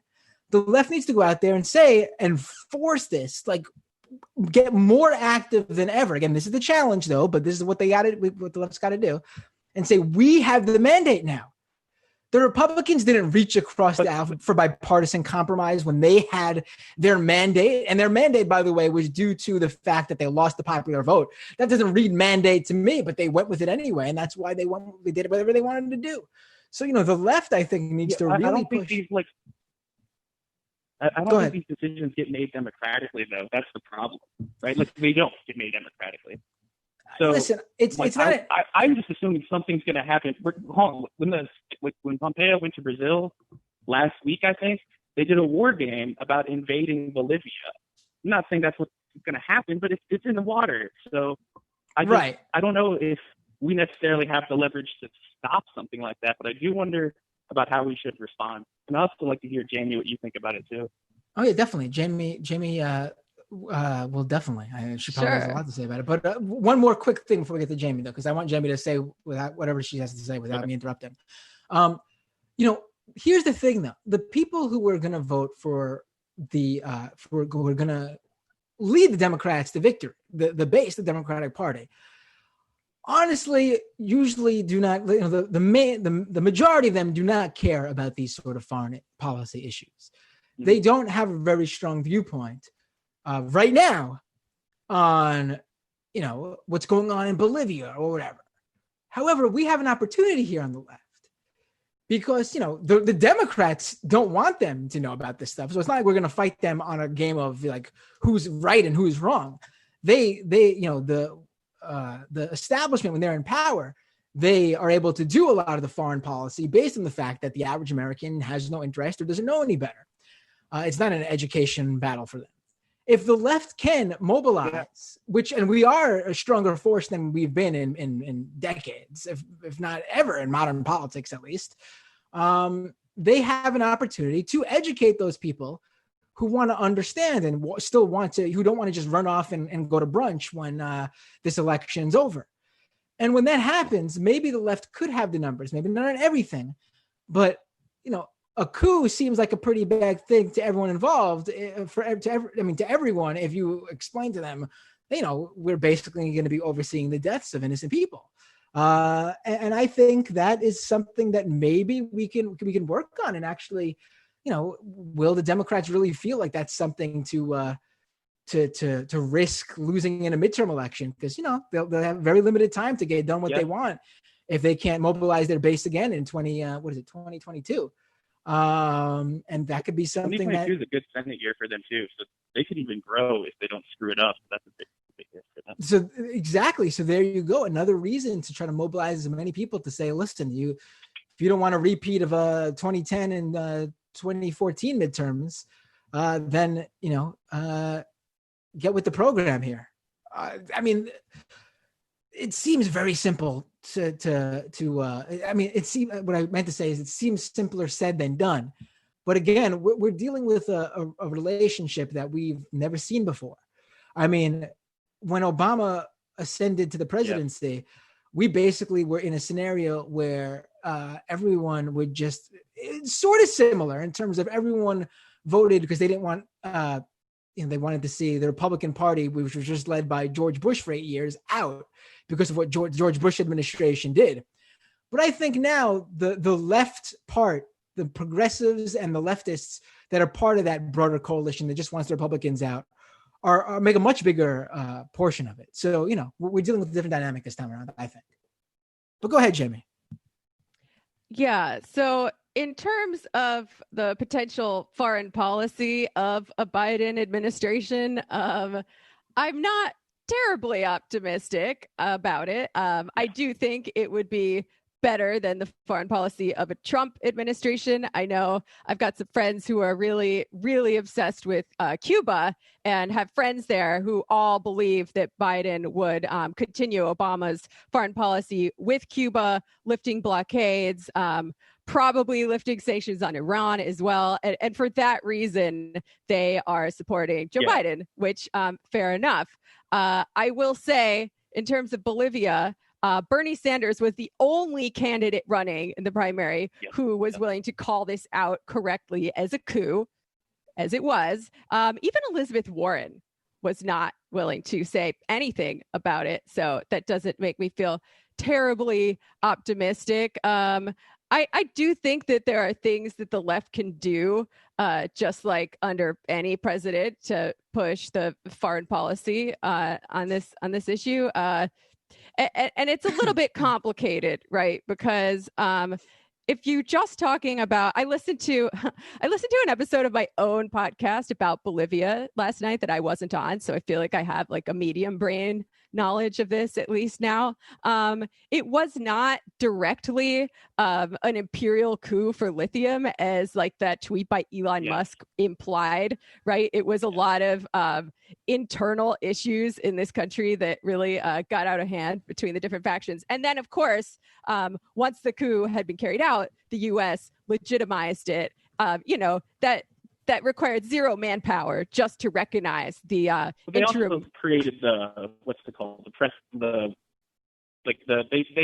The left needs to go out there and say and force this, like, get more active than ever. Again, this is the challenge, though, but this is what what the left's got to do, and say we have the mandate now. The Republicans didn't reach across the aisle for bipartisan compromise when they had their mandate. And their mandate, by the way, was due to the fact that they lost the popular vote. That doesn't read mandate to me, but they went with it anyway. And that's why they did whatever they wanted to do. So, the left, I think, needs to really I don't push. Think I don't think these decisions get made democratically, though. That's the problem, right? Like, they don't get made democratically. So listen, it's not. I'm just assuming something's going to happen. When Pompeo went to Brazil last week, I think they did a war game about invading Bolivia. I'm not saying that's what's going to happen, but it's in the water. So I don't know if we necessarily have the leverage to stop something like that, but I do wonder about how we should respond. And I'd also like to hear, Jamie, what you think about it too. Oh yeah, definitely. Jamie, well, definitely. She probably has a lot to say about it. But one more quick thing before we get to Jamie, though, because I want Jamie to say without whatever she has to say without me interrupting. Here's the thing, though: the people who were going to vote for who are going to lead the Democrats to victory, the base, the Democratic Party, honestly, usually do not. The majority of them do not care about these sort of foreign policy issues. They don't have a very strong viewpoint right now on, what's going on in Bolivia or whatever. However, we have an opportunity here on the left because, the Democrats don't want them to know about this stuff. So it's not like we're going to fight them on a game of like who's right and who's wrong. The establishment, when they're in power, they are able to do a lot of the foreign policy based on the fact that the average American has no interest or doesn't know any better. It's not an education battle for them. If the left can mobilize, and we are a stronger force than we've been in decades, if not ever in modern politics, at least, they have an opportunity to educate those people who want to understand and who don't want to just run off and go to brunch when this election's over. And when that happens, maybe the left could have the numbers, maybe not on everything, but, a coup seems like a pretty bad thing to everyone involved. To everyone, if you explain to them, we're basically going to be overseeing the deaths of innocent people. And I think that is something that maybe we can work on and actually, will the Democrats really feel like that's something to risk losing in a midterm election? Because, they'll have very limited time to get done what they want if they can't mobilize their base again in 2022. And that could be something 2022 is a good Senate year for them too. So they could even grow if they don't screw it up. That's a big hit for them. So exactly. So there you go. Another reason to try to mobilize as many people to say, listen, if you don't want a repeat of 2010 and 2014 midterms, then, get with the program here. It seems very simple it seems, what I meant to say is it seems simpler said than done. But again, we're dealing with a relationship that we've never seen before. When Obama ascended to the presidency, we basically were in a scenario where everyone would it's sort of similar in terms of everyone voted because they didn't want, they wanted to see the Republican Party, which was just led by George Bush for 8 years, out because of what George Bush administration did. But I think now the left part, the progressives and the leftists that are part of that broader coalition that just wants the Republicans out, are make a much bigger portion of it. So, we're dealing with a different dynamic this time around, I think. But go ahead, Jamie. Yeah. So in terms of the potential foreign policy of a Biden administration, I'm not terribly optimistic about it. I do think it would be better than the foreign policy of a Trump administration. I know I've got some friends who are really, really obsessed with Cuba and have friends there who all believe that Biden would continue Obama's foreign policy with Cuba, lifting blockades, probably lifting sanctions on Iran as well. And for that reason, they are supporting Joe Biden, which fair enough. I will say, in terms of Bolivia, Bernie Sanders was the only candidate running in the primary who was willing to call this out correctly as a coup, as it was. Even Elizabeth Warren was not willing to say anything about it. So that doesn't make me feel terribly optimistic. I do think that there are things that the left can do, just like under any president, to push the foreign policy on this issue. And it's a little bit complicated, right? Because if you just talking about, I listened to an episode of my own podcast about Bolivia last night that I wasn't on, so I feel like I have like a medium brain knowledge of this, at least now. It was not directly an imperial coup for lithium, as like that tweet by Elon Musk implied, right? It was a lot of internal issues in this country that really got out of hand between the different factions. And then, of course, once the coup had been carried out, the U.S. legitimized it. That required zero manpower just to recognize the they interim. also created they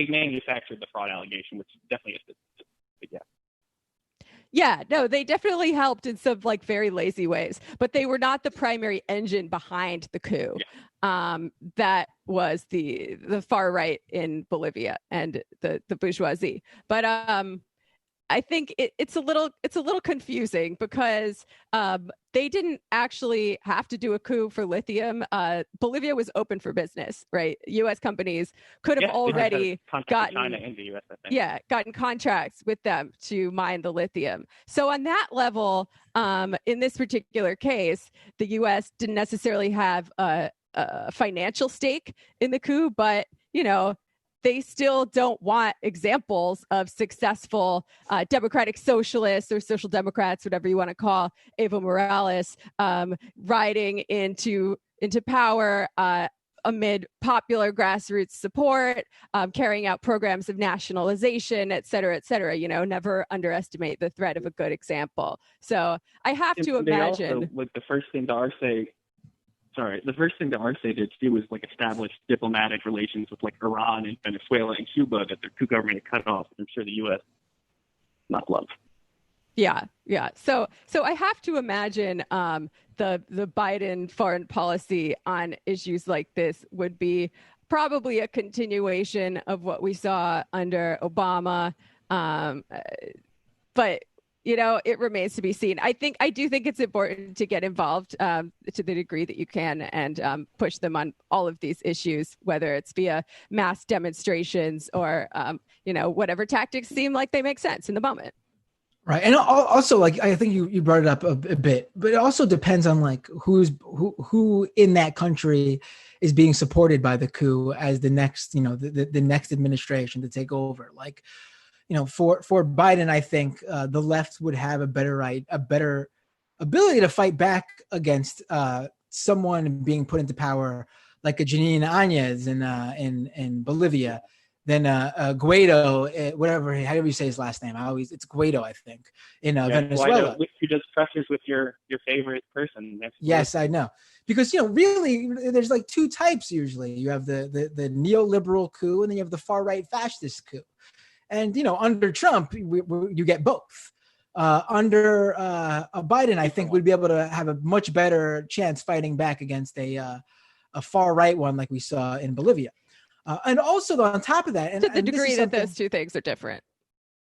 manufactured the fraud allegation, which definitely is Yeah, no, they definitely helped in some like very lazy ways, but they were not the primary engine behind the coup. That was the far right in Bolivia and the bourgeoisie. But I think it's a little confusing because they didn't actually have to do a coup for lithium. Bolivia was open for business, right? U.S. companies could have already gotten China and the U.S. I think. gotten contracts with them to mine the lithium. So on that level, in this particular case, the U.S. didn't necessarily have a financial stake in the coup, but they still don't want examples of successful democratic socialists or social democrats, whatever you want to call Evo Morales, riding into power amid popular grassroots support, carrying out programs of nationalization, et cetera, never underestimate the threat of a good example. So I have to imagine. Also, the first thing the RSA did too was establish diplomatic relations with Iran and Venezuela and Cuba that their coup government had cut off. I'm sure the U.S. not love. Yeah. So I have to imagine the Biden foreign policy on issues like this would be probably a continuation of what we saw under Obama, but. It remains to be seen. I do think it's important to get involved to the degree that you can and push them on all of these issues, whether it's via mass demonstrations or, whatever tactics seem like they make sense in the moment. Right. And also, I think you brought it up a bit, but it also depends on who in that country is being supported by the coup as the next, the next administration to take over. For Biden, I think the left would have a better ability to fight back against someone being put into power like a Giuliani in Bolivia than Guaido, however you say his last name. It's Guaido, I think, in Venezuela. Guaido, who does pressures with your favorite person. Yes, I know. Because, really, there's two types usually. You have the neoliberal coup and then you have the far right fascist coup. And, under Trump, you get both. Under Biden, I think we'd be able to have a much better chance fighting back against a far right one like we saw in Bolivia. And also, on top of that, to the degree that those two things are different.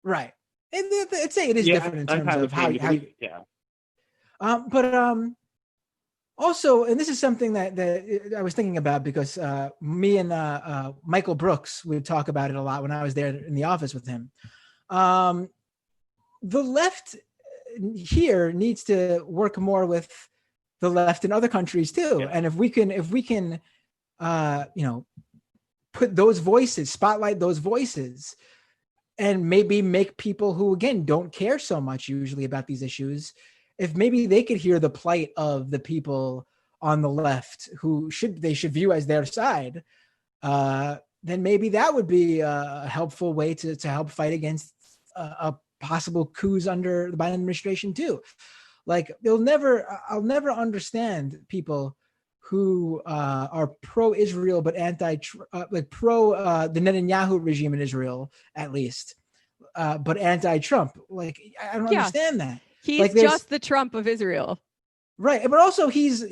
Right. I'd say it is different in terms of how also, and this is something that I was thinking about because me and Michael Brooks would talk about it a lot when I was there in the office with him. The left here needs to work more with the left in other countries too. Yeah. And if we can, put those voices, spotlight those voices, and maybe make people who again don't care so much usually about these issues, if maybe they could hear the plight of the people on the left who they should view as their side, then maybe that would be a helpful way to help fight against a possible coups under the Biden administration too. I'll never understand people who are pro-Israel but pro the Netanyahu regime in Israel at least, but anti-Trump. I don't understand that. He's just the Trump of Israel. Right. But also he's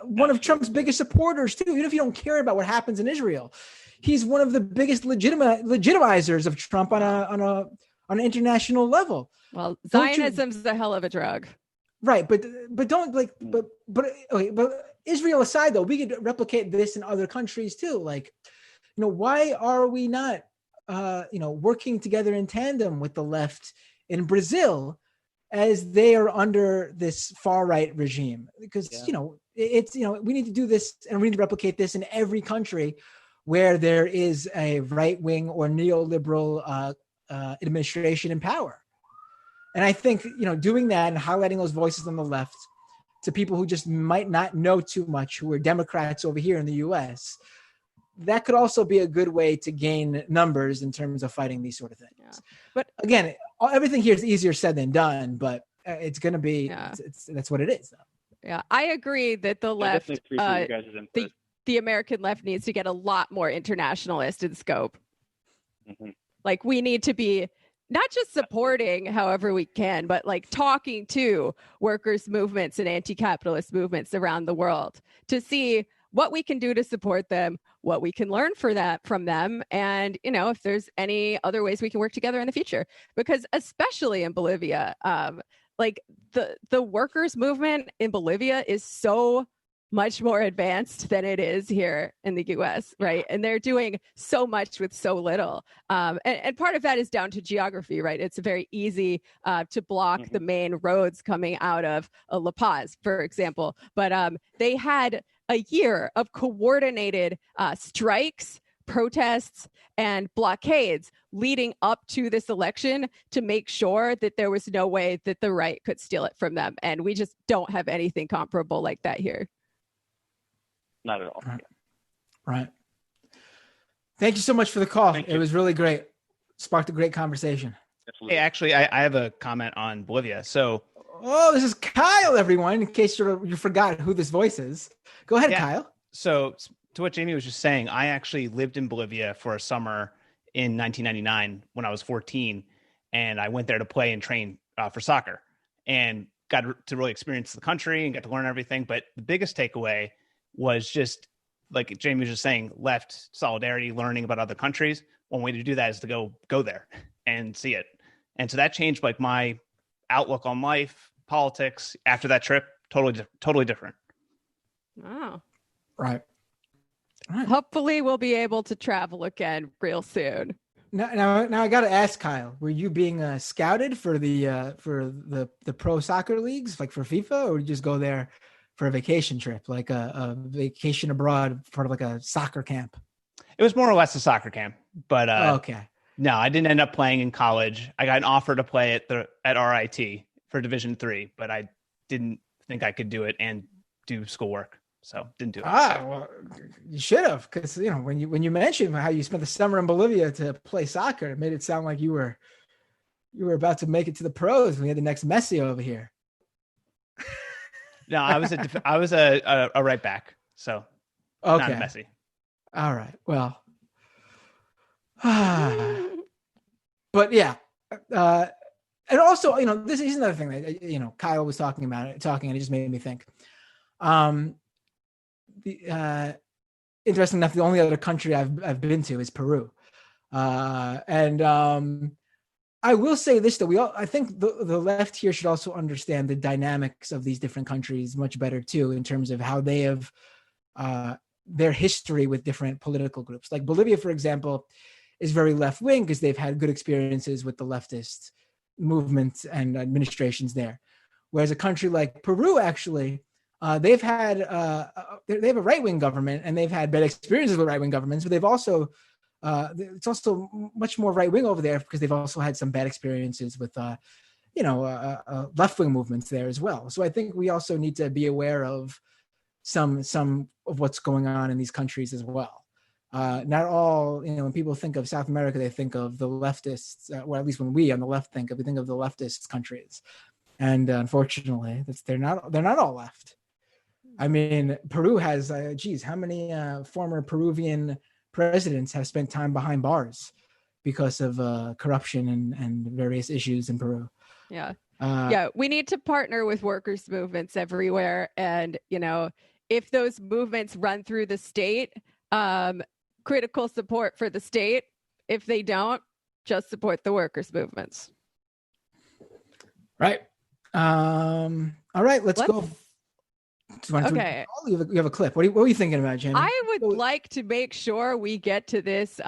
one of Trump's biggest supporters too. Even if you don't care about what happens in Israel, he's one of the biggest legitimizers of Trump on an international level. Well, Zionism's a hell of a drug. Right. But Israel aside though, we could replicate this in other countries too. Why are we not working together in tandem with the left in Brazil as they are under this far right regime? Because it's, we need to do this, and we need to replicate this in every country where there is a right-wing or neoliberal administration in power. And I think, doing that and highlighting those voices on the left to people who just might not know too much, who are Democrats over here in the US, that could also be a good way to gain numbers in terms of fighting these sort of things. Yeah. But again, everything here is easier said than done, but it's going to be, that's what it is. Yeah, I agree that the left, the American left needs to get a lot more internationalist in scope. Mm-hmm. Like, we need to be not just supporting however we can, but like talking to workers' movements and anti-capitalist movements around the world to see what we can do to support them, what we can learn from them, and if there's any other ways we can work together in the future. Because especially in Bolivia, like the workers' movement in Bolivia is so much more advanced than it is here in the US, right? And they're doing so much with so little. And part of that is down to geography, right? It's very easy to block the main roads coming out of La Paz, for example. But they had a year of coordinated strikes, protests, and blockades leading up to this election to make sure that there was no way that the right could steal it from them. And we just don't have anything comparable like that here. Not at all. Right. Thank you so much for the call. It was really great. Sparked a great conversation. Absolutely. Hey, actually, I have a comment on Bolivia. So, this is Kyle, everyone, in case you forgot who this voice is. Go ahead, Kyle. So, to what Jamie was just saying, I actually lived in Bolivia for a summer in 1999 when I was 14, and I went there to play and train for soccer, and got to really experience the country and got to learn everything. But the biggest takeaway was just, like Jamie was just saying, left solidarity, learning about other countries. One way to do that is to go there and see it. And so that changed like my outlook on life, politics after that trip. Totally different. Wow. Right. Hopefully we'll be able to travel again real soon. Now I got to ask Kyle, were you being scouted for the pro soccer leagues, like for FIFA, or did you just go there for a vacation trip, like a vacation abroad, part of like a soccer camp? It was more or less a soccer camp, but okay. No, I didn't end up playing in college. I got an offer to play at RIT for Division III, but I didn't think I could do it and do schoolwork, so didn't do it. Well, you should have, because when you mentioned how you spent the summer in Bolivia to play soccer, it made it sound like you were about to make it to the pros. We had the next Messi over here. No, I was a right back, so not a Messi. All right, well, but yeah, and also this is another thing that Kyle was talking about and it just made me think. Interesting enough, the only other country I've been to is Peru, and I will say this though, I think the left here should also understand the dynamics of these different countries much better too, in terms of how they have their history with different political groups. Like Bolivia, for example, is very left-wing because they've had good experiences with the leftist movements and administrations there. Whereas a country like Peru, actually, they have a right-wing government, and they've had bad experiences with right-wing governments, but they've also it's also much more right-wing over there because they've also had some bad experiences with left-wing movements there as well. So I think we also need to be aware of some of what's going on in these countries as well. Not all, when people think of South America, they think of the leftists, or at least when we on the left think of the leftist countries. And unfortunately, they're not all left. I mean, Peru has, how many former Peruvian presidents have spent time behind bars because of corruption and various issues in Peru? Yeah. We need to partner with workers' movements everywhere. And, if those movements run through the state, critical support for the state. If they don't, just support the workers' movements. Right. All right, let's go. Okay. You have a clip. What are you thinking about, Jamie? I would like to make sure we get to this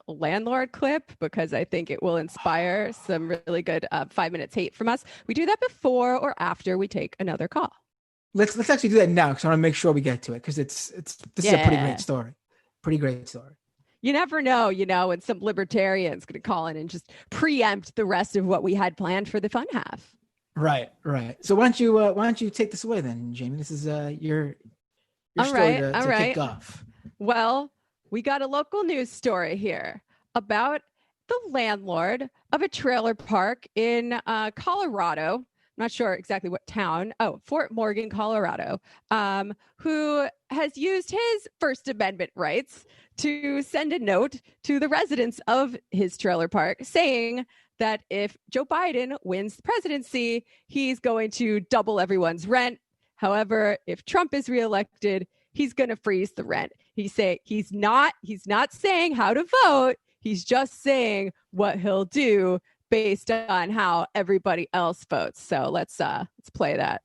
landlord clip because I think it will inspire some really good 5 minutes hate from us. We do that before or after we take another call. Let's actually do that now because I want to make sure we get to it because this is a pretty great story. Pretty great story. You never know, when some libertarian's going to call in and just preempt the rest of what we had planned for the fun half. Right. So why don't you take this away then, Jamie? This is your story to kick off. Well, we got a local news story here about the landlord of a trailer park in Colorado. Not sure exactly what town. Oh, Fort Morgan, Colorado, who has used his First Amendment rights to send a note to the residents of his trailer park saying that if Joe Biden wins the presidency, he's going to double everyone's rent. However, if Trump is reelected, he's going to freeze the rent. He's not saying how to vote. He's just saying what he'll do based on how everybody else votes. So let's play that.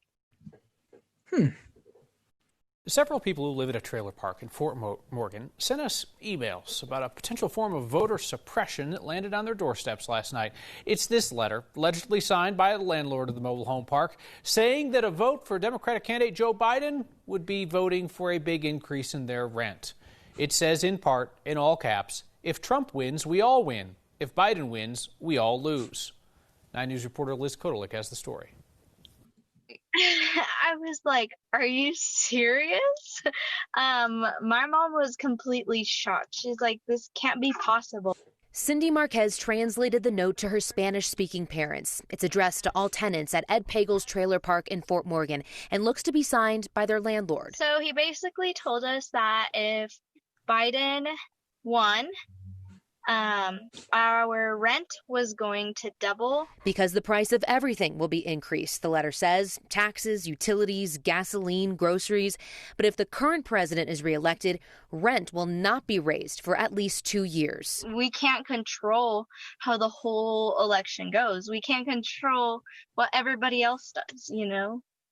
Several people who live at a trailer park in Fort Morgan sent us emails about a potential form of voter suppression that landed on their doorsteps last night. It's this letter, allegedly signed by the landlord of the mobile home park, saying that a vote for Democratic candidate Joe Biden would be voting for a big increase in their rent. It says in part, in all caps, if Trump wins, we all win. If Biden wins, we all lose. 9 News reporter Liz Kotelik has the story. I was like, are you serious? My mom was completely shocked. She's like, this can't be possible. Cindy Marquez translated the note to her Spanish-speaking parents. It's addressed to all tenants at Ed Pagel's trailer park in Fort Morgan and looks to be signed by their landlord. So he basically told us that if Biden won, our rent was going to double. Because the price of everything will be increased, the letter says. Taxes, utilities, gasoline, groceries. But if the current president is reelected, rent will not be raised for at least 2 years. We can't control how the whole election goes. We can't control what everybody else does,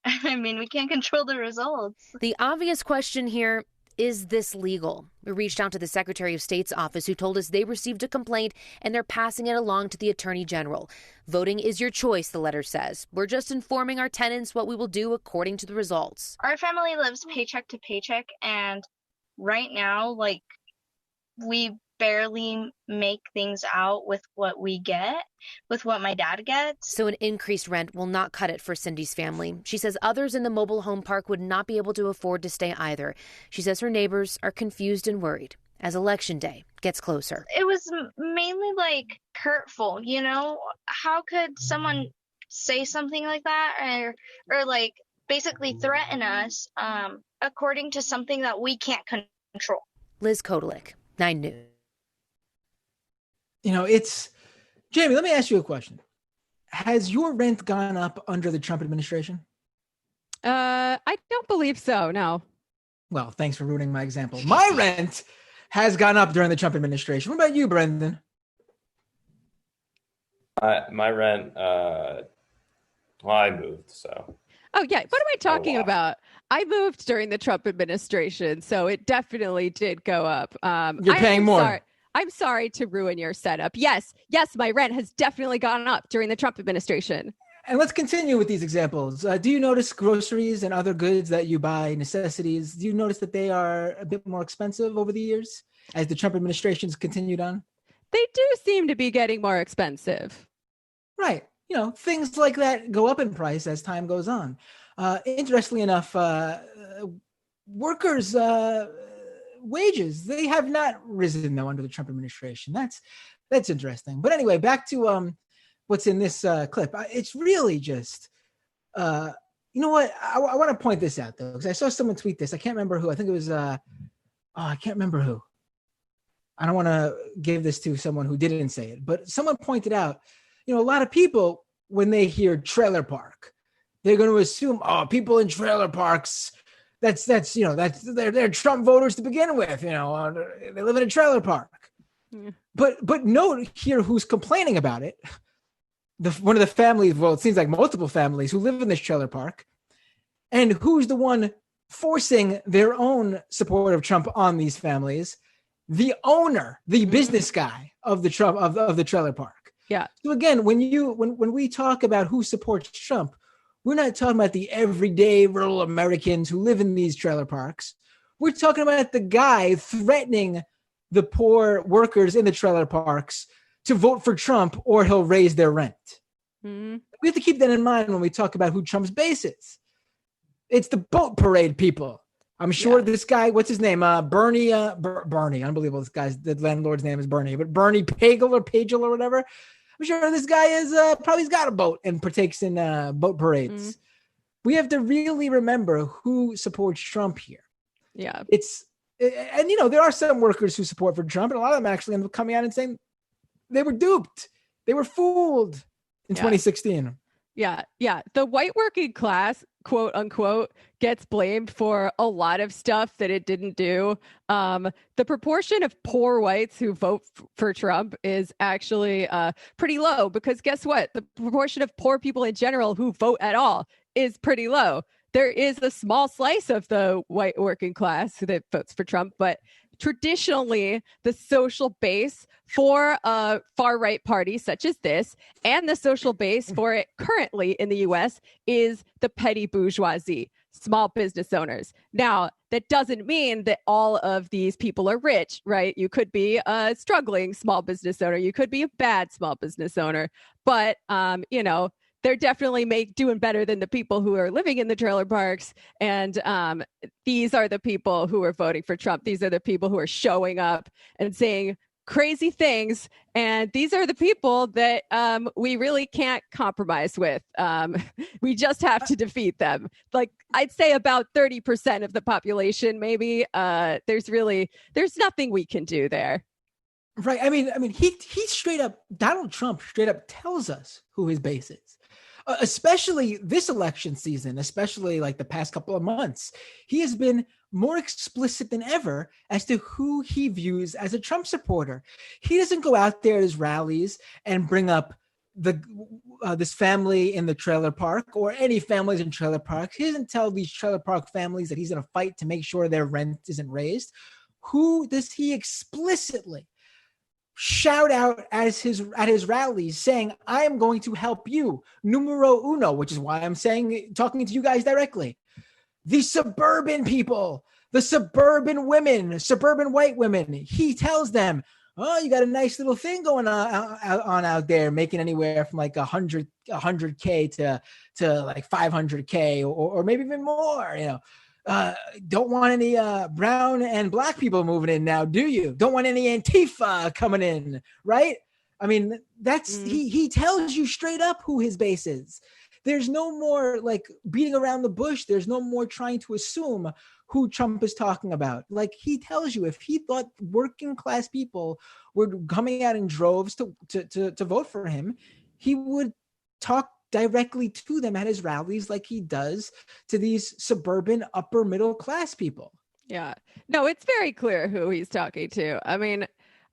I mean, we can't control the results. The obvious question here, is this legal? We reached out to the Secretary of State's office, who told us they received a complaint and they're passing it along to the Attorney General. Voting is your choice, the letter says. We're just informing our tenants what we will do according to the results. Our family lives paycheck to paycheck, and right now, we barely make things out with what we get, with what my dad gets. So an increased rent will not cut it for Cindy's family. She says others in the mobile home park would not be able to afford to stay either. She says her neighbors are confused and worried as Election Day gets closer. It was mainly hurtful, How could someone say something like that or basically threaten us according to something that we can't control? Liz Kotelik, 9 News. It's Jamie, let me ask you a question. Has your rent gone up under the Trump administration? I don't believe so, no. Well, thanks for ruining my example. My rent has gone up during the Trump administration. What about you, Brendan? My rent, I moved, so. Oh, yeah. What am I talking about? I moved during the Trump administration, so it definitely did go up. You're paying more. I'm sorry to ruin your setup. Yes, my rent has definitely gone up during the Trump administration. And let's continue with these examples. Do you notice groceries and other goods that you buy, necessities, do you notice that they are a bit more expensive over the years as the Trump administration's continued on? They do seem to be getting more expensive. Right. Things like that go up in price as time goes on. Interestingly enough, workers' wages, they have not risen though under the Trump administration. That's interesting. But anyway, back to what's in this clip. It's really just, you know what? I want to point this out though, because I saw someone tweet this. I can't remember who. I think it was, I can't remember who. I don't want to give this to someone who didn't say it, but someone pointed out, a lot of people, when they hear trailer park, they're going to assume, people in trailer parks, they're Trump voters to begin with, they live in a trailer park. Yeah. But note here who's complaining about it. One of the families, well, it seems like multiple families who live in this trailer park, and who's the one forcing their own support of Trump on these families? The owner, the business guy of the Trump of the trailer park. Yeah. So again, when we talk about who supports Trump, We're not talking about the everyday rural Americans who live in these trailer parks. We're talking about the guy threatening the poor workers in the trailer parks to vote for Trump or he'll raise their rent. Mm-hmm. We have to keep that in mind when we talk about who Trump's base is. It's the boat parade people. I'm sure this guy, what's his name? Bernie, unbelievable. This guy's, the landlord's name is Bernie, but Bernie Pagel or whatever. I'm sure this guy is probably's got a boat and partakes in boat parades. Mm-hmm. We have to really remember who supports Trump here. Yeah. And there are some workers who support for Trump, and a lot of them actually end up coming out and saying they were duped. They were fooled in 2016. Yeah. The white working class, quote unquote, gets blamed for a lot of stuff that it didn't do. The proportion of poor whites who vote for Trump is actually pretty low, because guess what? The proportion of poor people in general who vote at all is pretty low. There is a small slice of the white working class that votes for Trump, but traditionally the social base for a far-right party such as this, and the social base for it currently in the U.S., is the petty bourgeoisie, small business owners. Now, that doesn't mean that all of these people are rich, right? You could be a struggling small business owner. You could be a bad small business owner. But, they're definitely doing better than the people who are living in the trailer parks. And these are the people who are voting for Trump. These are the people who are showing up and saying crazy things. And these are the people that we really can't compromise with. We just have to defeat them. Like, I'd say about 30% of the population, maybe. There's nothing we can do there. Right. I mean, he straight up, Donald Trump straight up tells us who his base is. Especially this election season, especially like the past couple of months, he has been more explicit than ever as to who he views as a Trump supporter. He doesn't go out there at his rallies and bring up this family in the trailer park or any families in trailer parks. He doesn't tell these trailer park families that he's going to fight to make sure their rent isn't raised. Who does he explicitly shout out at his rallies saying, I am going to help you, numero uno, which is why I'm talking to you guys directly. The suburban people, the suburban women, suburban white women, he tells them, oh, you got a nice little thing going on out there, making anywhere from like 100K to like 500K or maybe even more, don't want any brown and black people moving in now, do you? Don't want any Antifa coming in, right? I mean, that's he tells you straight up who his base is. There's no more like beating around the bush. There's no more trying to assume who Trump is talking about. Like, he tells you, if he thought working class people were coming out in droves to vote for him, he would talk directly to them at his rallies like he does to these suburban upper middle class people. Yeah. No, it's very clear who he's talking to. I mean,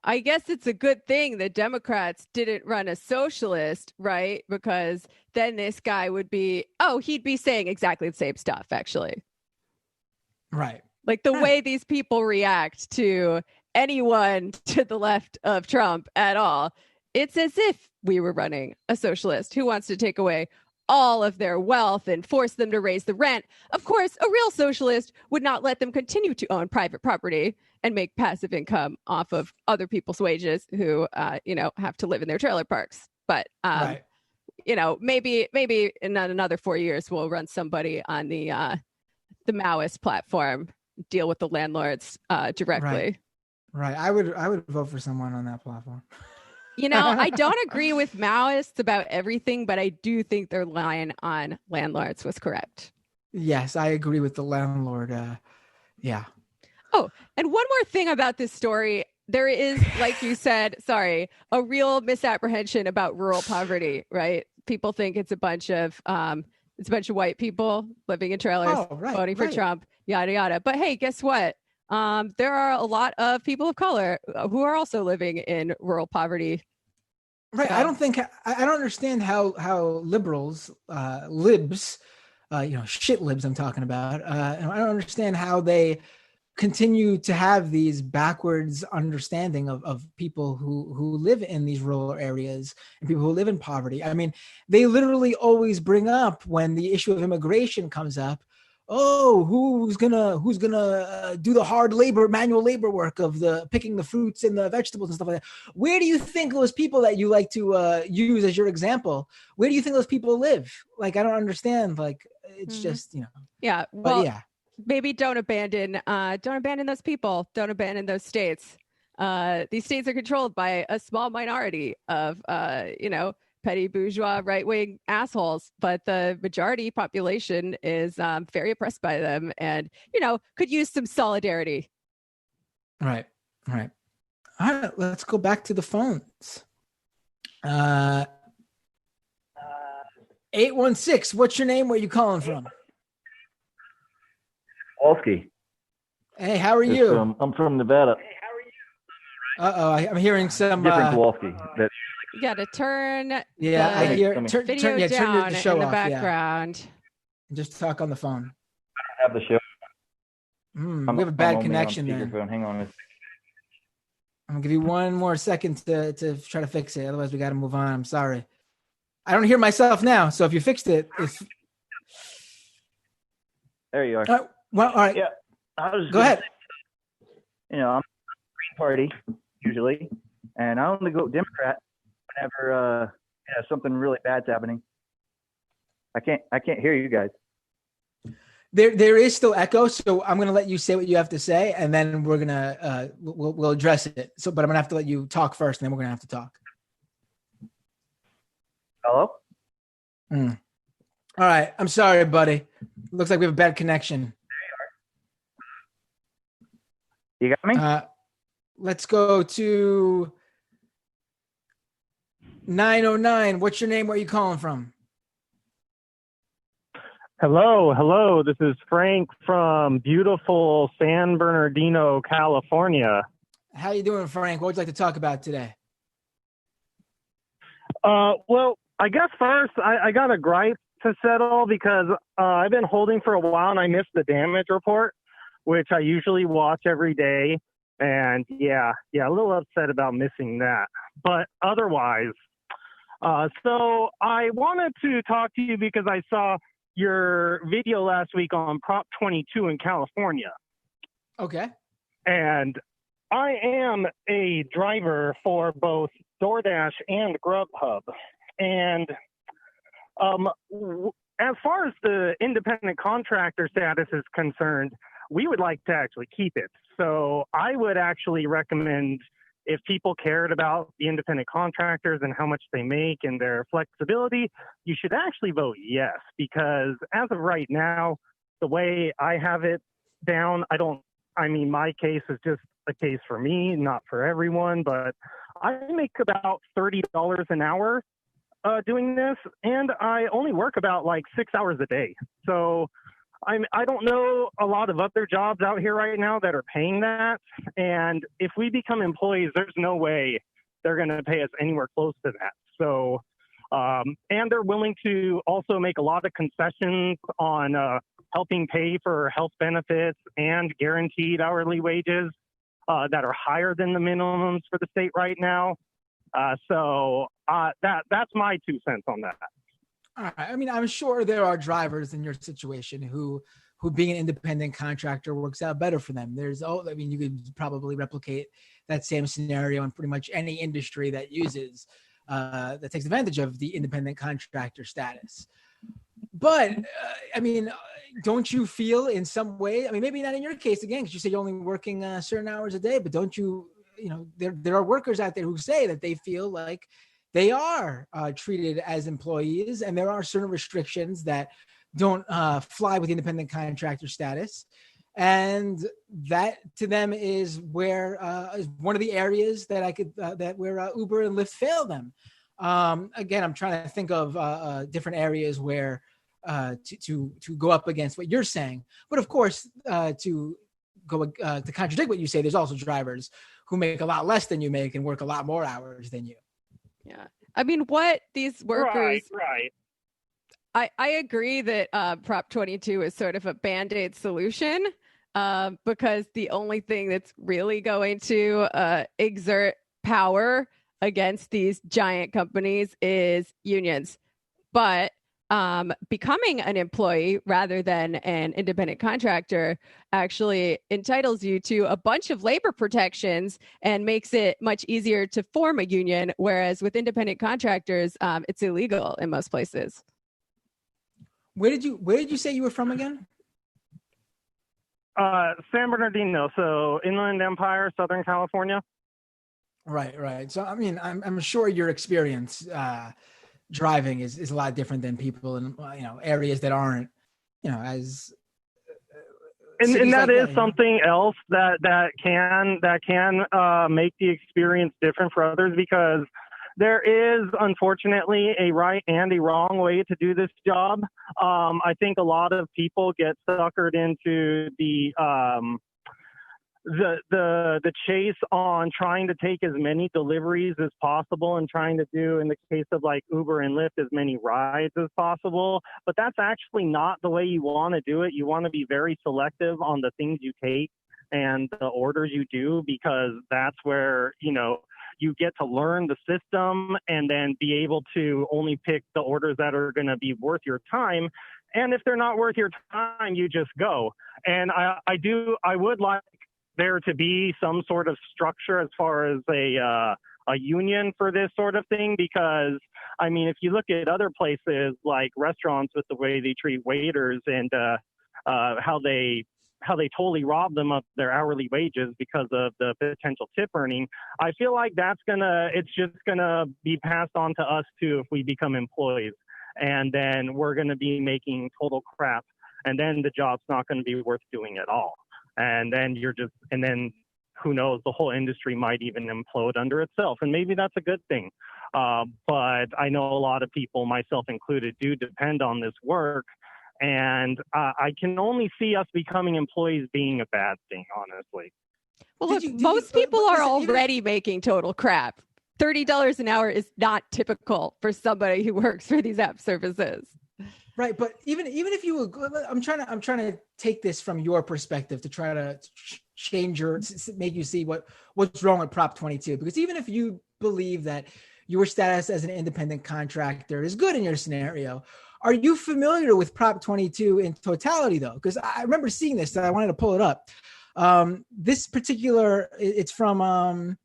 I guess it's a good thing that Democrats didn't run a socialist, right? Because then this guy would he'd be saying exactly the same stuff, actually. Right. Like the way these people react to anyone to the left of Trump at all. It's as if we were running a socialist who wants to take away all of their wealth and force them to raise the rent. Of course, a real socialist would not let them continue to own private property and make passive income off of other people's wages who, have to live in their trailer parks. But, right. Maybe in another 4 years, we'll run somebody on the Maoist platform, deal with the landlords directly. Right. I would vote for someone on that platform. I don't agree with Maoists about everything, but I do think their line on landlords was correct. Yes, I agree with the landlord. Yeah. Oh, and one more thing about this story. There is, like you said, a real misapprehension about rural poverty, right? People think it's a bunch of white people living in trailers, voting for Trump, yada, yada. But hey, guess what? There are a lot of people of color who are also living in rural poverty. Right. So, I don't understand how liberals, libs, shit libs I'm talking about. I don't understand how they continue to have these backwards understanding of people who live in these rural areas and people who live in poverty. I mean, they literally always bring up when the issue of immigration comes up, oh, who's gonna do the hard labor, manual labor work of the picking the fruits and the vegetables and stuff like that. Where do you think those people that you like to use as your example, where do you think those people live? Like, I don't understand. Like, it's just, Yeah. Well, but yeah. Maybe don't abandon those people. Don't abandon those states. These states are controlled by a small minority of, petty bourgeois right-wing assholes, but the majority population is very oppressed by them and, could use some solidarity. Right. All right. Let's go back to the phones. 816, what's your name? Where are you calling from? Wolski. Hey, how are you? I'm from Nevada. I'm hearing some different Wolski. You got to turn. Yeah, I hear. Turn down the show in the off, background. And just talk on the phone. I don't have the show. We have a bad connection there. Hang on. I'm gonna give you one more second to try to fix it. Otherwise, we got to move on. I'm sorry. I don't hear myself now. So if you fixed it, there you are. Well, all right. Yeah. Go ahead. I'm Green Party usually, and I only go Democrat whenever something really bad's happening. I can't hear you guys. There is still echo, so I'm gonna let you say what you have to say, and then we're gonna we'll address it. So, but I'm gonna have to let you talk first, and then we're gonna have to talk. Hello? All right. I'm sorry, buddy. Looks like we have a bad connection. You got me? Let's go to 909. What's your name? Where are you calling from? Hello. This is Frank from beautiful San Bernardino, California. How you doing, Frank? What would you like to talk about today? Well, I guess first I got a gripe to settle because I've been holding for a while and I missed the damage report, which I usually watch every day. And yeah, a little upset about missing that. But otherwise, so I wanted to talk to you because I saw your video last week on Prop 22 in California. Okay. And I am a driver for both DoorDash and Grubhub. And as far as the independent contractor status is concerned, we would like to actually keep it. So I would actually recommend, if people cared about the independent contractors and how much they make and their flexibility, you should actually vote yes, because as of right now, the way I have it down, my case is just a case for me, not for everyone, but I make about $30 an hour doing this, and I only work about 6 hours a day. So I don't know a lot of other jobs out here right now that are paying that. And if we become employees, there's no way they're going to pay us anywhere close to that. So, and they're willing to also make a lot of concessions on helping pay for health benefits and guaranteed hourly wages that are higher than the minimums for the state right now. So that's my 2 cents on that. All right. I mean, I'm sure there are drivers in your situation who being an independent contractor works out better for them. You could probably replicate that same scenario in pretty much any industry that uses, that takes advantage of the independent contractor status. But, don't you feel in some way, maybe not in your case, again, because you say you're only working certain hours a day, but don't you, there are workers out there who say that they feel like they are treated as employees, and there are certain restrictions that don't fly with independent contractor status. And that to them is where is one of the areas that where Uber and Lyft fail them. Again, I'm trying to think of different areas where to go up against what you're saying. But of course, to contradict what you say, there's also drivers who make a lot less than you make and work a lot more hours than you. Yeah. What these workers... Right. I agree that Prop 22 is sort of a Band-Aid solution. because the only thing that's really going to exert power against these giant companies is unions. But becoming an employee rather than an independent contractor actually entitles you to a bunch of labor protections and makes it much easier to form a union, whereas with independent contractors, it's illegal in most places. Where did you say you were from again? San Bernardino, so Inland Empire, Southern California. Right. So I mean, I'm sure your experience driving is a lot different than people in areas that aren't as and that like is something else that can make the experience different for others, because there is unfortunately a right and a wrong way to do this job. I think a lot of people get suckered into the chase on trying to take as many deliveries as possible and trying to do, in the case of like Uber and Lyft, as many rides as possible. But that's actually not the way you want to do it. You want to be very selective on the things you take and the orders you do, because that's where, you get to learn the system and then be able to only pick the orders that are going to be worth your time. And if they're not worth your time, you just go. And I would like there to be some sort of structure as far as a union for this sort of thing, because I mean, if you look at other places like restaurants with the way they treat waiters and how they totally rob them of their hourly wages because of the potential tip earning, I feel like it's just gonna be passed on to us too if we become employees, and then we're gonna be making total crap, and then the job's not gonna be worth doing at all. And then who knows, the whole industry might even implode under itself. And maybe that's a good thing. But I know a lot of people, myself included, do depend on this work. And I can only see us becoming employees being a bad thing, honestly. Well, look, most people are already making total crap. $30 an hour is not typical for somebody who works for these app services. Right, but even if you, I'm trying to take this from your perspective to try to make you see what's wrong with Prop 22. Because even if you believe that your status as an independent contractor is good in your scenario, are you familiar with Prop 22 in totality though? Because I remember seeing this, and I wanted to pull it up. This particular, it's from, I'm going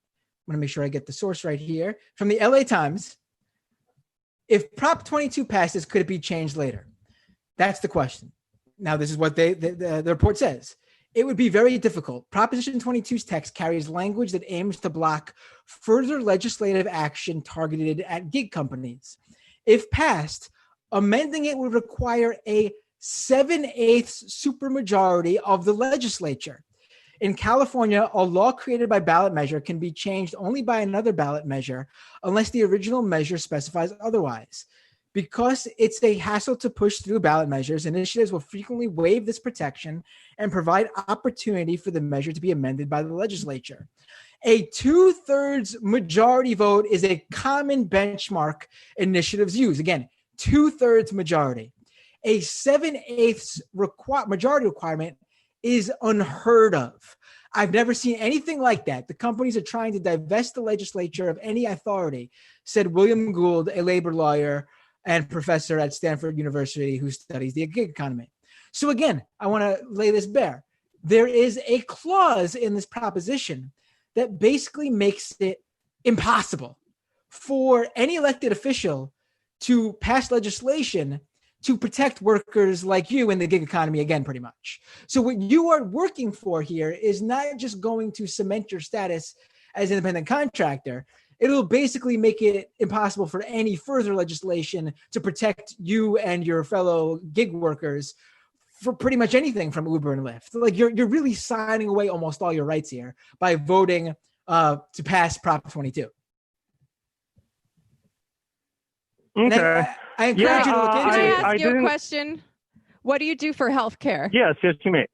to make sure I get the source right here, from the LA Times. If Prop 22 passes, could it be changed later? That's the question. Now, this is what the report says. It would be very difficult. Proposition 22's text carries language that aims to block further legislative action targeted at gig companies. If passed, amending it would require a 7/8 supermajority of the legislature. In California, a law created by ballot measure can be changed only by another ballot measure unless the original measure specifies otherwise. Because it's a hassle to push through ballot measures, initiatives will frequently waive this protection and provide opportunity for the measure to be amended by the legislature. A 2/3 majority vote is a common benchmark initiatives use. Again, 2/3 majority. A 7/8 majority requirement is unheard of. I've never seen anything like that. The companies are trying to divest the legislature of any authority, said William Gould, a labor lawyer and professor at Stanford University who studies the gig economy. So again, I want to lay this bare. There is a clause in this proposition that basically makes it impossible for any elected official to pass legislation to protect workers like you in the gig economy again, pretty much. So what you are working for here is not just going to cement your status as an independent contractor. It'll basically make it impossible for any further legislation to protect you and your fellow gig workers for pretty much anything from Uber and Lyft. Like you're really signing away almost all your rights here by voting to pass Prop 22. Okay. I encourage you to look into Can it. I ask you a question? What do you do for healthcare? Yes, you may.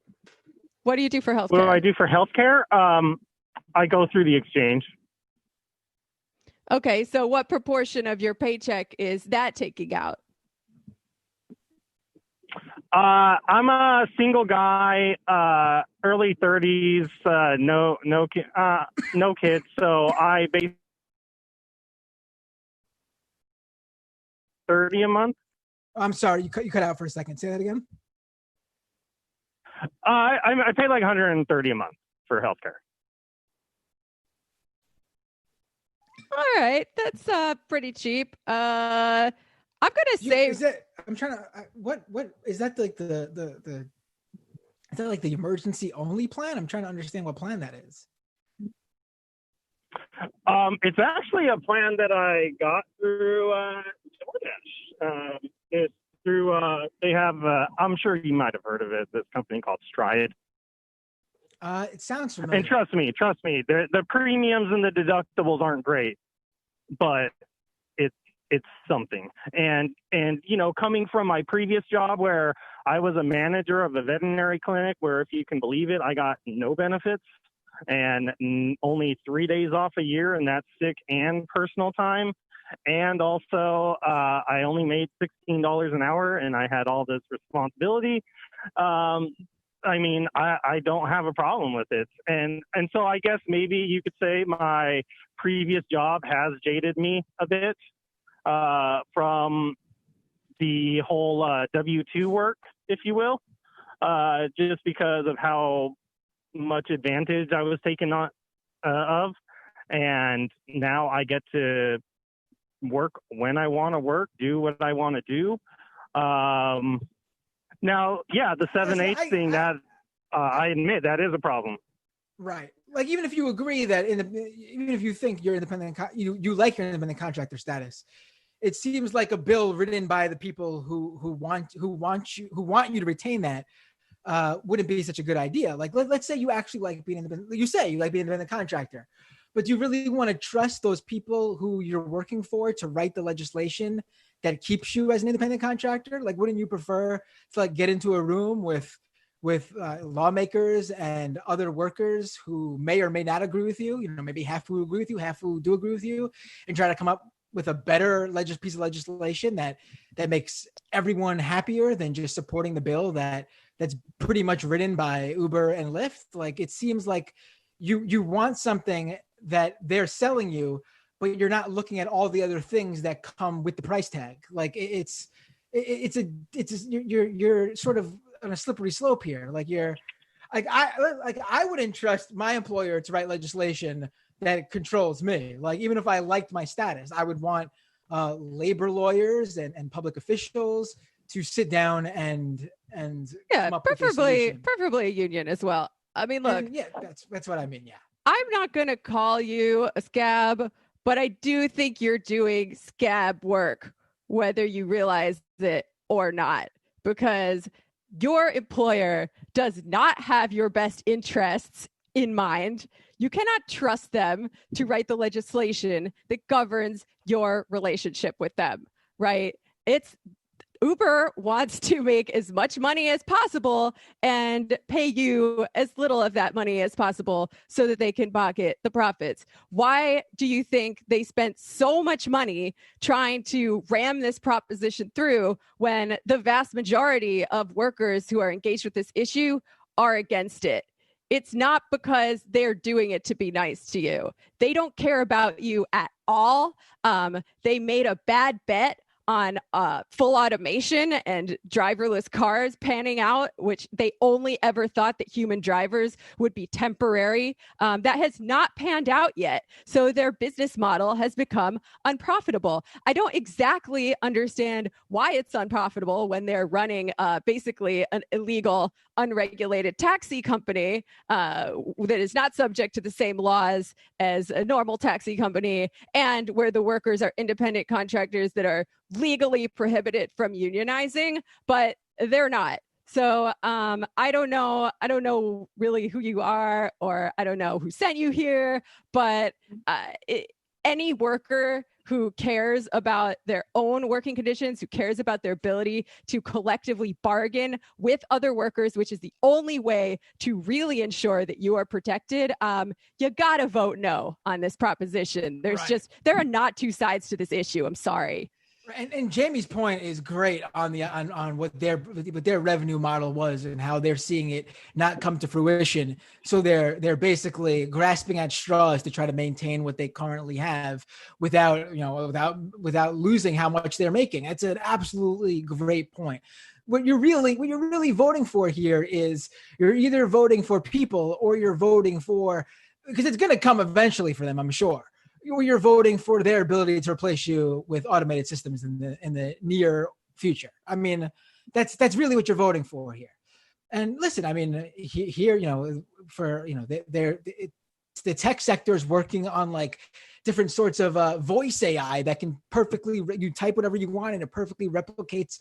What do you do for healthcare? What do I do for healthcare? I go through the exchange. Okay, so what proportion of your paycheck is that taking out? I'm a single guy, early 30s, no kids. So I basically 30 a month. I'm sorry, you cut out for a second. Say that again. I pay like 130 a month for healthcare. All right, that's pretty cheap. I'm gonna say is that I'm trying to what is that like the is that like the emergency only plan? I'm trying to understand what plan that is. It's actually a plan that I got through DoorDash. It's through they have I'm sure you might have heard of it. This company called Stride. It sounds familiar. And trust me, the premiums and the deductibles aren't great, but it's something. And you know, coming from my previous job where I was a manager of a veterinary clinic, where if you can believe it, I got no benefits and only 3 days off a year, and that's sick and personal time. And also, I only made $16 an hour, and I had all this responsibility. I mean, I don't have a problem with it. And so I guess maybe you could say my previous job has jaded me a bit from the whole W-2 work, if you will, just because of how much advantage I was taken of. And now I get to work when I want to work, do what I want to do. Now, yeah, the 7/8 thing, that I admit that is a problem. Right. Like, even if you agree that even if you think you're independent, you like your independent contractor status, it seems like a bill written by the people who want you to retain that wouldn't be such a good idea. Like, let's say you actually like being independent. You say you like being an independent contractor, but do you really want to trust those people who you're working for to write the legislation that keeps you as an independent contractor? Like, wouldn't you prefer to like get into a room with lawmakers and other workers who may or may not agree with you? You know, maybe half who agree with you, half who do agree with you, and try to come up with a better piece of legislation that makes everyone happier than just supporting the bill that's pretty much written by Uber and Lyft. Like, it seems like you want something that they're selling you, but you're not looking at all the other things that come with the price tag. Like, you're sort of on a slippery slope here. Like, I wouldn't trust my employer to write legislation that controls me. Like, even if I liked my status, I would want labor lawyers and public officials to sit down and come up preferably a union as well. I mean, look, yeah, that's what I mean. Yeah, I'm not going to call you a scab, but I do think you're doing scab work, whether you realize it or not, because your employer does not have your best interests in mind. You cannot trust them to write the legislation that governs your relationship with them, right? Uber wants to make as much money as possible and pay you as little of that money as possible so that they can pocket the profits. Why do you think they spent so much money trying to ram this proposition through when the vast majority of workers who are engaged with this issue are against it? It's not because they're doing it to be nice to you. They don't care about you at all. They made a bad bet on full automation and driverless cars panning out, which they only ever thought that human drivers would be temporary. That has not panned out yet. So their business model has become unprofitable. I don't exactly understand why it's unprofitable when they're running basically an illegal, unregulated taxi company that is not subject to the same laws as a normal taxi company, and where the workers are independent contractors that are legally prohibited from unionizing, but they're not. So I don't know really who you are, or I don't know who sent you here, but any worker who cares about their own working conditions, who cares about their ability to collectively bargain with other workers, which is the only way to really ensure that you are protected, you gotta vote no on this proposition. There are not two sides to this issue. I'm sorry. And Jamie's point is great on what their revenue model was and how they're seeing it not come to fruition. So they're basically grasping at straws to try to maintain what they currently have without losing how much they're making. That's an absolutely great point. What you're really voting for here is you're either voting for people or you're voting for, because it's going to come eventually for them, I'm sure. You're voting for their ability to replace you with automated systems in the near future. I mean, that's really what you're voting for here. And listen, I mean, here, the tech sector is working on like different sorts of voice AI that can perfectly, you type whatever you want and it perfectly replicates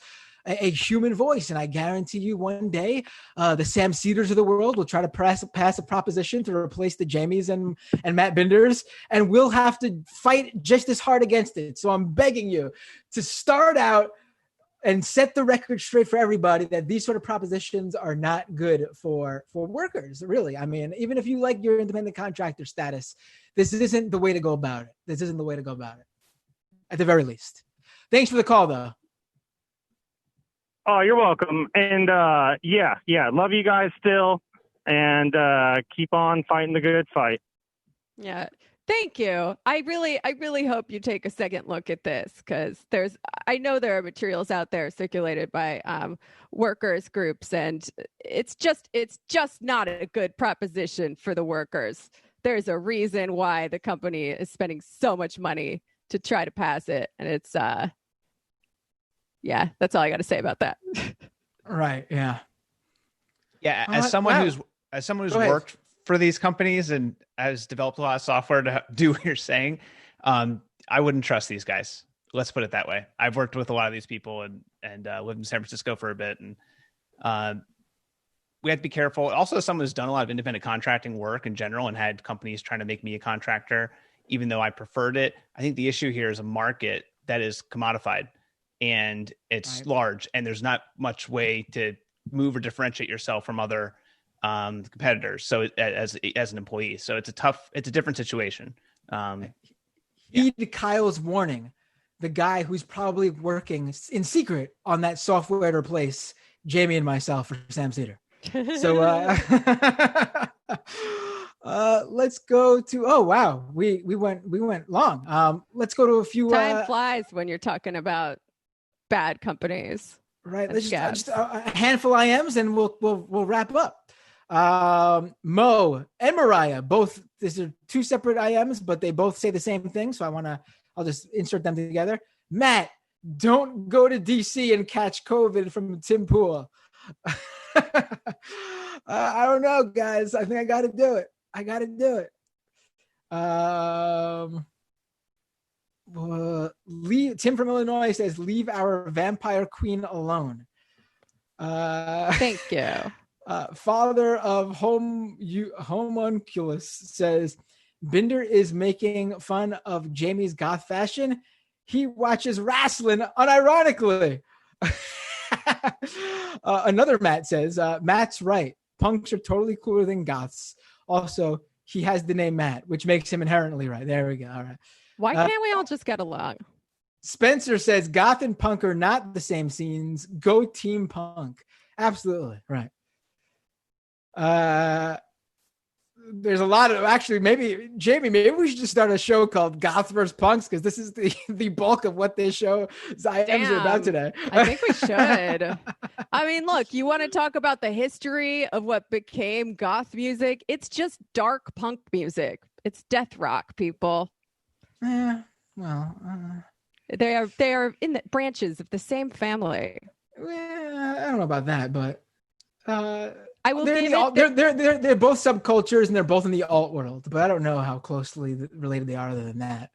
a human voice. And I guarantee you one day, the Sam Seders of the world will try to pass a proposition to replace the Jamies and Matt Binders, and we'll have to fight just as hard against it. So I'm begging you to start out and set the record straight for everybody that these sort of propositions are not good for workers, really. I mean, even if you like your independent contractor status, this isn't the way to go about it. This isn't the way to go about it, at the very least. Thanks for the call, though. Oh, you're welcome. And yeah, love you guys still, and keep on fighting the good fight. Yeah. Thank you. I really hope you take a second look at this, because I know there are materials out there circulated by workers groups, and it's just not a good proposition for the workers. There's a reason why the company is spending so much money to try to pass it, and it's yeah, that's all I got to say about that. Right. Yeah. Yeah. As someone who's worked for these companies and has developed a lot of software to do what you're saying, I wouldn't trust these guys. Let's put it that way. I've worked with a lot of these people and lived in San Francisco for a bit, and we have to be careful. Also, as someone who's done a lot of independent contracting work in general and had companies trying to make me a contractor, even though I preferred it, I think the issue here is a market that is commodified. And it's large, and there's not much way to move or differentiate yourself from other competitors. So as an employee, so it's a different situation. Heed Kyle's warning. The guy who's probably working in secret on that software to replace Jamie and myself for Sam Seder. So let's go to. Oh wow, we went long. Let's go to a few. Time flies when you're talking about bad companies, right? Let's just a handful of IMs and we'll wrap up. Mo and Mariah, both, these are two separate IMs, but they both say the same thing, so I'll just insert them together. Matt, don't go to DC and catch COVID from Tim Pool. I don't know, guys. I think I got to do it. Tim from Illinois says, leave our vampire queen alone. Thank you. Father of Homunculus says, Binder is making fun of Jamie's goth fashion. He watches wrestling unironically. Another Matt says, Matt's right. Punks are totally cooler than goths. Also, he has the name Matt, which makes him inherently right. There we go. All right. Why can't we all just get along? Spencer says goth and punk are not the same scenes. Go team punk. Absolutely. Right. There's a lot of, actually, Jamie, maybe we should just start a show called Goth vs. Punks, because this is the bulk of what this show IMs are about today. I think we should. I mean, look, you want to talk about the history of what became goth music? It's just dark punk music. It's death rock, people. Well, they are in the branches of the same family. I don't know about that, but I will they're both subcultures and they're both in the alt world, but I don't know how closely related they are other than that.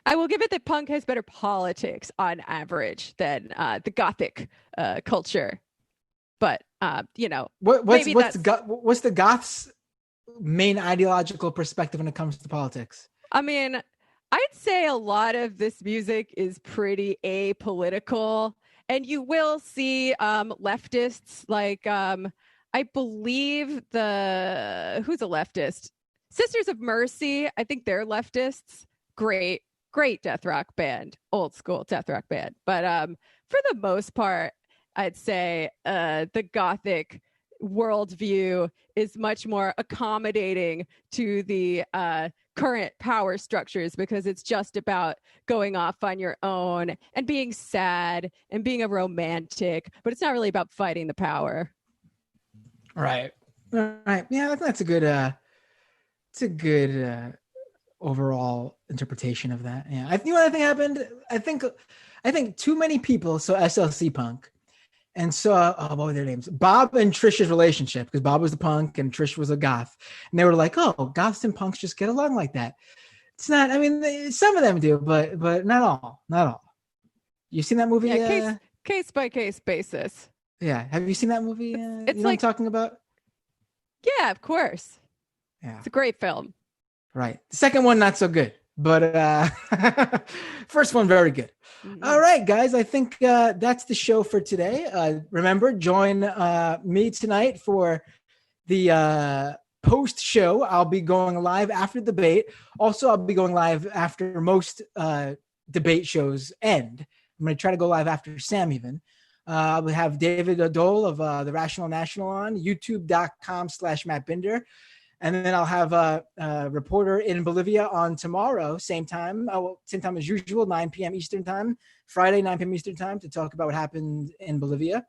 I will give it that punk has better politics on average than the gothic culture, but what's the goths' main ideological perspective when it comes to politics? I mean, I'd say a lot of this music is pretty apolitical, and you will see leftists like I believe who's a leftist? Sisters of Mercy. I think they're leftists. Great great death rock band, old school death rock band. But for the most part, I'd say the Gothic worldview is much more accommodating to the current power structures, because it's just about going off on your own and being sad and being a romantic, but it's not really about fighting the power. Right. Right. Yeah, that's a good it's a good overall interpretation of that. Yeah. I think what I think happened, I think too many people saw SLC Punk and saw, what were their names? Bob and Trish's relationship, because Bob was the punk and Trish was a goth. And they were like, oh, goths and punks just get along like that. It's not, I mean, some of them do, but not all. Not all. You seen that movie? Yeah, case by case basis. Yeah. Have you seen that movie? It's you know like, what I'm talking about? Yeah, of course. Yeah. It's a great film. Right. The second one, not so good. But first one, very good. Mm-hmm. All right, guys. I think that's the show for today. Remember, join me tonight for the post show. I'll be going live after the debate. Also, I'll be going live after most debate shows end. I'm going to try to go live after Sam even. We have David Dole of the Rational National on youtube.com/Matt Binder. And then I'll have a reporter in Bolivia on tomorrow, same time as usual, 9 p.m. Eastern time, Friday, 9 p.m. Eastern time, to talk about what happened in Bolivia.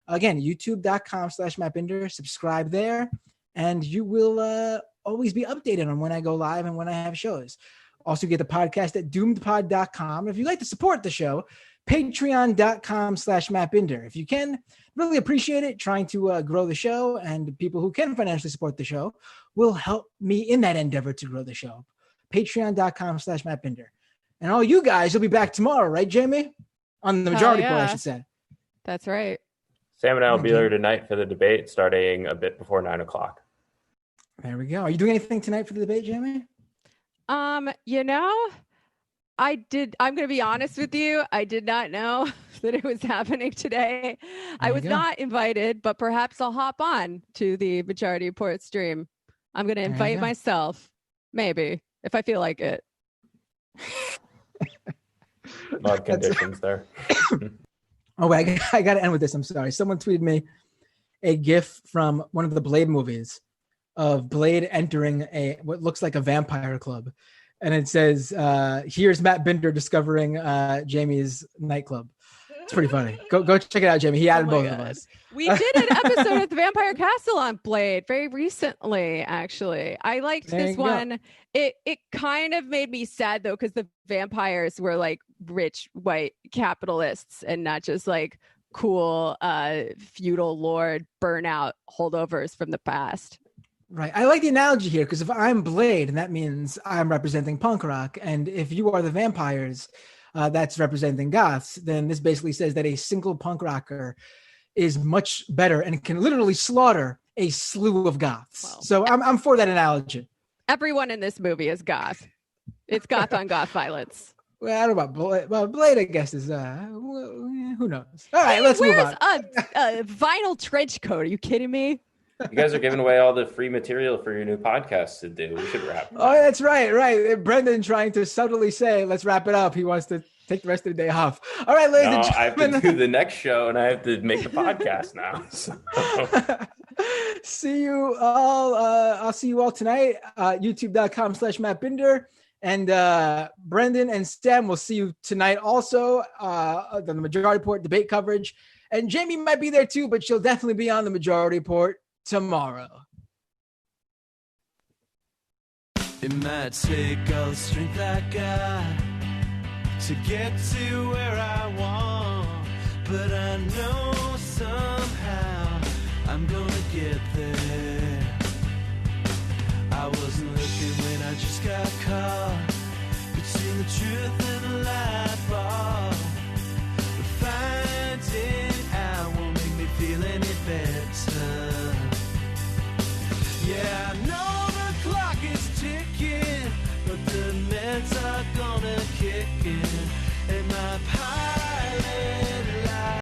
Again, youtube.com/Matt Binder. Subscribe there, and you will always be updated on when I go live and when I have shows. Also, get the podcast at doomedpod.com. If you'd like to support the show, patreon.com/Matt Binder. If you can, really appreciate it, trying to grow the show, and people who can financially support the show will help me in that endeavor to grow the show. Patreon.com/Matt Binder. And all you guys will be back tomorrow, right, Jamie? On the majority report, I should say. That's right. Sam and I will be there tonight for the debate, starting a bit before 9 o'clock. There we go. Are you doing anything tonight for the debate, Jamie? I'm going to be honest with you. I did not know that it was happening today. I was not invited, but perhaps I'll hop on to the Majority Report stream. I'm going to invite myself, maybe, if I feel like it. Love conditions there. Oh, wait, I got to end with this. I'm sorry. Someone tweeted me a GIF from one of the Blade movies of Blade entering what looks like a vampire club. And it says, here's Matt Binder discovering Jamie's nightclub. It's pretty funny. Go check it out, Jamie. He added both of us. We did an episode of the Vampire Castle on Blade very recently, actually. I liked this one. It kind of made me sad, though, because the vampires were like rich white capitalists and not just like cool feudal lord burnout holdovers from the past. Right. I like the analogy here, because if I'm Blade, and that means I'm representing punk rock, and if you are the vampires, that's representing goths, then this basically says that a single punk rocker is much better and can literally slaughter a slew of goths. Wow. So I'm for that analogy. Everyone in this movie is goth. It's goth on goth violence. Well, I don't know about Blade. Well, Blade, I guess, is who knows? All right, let's move on. A vinyl trench coat. Are you kidding me? You guys are giving away all the free material for your new podcast to do. We should wrap. Oh, that's right. Right. Brendan trying to subtly say, let's wrap it up. He wants to take the rest of the day off. All right, ladies and gentlemen. I have to do the next show, and I have to make the podcast now. So. See you all. I'll see you all tonight. YouTube.com/Matt Binder. And Brendan and Sam will see you tonight also on the Majority Report debate coverage. And Jamie might be there too, but she'll definitely be on the Majority Report tomorrow. It might take all the strength I got to get to where I want, but I know somehow I'm gonna get there. I wasn't looking when I just got caught between the truth and the lie.